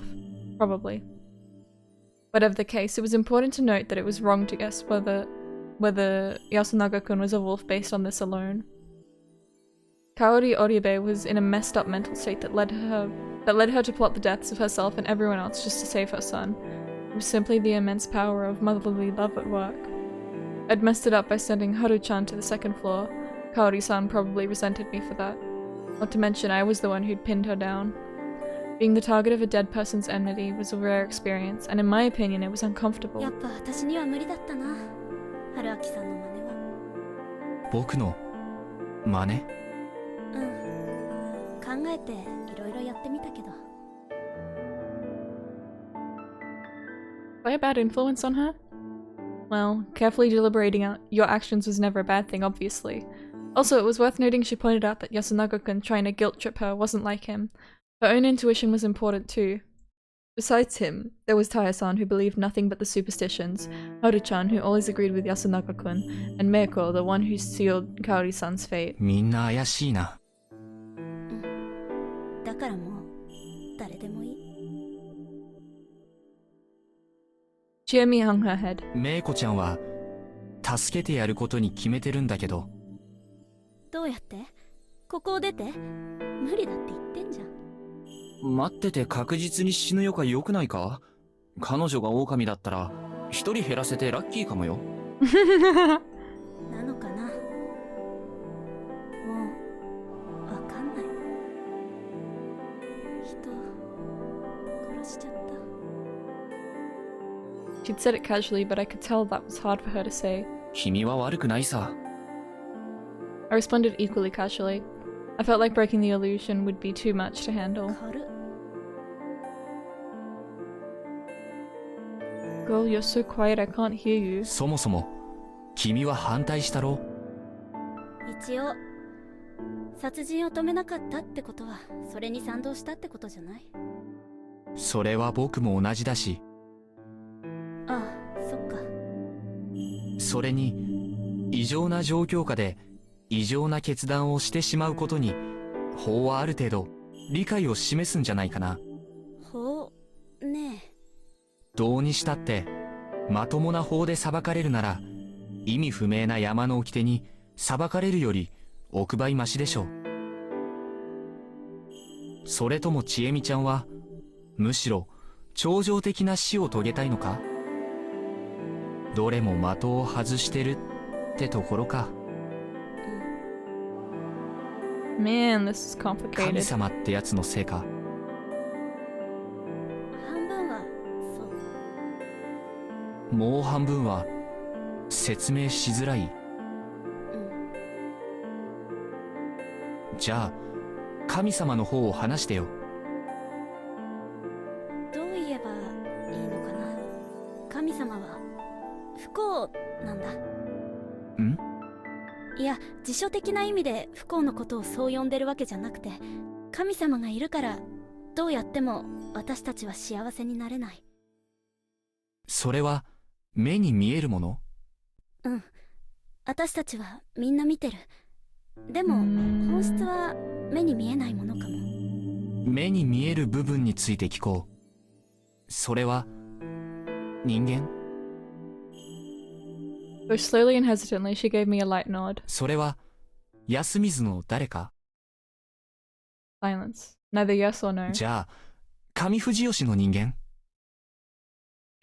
Probably. Whatever the case, it was important to note that it was wrong to guess whether Yasunaga-kun was a wolf based on this alone. Kaori Oribe was in a messed up mental state that led her to plot the deaths of herself and everyone else just to save her son. It was simply the immense power of motherly love at work. I'd messed it up by sending Haru-chan to the second floor. Kaori-san probably resented me for that. Not to mention I was the one who'd pinned her down. Being the target of a dead person's enmity was a rare experience, and in my opinion it was uncomfortable. やっぱ私には無理だったな。春明さんの真似は。僕の真似？うん。考えていろいろやってみたけど。By a bad influence on her? Well, carefully deliberating out your actions was never a bad thing, obviously. Also, it was worth noting she pointed out that Yasunaga-kun trying to guilt-trip her wasn't like him. Her own intuition was important too. Besides him, there was Taya-san who believed nothing but the superstitions, Haru-chan who always agreed with Yasunaga-kun, and Meiko, the one who sealed Kaori-san's fate. みんな怪しいな。だからもう誰でもいい。Chiyomi hung her head. メイコちゃんは助けてやることに決めてるんだけど。どうやって？ここを出て？無理だって言ってんじゃん。待ってて確実に死ぬよか良くないか？彼女が狼だったら一人減らせてラッキーかもよ。なのかな。もうわかんない。人殺しちゃった。She'd said it casually, but I could tell that was hard for her to say. 君は悪くないさ。I responded equally casually. I felt like breaking the illusion would be too much to handle. 軽っ。Girl, you're so quiet I can't hear you. そもそも君は反対したろ？一応殺人を止めなかったってことはそれに賛同したってことじゃない？それは僕も同じだし。ああ、そっか。それに異常な状況下で異常な決断をしてしまうことに法はある程度理解を示すんじゃないかな。法ねえ。どうにしたってまともな法で裁かれるなら意味不明な山の掟に裁かれるより億倍マシでしょう。それともちえみちゃんはむしろ超常的な死を遂げたいのか？どれも的を外してるってところか。Man, this is 神 complicated. 様ってやつのせいか。半分はそう。もう半分は説明しづらい。じゃあ神様の方を話してよ。どう言えばいいのかな。神様は不幸なんだ。ん？いや、辞書的な意味で不幸のことをそう呼んでるわけじゃなくて、神様がいるからどうやっても私たちは幸せになれない。それは目に見えるもの？うん、私たちはみんな見てる。でも本質は目に見えないものかも。目に見える部分について聞こう。それは人間？ So slowly and hesitantly, she gave me a light nod. それは安水の誰か？ Silence. Neither yes or no. じゃあ上藤吉の人間？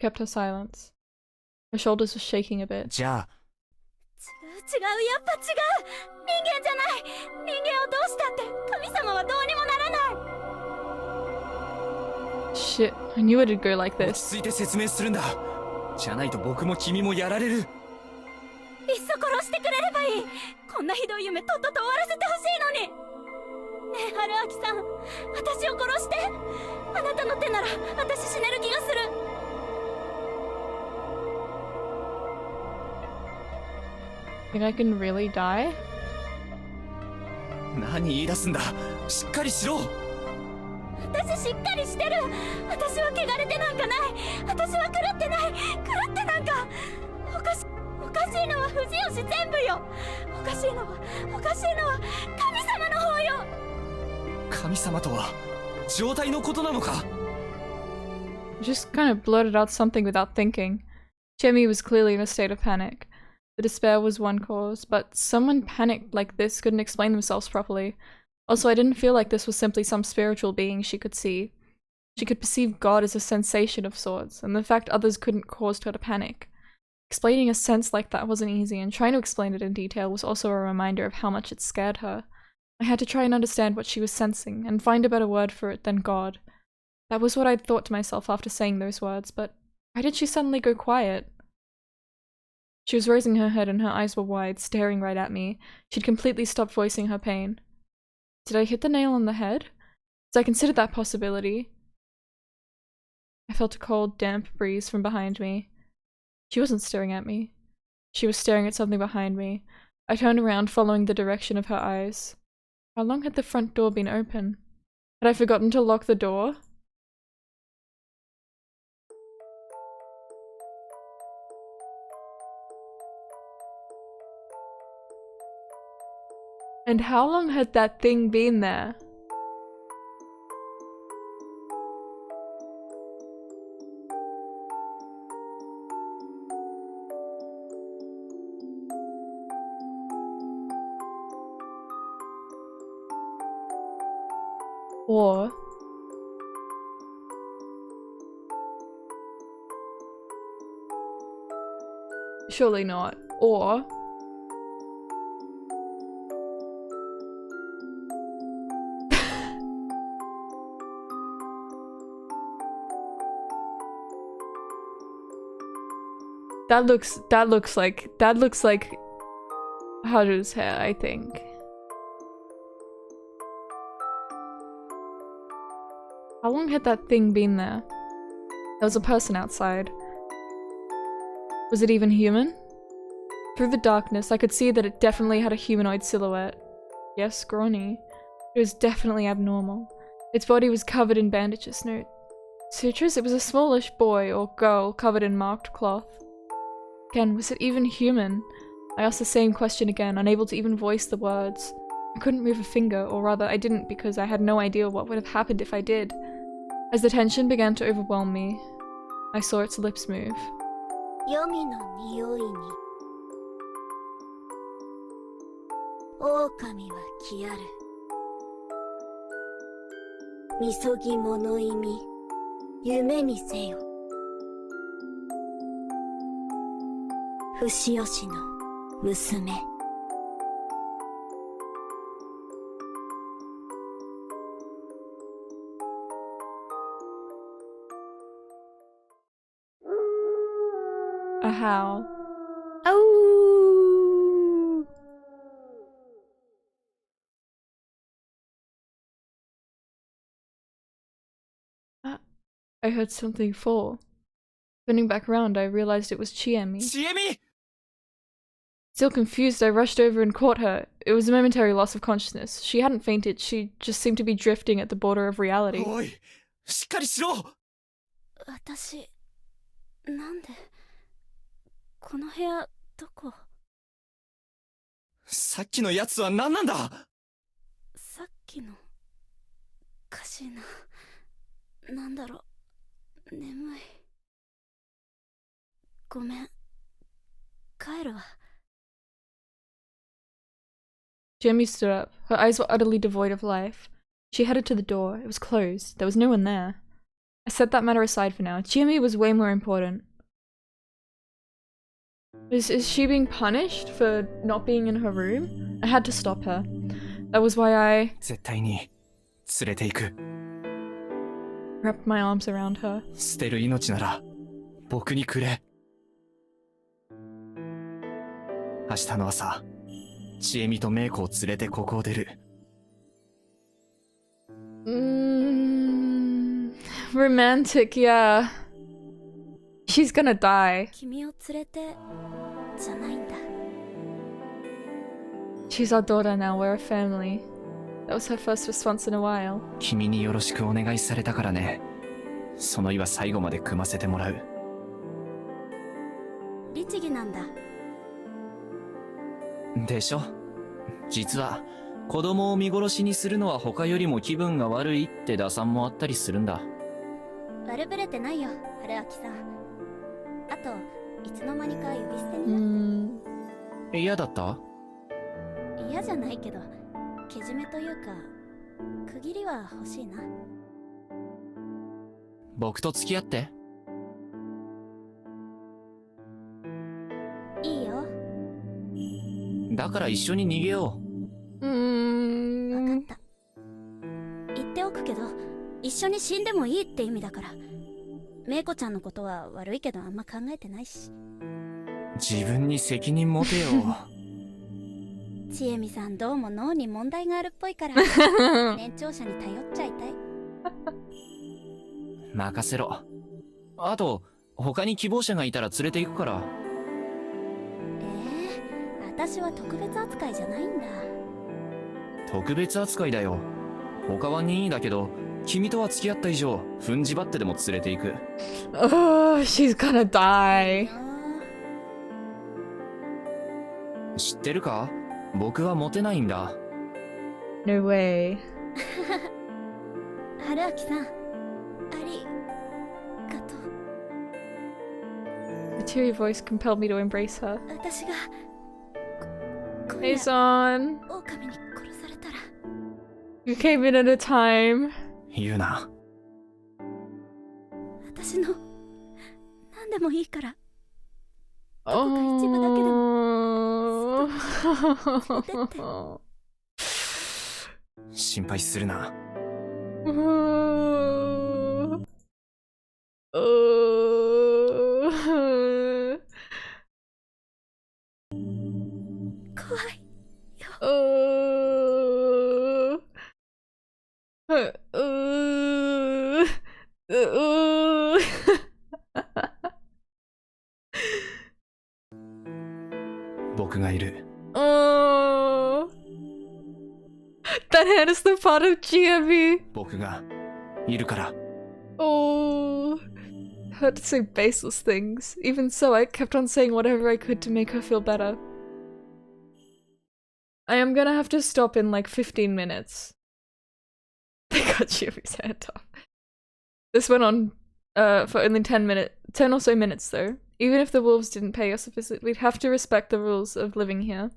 Kept her silence. Her shoulders were shaking a bit. じゃあ違う、やっぱ違う。人間じゃない。人間をどうしたって神様はどうにもならない。 Shit, I knew it'd go like 落 this. ち着いて説明するんだ。じゃないと僕も君もやられる。いっそ殺してくれればいい。こんなひどい夢とっとと終わらせてほしいのに。ねえ、春明さん、私を殺して。あなたの手なら私死ねる気がする。Think I can really die? 何言い出すんだ。しっかりしろ。私しっかりしてる。私は汚れてなんかない。私は狂ってない。狂ってなんかおかしいのは藤吉全部よ。おかしいのは神様の方よ。神様とは状態のことなのか？ Just kind of blurted out something without thinking. Chemi was clearly in a state of panic. The despair was one cause, but someone panicked like this couldn't explain themselves properly. Also, I didn't feel like this was simply some spiritual being she could see. She could perceive God as a sensation of sorts, and the fact others couldn't caused her to panic. Explaining a sense like that wasn't easy, and trying to explain it in detail was also a reminder of how much it scared her. I had to try and understand what she was sensing, and find a better word for it than God. That was what I'd thought to myself after saying those words, but why did she suddenly go quiet? She was raising her head and her eyes were wide, staring right at me. She'd completely stopped voicing her pain. Did I hit the nail on the head? As I considered that possibility, I felt a cold, damp breeze from behind me. She wasn't staring at me. She was staring at something behind me. I turned around, following the direction of her eyes. How long had the front door been open? Had I forgotten to lock the door? And how long had that thing been there? Or surely not. Or that looks like Haru's hair, I think. How long had that thing been there? There was a person outside. Was it even human? Through the darkness, I could see that it definitely had a humanoid silhouette. Yes, scrawny. It was definitely abnormal. Its body was covered in bandages. No sutures? It was a smallish boy or girl covered in marked cloth. Again, was it even human? I asked the same question again, unable to even voice the words. I couldn't move a finger, or rather I didn't because I had no idea what would have happened if I did. As the tension began to overwhelm me, I saw its lips move. 黄泉の匂いに狼は来やる。みそぎ物意味夢にせよ。不死吉の娘。A howl. Oh! I heard something fall. Turning back around, I realized it was Chiemi. Chiemi! Still confused, I rushed over and caught her. It was a momentary loss of consciousness. She hadn't fainted, she just seemed to be drifting at the border of reality. おい、しっかりしろ。私なんでこの部屋どこ？さっきのやつは何なんだ。さっきのおかしいな。なんだろう、眠い。ごめん、帰るわ。Jamie stood up. Her eyes were utterly devoid of life. She headed to the door. It was closed. There was no one there. I set that matter aside for now. Jamie was way more important. Is she being punished for not being in her room? I had to stop her. That was why I 絶対に連れて行く。 wrapped my arms around her. 捨てる命なら僕にくれ。明日の朝、千恵美とメイコを連れてここを出る。Romantic, yeah. She's gonna die. 君を連れてじゃないんだ。She's our daughter now, we're a family. That was her first response in a while. 君によろしくお願いされたからね。その意は最後まで組ませてもらう。律儀なんだ。でしょ。実は子供を見殺しにするのは他よりも気分が悪いって打算もあったりするんだ。悪ぶれてないよ、春明さん。あといつの間にか呼び捨てになって。嫌だった？嫌じゃないけど、けじめというか区切りは欲しいな。僕と付き合って。いいよ。だから一緒に逃げよう。分かった。言っておくけど、一緒に死んでもいいって意味だから。メイコちゃんのことは悪いけどあんま考えてないし。自分に責任持てよ。千恵美さんどうも脳に問題があるっぽいから年長者に頼っちゃいたい。任せろ。あと他に希望者がいたら連れて行くから。私は特別扱いじゃないんだ。特別扱いだよ。他は任意だけど君とは付き合った以上踏んじばってでも連れて行く。Oh, she's gonna die. 知ってるか？僕はモテないんだ。No way. 春明さん、ありがとう。The teary voice compelled me to embrace her. 私が Hey, son. 狼に殺されたら。 You came in at a time. 言うな。私の何でもいいから。どこか一部だけでも。心配するな。怖いよ。僕がいる。man, it's the part of GME. 僕がいるから。 Oh, hurt to say baseless things. Even so, I kept on saying whatever I could to make her feel better. I am gonna have to stop in like 15 minutes. They got Chiami's hand off. This went on for only 10 or so minutes though. Even if the wolves didn't pay us a visit, we'd have to respect the rules of living here.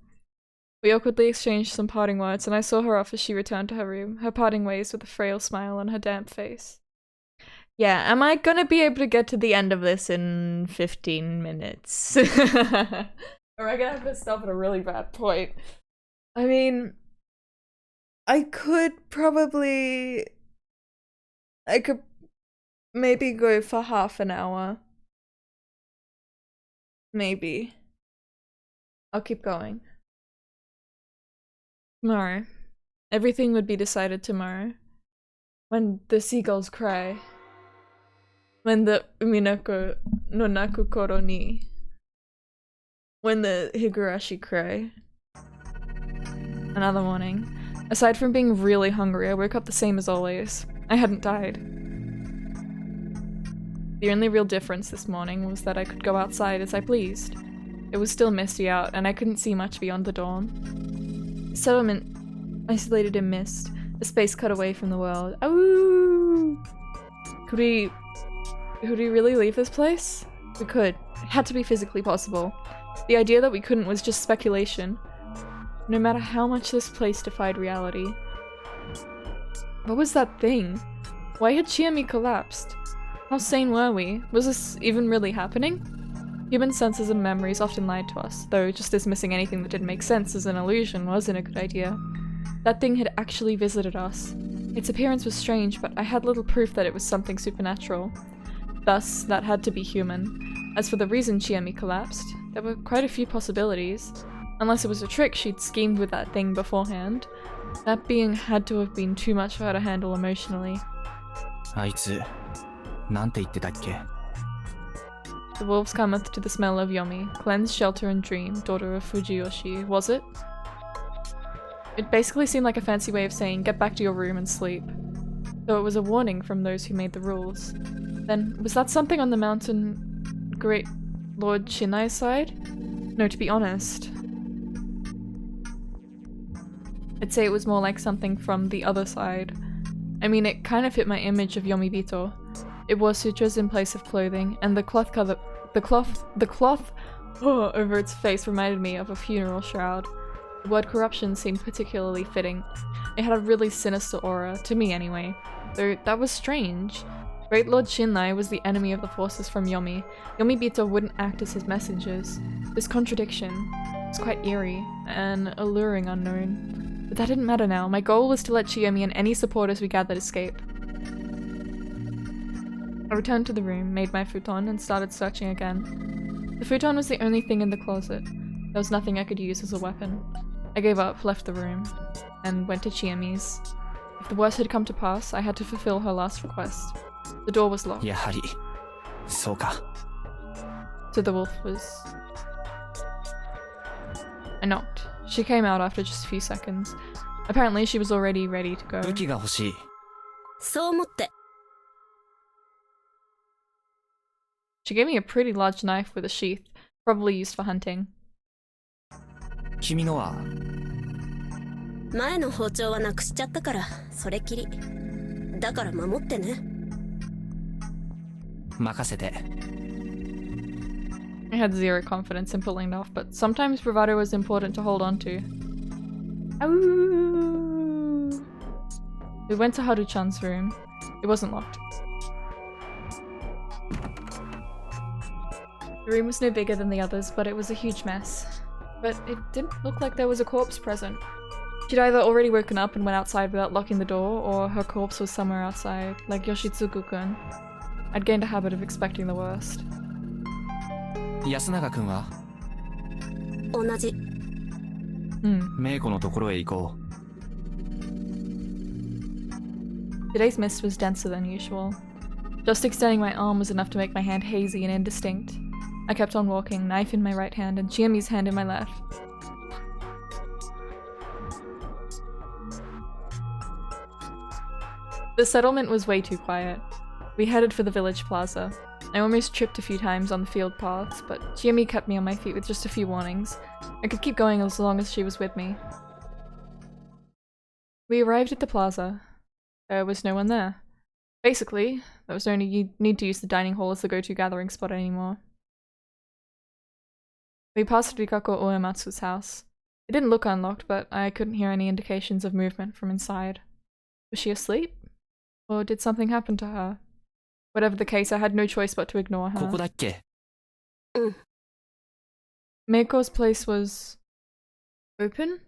We awkwardly exchanged some parting words, and I saw her off as she returned to her room, her parting ways with a frail smile on her damp face. Yeah, am I gonna be able to get to the end of this in 15 minutes? Or am I gonna have to stop at a really bad point? I mean, I could maybe go for half an hour. Maybe. I'll keep going. Tomorrow. Everything would be decided tomorrow. When the seagulls cry. When the Minako no naku koro ni. When the higurashi cry. Another morning. Aside from being really hungry, I woke up the same as always. I hadn't died. The only real difference this morning was that I could go outside as I pleased. It was still misty out, and I couldn't see much beyond the dawn. Settlement isolated in mist, a space cut away from the world. Ooh! Could we really leave this place? We could. It had to be physically possible. The idea that we couldn't was just speculation. No matter how much this place defied reality. What was that thing? Why had Chiami collapsed? How sane were we? Was this even really happening? Human senses and memories often lied to us, though just dismissing anything that didn't make sense as an illusion wasn't a good idea. That thing had actually visited us. Its appearance was strange, but I had little proof that it was something supernatural. Thus, that had to be human. As for the reason Chiami collapsed, there were quite a few possibilities. Unless it was a trick she'd schemed with that thing beforehand. That being had to have been too much for her to handle emotionally. あいつ、なんて言ってたっけ? The wolves cometh to the smell of Yomi, cleanse, shelter, and dream, daughter of Fujiyoshi, was it? It basically seemed like a fancy way of saying, get back to your room and sleep. Though it was a warning from those who made the rules. Then, was that something on the mountain Great Lord Shinai's side? No, to be honest. I'd say it was more like something from the other side. I mean, it kind of fit my image of Yomibito. It wore sutras in place of clothing, and the cloth over its face reminded me of a funeral shroud. The word corruption seemed particularly fitting. It had a really sinister aura, to me anyway. Though that was strange. Great Lord Shinai was the enemy of the forces from Yomi. Yomibito wouldn't act as his messengers. This contradiction was quite eerie, and alluring unknown. But that didn't matter now. My goal was to let Chiyomi and any supporters we gathered escape. I returned to the room, made my futon, and started searching again. The futon was the only thing in the closet. There was nothing I could use as a weapon. I gave up, left the room, and went to Chiyomi's. If the worst had come to pass, I had to fulfill her last request. The door was locked. やはり、そうか。 So the wolf was... I knocked. She came out after just a few seconds. Apparently she was already ready to go. 武器が欲しい。そう思って。 She gave me a pretty large knife with a sheath, probably used for hunting. 君のは？前の包丁はなくしちゃったから、それきり。だから守ってね。任せて。 I had zero confidence in pulling it off, but sometimes bravado was important to hold on to. Ooh. We went to Haru-chan's room. It wasn't locked. The room was no bigger than the others, but it was a huge mess. But it didn't look like there was a corpse present. She'd either already woken up and went outside without locking the door, or her corpse was somewhere outside, like Yoshitsugu-kun. I'd gained a habit of expecting the worst. 安永君は？同じ。メイコのところへ行こう。 Today's mist was denser than usual. Just extending my arm was enough to make my hand hazy and indistinct. I kept on walking, knife in my right hand and Chiyomi's hand in my left. The settlement was way too quiet. We headed for the village plaza. I almost tripped a few times on the field paths, but Chiemi kept me on my feet with just a few warnings. I could keep going as long as she was with me. We arrived at the plaza. There was no one there. Basically, there was no need to use the dining hall as the go-to gathering spot anymore. We passed Rikako Uematsu's house. It didn't look unlocked, but I couldn't hear any indications of movement from inside. Was she asleep? Or did something happen to her? Whatever the case, I had no choice but to ignore her. ここだっけ? Meiko's place was... open?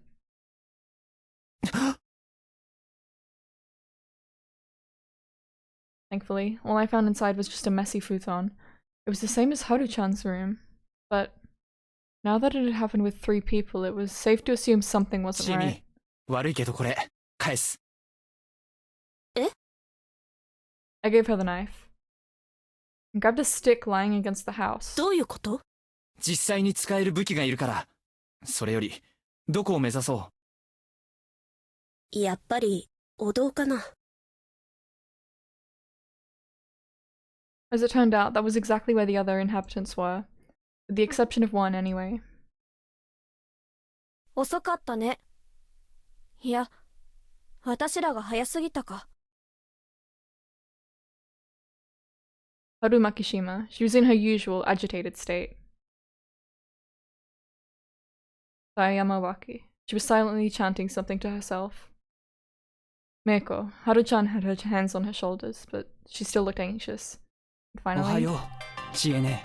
Thankfully, all I found inside was just a messy futon. It was the same as Haru-chan's room, but now that it had happened with 3 people, it was safe to assume something wasn't right. 悪いけどこれ返す。I gave her the knife. And grabbed a stick lying against the house. どういうこと？実際に使える武器がいるから。それより、どこを目指そう？やっぱり、お堂かな。As it turned out, that was exactly where the other inhabitants were. With the exception of one, anyway. 遅かったね。いや、私らが早すぎたか。Haru Makishima. She was in her usual agitated state. By Yamawaki. She was silently chanting something to herself. Meiko. Haru-chan had her hands on her shoulders, but she still looked anxious. Finally. おはよう、知恵ね。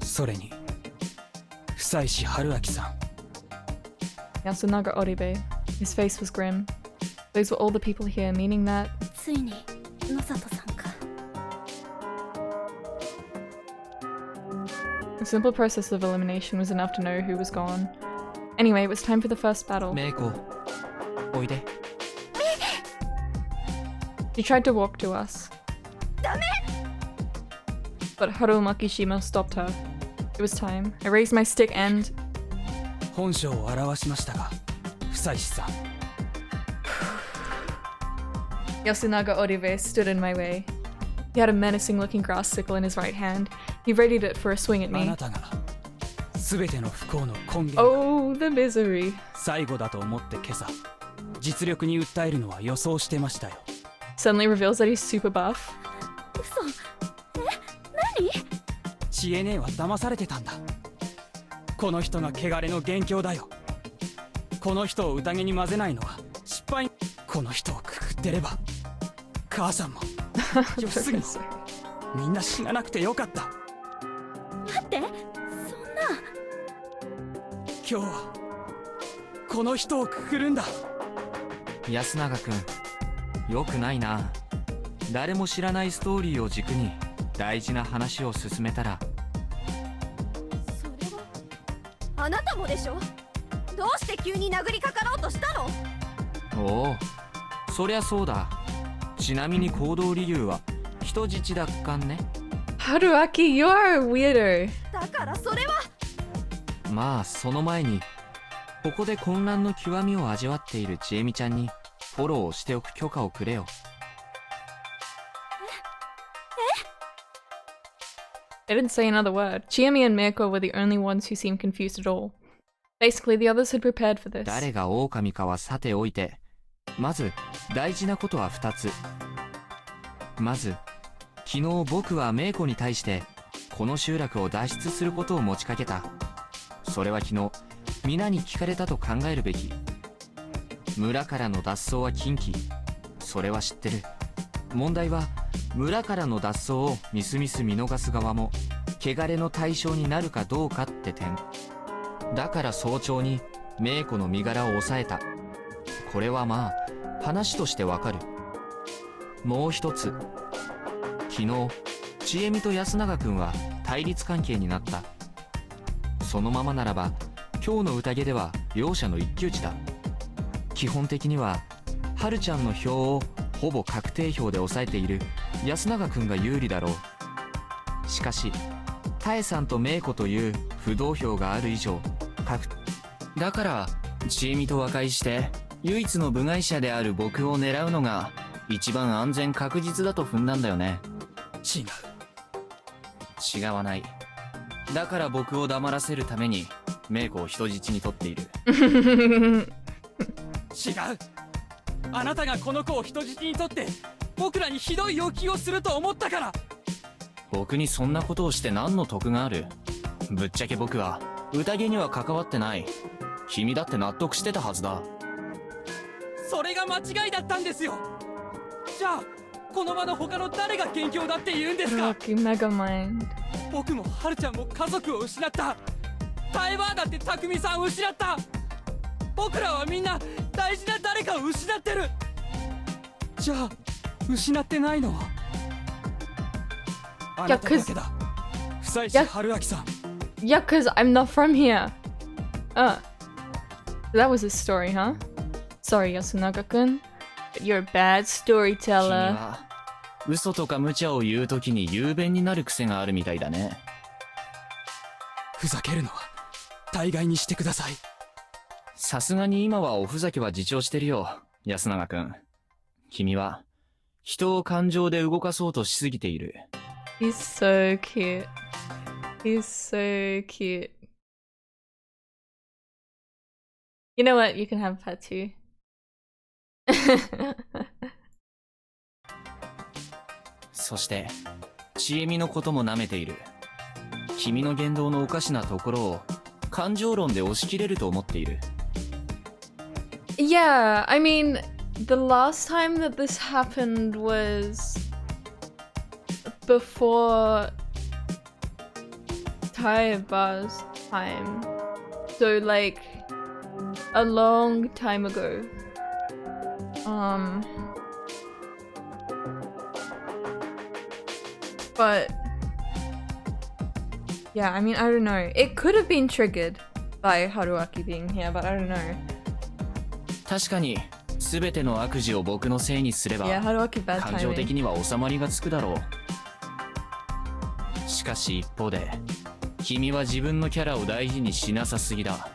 それに、久石春明さん。Yasunaga Oribe. His face was grim. Those were all the people here, meaning that... ついに野里さんか。 The simple process of elimination was enough to know who was gone. Anyway, it was time for the first battle. メイコ、おいで。She tried to walk to us. But Haru Makishima stopped her. It was time. I raised my stick and... 本性を表しましたが、久石さん。Yasunaga Oribe stood in my way. He had a menacing-looking grass sickle in his right hand. He readied it for a swing at あ me. なたが全ての不幸の根源。 Oh, the misery. 最後だと思って今朝、実力に訴えるのは予想してましたよ。 Suddenly reveals that he's super buff. 嘘。何？知恵姉は騙されてたんだ。この人が汚れの元凶だよ。この人を宴に混ぜないのは失敗。この人をくくってれば、母さんも吉杉もみんな死ななくてよかった。待って、そんな。今日はこの人をくくるんだ。安永くん、よくないな。誰も知らないストーリーを軸に大事な話を進めたら。それはあなたもでしょ。どうして急に殴りかかろうとしたの？おお、そりゃそうだ。ちなみに行動理由は人質奪還ね。Haruaki, you are a weirdo. だからそれは。まあその前に、ここで混乱の極みを味わっているちえみちゃんにフォローをしておく許可をくれよ。I didn't say another word. Chiemi and Meiko were the only ones who seemed confused at all. Basically, the others had prepared for this. 誰が狼かはさておいて、まず大事なことは2つ。まず、昨日僕はメイコに対してこの集落を脱出することを持ちかけた。それは昨日皆に聞かれたと考えるべき。村からの脱走は禁忌、それは知ってる。問題は村からの脱走をみすみす見逃す側も汚れの対象になるかどうかって点だから、早朝にメイコの身柄を押さえた。これはまあ話としてわかる。もう一つ、昨日ちえみと安永くんは対立関係になった。そのままならば今日の宴では両者の一騎打ちだ。基本的にははるちゃんの票をほぼ確定票で抑えている安永くんが有利だろう。しかしタエさんとメイコという不動票がある以上だからちえみと和解して唯一の部外者である僕を狙うのが一番安全確実だと踏んだんだよね。違わない。だから僕を黙らせるためにメイコを人質に取っている。違う。あなたがこの子を人質に取って僕らにひどい要求をすると思ったから。僕にそんなことをして何の得がある？ぶっちゃけ僕は宴には関わってない。君だって納得してたはずだ。それが間違いだったんですよ。じゃあこの場の他の誰が元凶だって言うんですか？僕もハルちゃんも家族を失った。タエバーだってタクミさんを失った。僕らはみんな大事な誰かを失ってる。じゃあ失ってないのはあなただけだ。不妻子ハルアキさん。Yeah, cause I'm not from here. That was a story, huh? Sorry, Yasunaga-kun. You're a bad 君 storyteller. は嘘とか無茶を言うときに雄弁になる癖があるみたいだね。ふざけるのは大概にしてください。さすがに今はおふざけは自重してるよ、安永くん。君は人を感情で動かそうとしすぎている。He's so cute. He's so cute. You know what? You can have that too. そしてちえみのことも舐めている。君の言動のおかしなところを感情論で押し切れると思っている。Yeah, I mean, the last time that this happened was before Taiba's time. So, like, a long time ago. But yeah, I mean, I don't know. It could have been triggered by Haruaki being here, but I don't know. 確かに全ての悪事を僕のせいにすれば Yeah, Haruaki bad 感情 timing. 的には収まりがつくだろう。しかし一方で君は自分のキャラを大事にしなさすぎだ。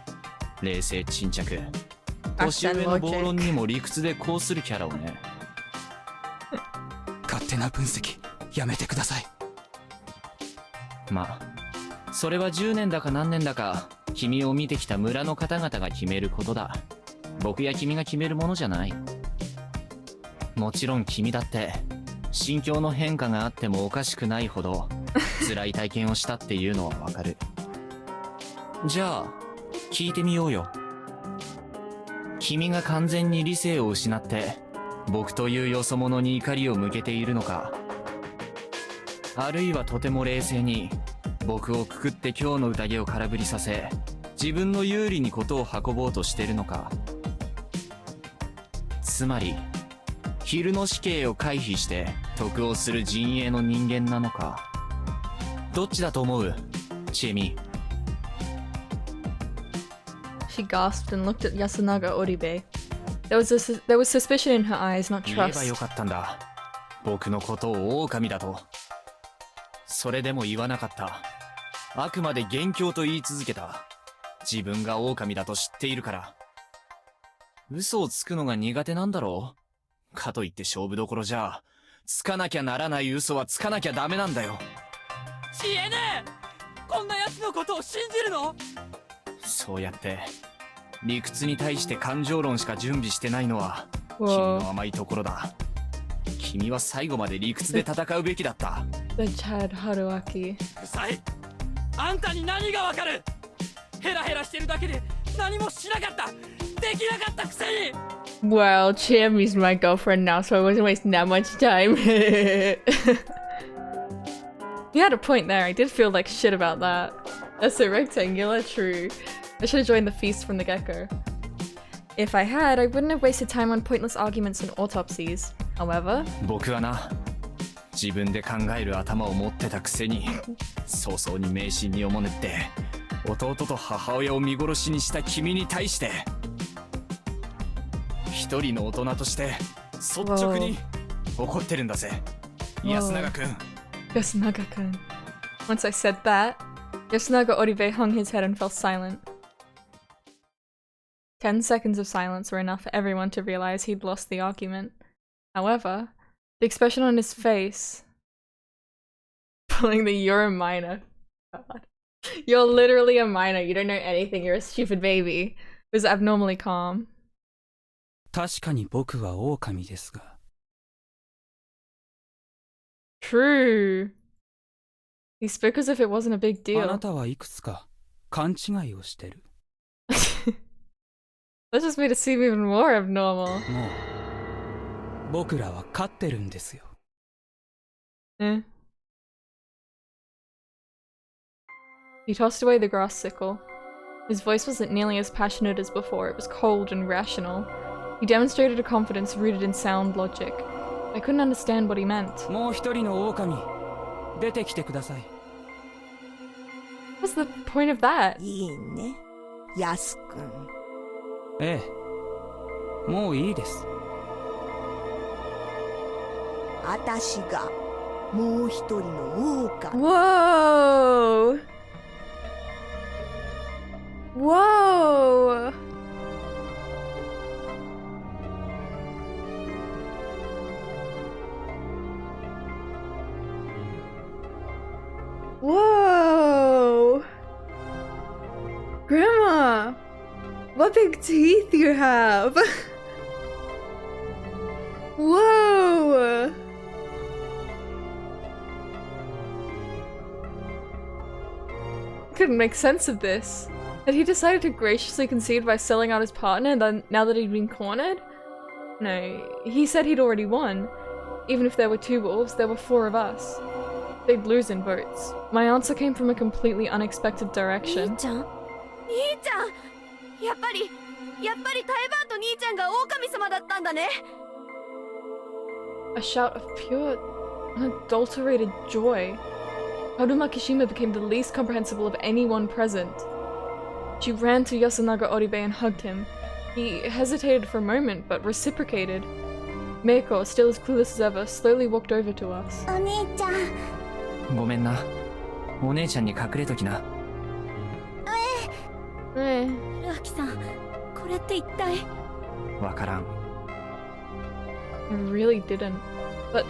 冷静沈着、年上の暴論にも理屈でこうするキャラをね。勝手な分析やめてください。まあそれは10年だか何年だか君を見てきた村の方々が決めることだ。僕や君が決めるものじゃない。もちろん君だって心境の変化があってもおかしくないほど辛い体験をしたっていうのはわかる。じゃあ聞いてみようよ。君が完全に理性を失って僕というよそ者に怒りを向けているのか、あるいはとても冷静に僕をくくって今日の宴を空振りさせ自分の有利にことを運ぼうとしてるのか。つまり昼の死刑を回避して得をする陣営の人間なのか。どっちだと思う、ちえみ。She gasped and looked at Yasunaga Oribe. There was suspicion in her eyes, not 言え trust. ばよかったんだ、僕のことを狼だと。それでも言わなかった。あくまで元凶と言い続けた。自分が狼だと知っているから。嘘をつくのが苦手なんだろう。かといって勝負どころじゃつかなきゃならない嘘はつかなきゃダメなんだよ。知恵ねえ、こんな奴のことを信じるの？そうやって理屈に対して感情論しか準備してないのは君 Whoa. の甘いところだ。君は最後まで理屈で戦うべきだった。 The Chad Haruaki. うさい。あんたに何がわかる？ヘラヘラしてるだけで何もしなかった、できなかったくせに。 Well, Chiami's my girlfriend now, so I wasn't wasting that much time. You had a point there. I did feel like shit about that. That's so rectangular, true. I should have joined the feast from the get-go. If I had, I wouldn't have wasted time on pointless arguments and autopsies. However, 僕はな、自分で考える頭を持ってたくせに早々に迷信におもねって弟と母親を見殺しにした君に対して一人の大人として率直に怒ってるんだぜ、安永くん。Yasunaga-kun. Once I said that, Yasunaga Oribe hung his head and fell silent. 10 seconds of silence were enough for everyone to realize he'd lost the argument. However, the expression on his face, pulling the "you're a minor," God. You're literally a minor, you don't know anything, you're a stupid baby, was abnormally calm. 確かに僕は狼ですが。 True. He spoke as if it wasn't a big あ deal. なたはいくつか勘違いをしてる。 That just made it seem even more abnormal. もう僕らは勝ってるんですよ。 Eh. He tossed away the grass sickle. His voice wasn't nearly as passionate as before, it was cold and rational. He demonstrated a confidence rooted in sound logic. I couldn't understand what he meant. もう一人の狼出てきてください。 What's the point of that? いいね、ヤスくん。ええ、もういいです。あたしがもう一人の狼。 Whoa! Whoa! Whoa! Grandma! What big teeth you have! Whoa! Couldn't make sense of this. Had he decided to graciously concede by selling out his partner now that he'd been cornered? No, he said he'd already won. Even if there were 2 wolves, there were 4 of us. They'd lose in votes. My answer came from a completely unexpected direction. 兄ちゃんやっぱりタエバンと兄ちゃんが狼様だったんだね。 A shout of pure, unadulterated joy. Haruma Kishima became the least comprehensible of anyone present. She ran to Yasunaga Oribe and hugged him. He hesitated for a moment, but reciprocated. Meiko, still as clueless as ever, slowly walked over to us. お兄ちゃん。ごめんな。お姉ちゃんに隠れときな。ルアキさん、これって一体。わからん。I really didn't. But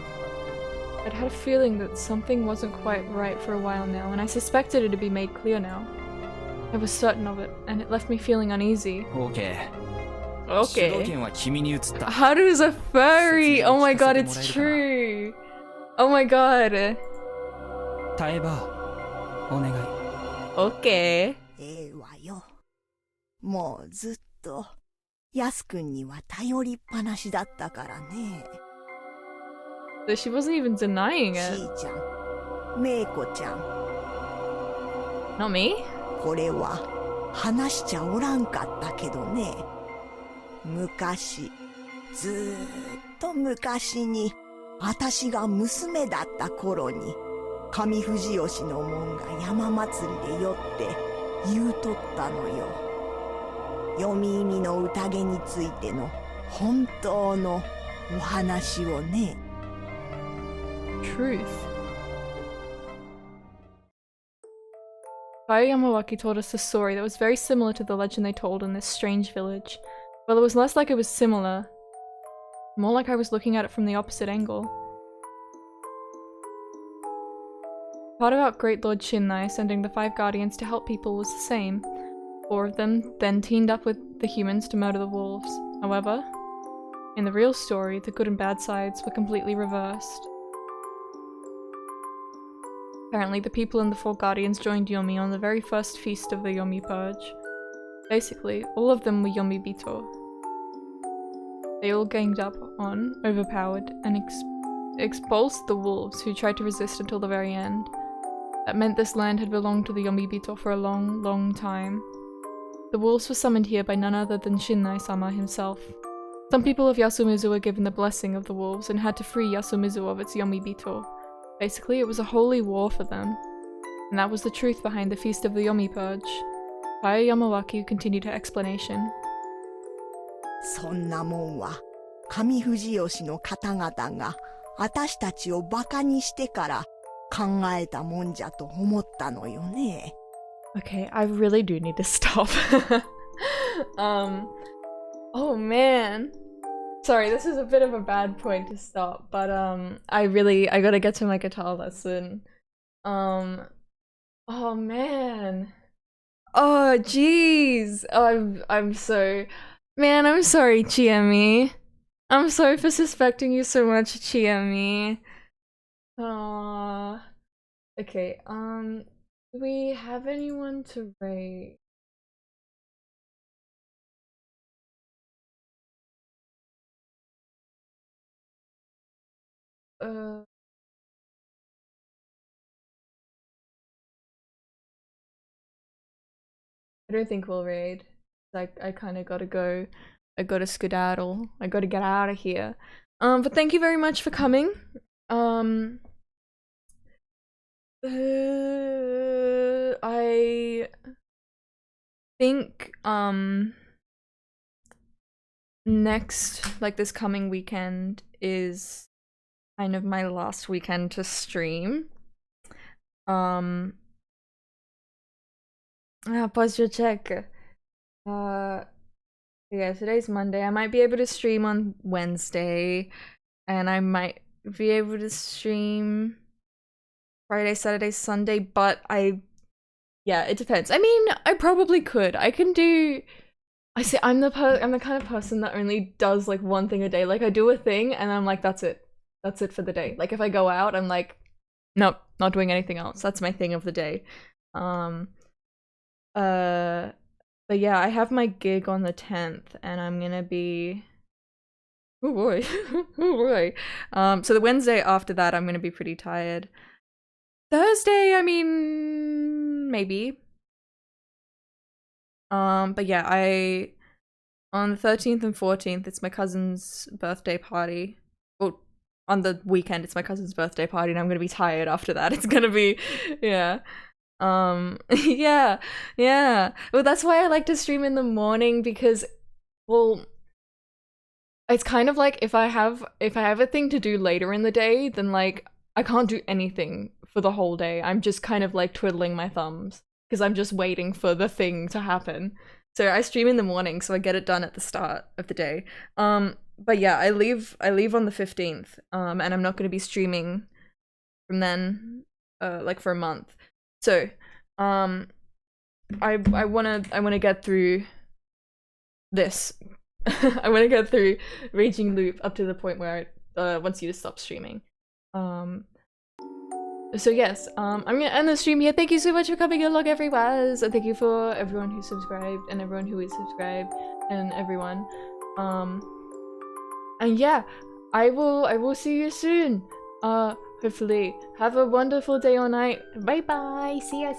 I'd had a feeling that something wasn't quite right for a while now, and I suspected it to be made clear now. I was certain of it, and it left me feeling uneasy. OK。 Okay. 主導権は君に移った。 Haru's a furry! Oh my god, it's true! Oh my god! タエバー、お願い。 Okay. ええわよ。もうずっとヤスくんには頼りっぱなしだったからね。 So she wasn't even denying し it. ーちゃん、メイコちゃん、 Not me? これは話しちゃおらんかったけどね。昔、ずーっと昔に、あたしが娘だった頃に、上富士吉の門が山祭りで酔って言うとったのよ。読み意味の宴についての本当のお話をね。Truth. Kaya Yamawaki told us a story that was very similar to the legend they told in this strange village. Well, it was less like it was similar, more like I was looking at it from the opposite angle. Part about Great Lord Shinnai sending the 5 guardians to help people was the same. 4 of them then teamed up with the humans to murder the wolves. However, in the real story, the good and bad sides were completely reversed. Apparently, the people in the 4 guardians joined Yomi on the very first feast of the Yomi Purge. Basically, all of them were Yomi Bito. They all ganged up on, overpowered, and expulsed the wolves who tried to resist until the very end. That meant this land had belonged to the Yomi Bito for a long, long time. The wolves were summoned here by none other than Shinnai-sama himself. Some people of Yasumizu were given the blessing of the wolves and had to free Yasumizu of its Yomi Bito. Basically, it was a holy war for them. And that was the truth behind the Feast of the Yomi Purge. Kaya Yamawaki continued her explanation. そんなもんは上富士吉の方々があたしたちをバカにしてから考えたもんじゃと思ったのよね。Okay, I really do need to stop. Oh man. Sorry, this is a bit of a bad point to stop, but I gotta get to my guitar lesson. Oh man. Oh jeez. Oh, I'm so, man, I'm sorry, Chiemi. I'm sorry for suspecting you so much, Chiemi. Okay, do we have anyone to rate? I don't think we'll raid. Like, I kind of gotta go. I gotta skedaddle. I gotta get out of here. But thank you very much for coming. I think, next, like this coming weekend is kind of my last weekend to stream. Pause your check. Yeah, today's Monday. I might be able to stream on Wednesday, and I might be able to stream Friday, Saturday, Sunday, but yeah, it depends. I mean, I probably could. I can do. I say I'm the kind of person that only does like one thing a day. Like I do a thing, and I'm like, that's it. That's it for the day. Like if I go out, I'm like, nope, not doing anything else. That's my thing of the day. But yeah, I have my gig on the 10th, and I'm gonna be. Oh boy, oh boy. So the Wednesday after that, I'm gonna be pretty tired. Thursday, I mean, maybe. But yeah, on the 13th and 14th, it's my cousin's birthday party. Well, on the weekend, it's my cousin's birthday party, and I'm gonna be tired after that. It's gonna be, yeah. Yeah. Well, that's why I like to stream in the morning because, well, it's kind of like if I have a thing to do later in the day, then like I can't do anything for the whole day. I'm just kind of like twiddling my thumbs because I'm just waiting for the thing to happen. So I stream in the morning, so I get it done at the start of the day. But yeah, I leave on the 15th, and I'm not going to be streaming from then, like for a month. So, I wanna get through this. I wanna get through Raging Loop up to the point where I wants you to stop streaming. So yes, I'm gonna end the stream here. Thank you so much for coming along, everyone. So thank you for everyone who subscribed and everyone who is subscribed and everyone. And yeah, I will see you soon. Hopefully. Have a wonderful day or night. Bye bye. See ya.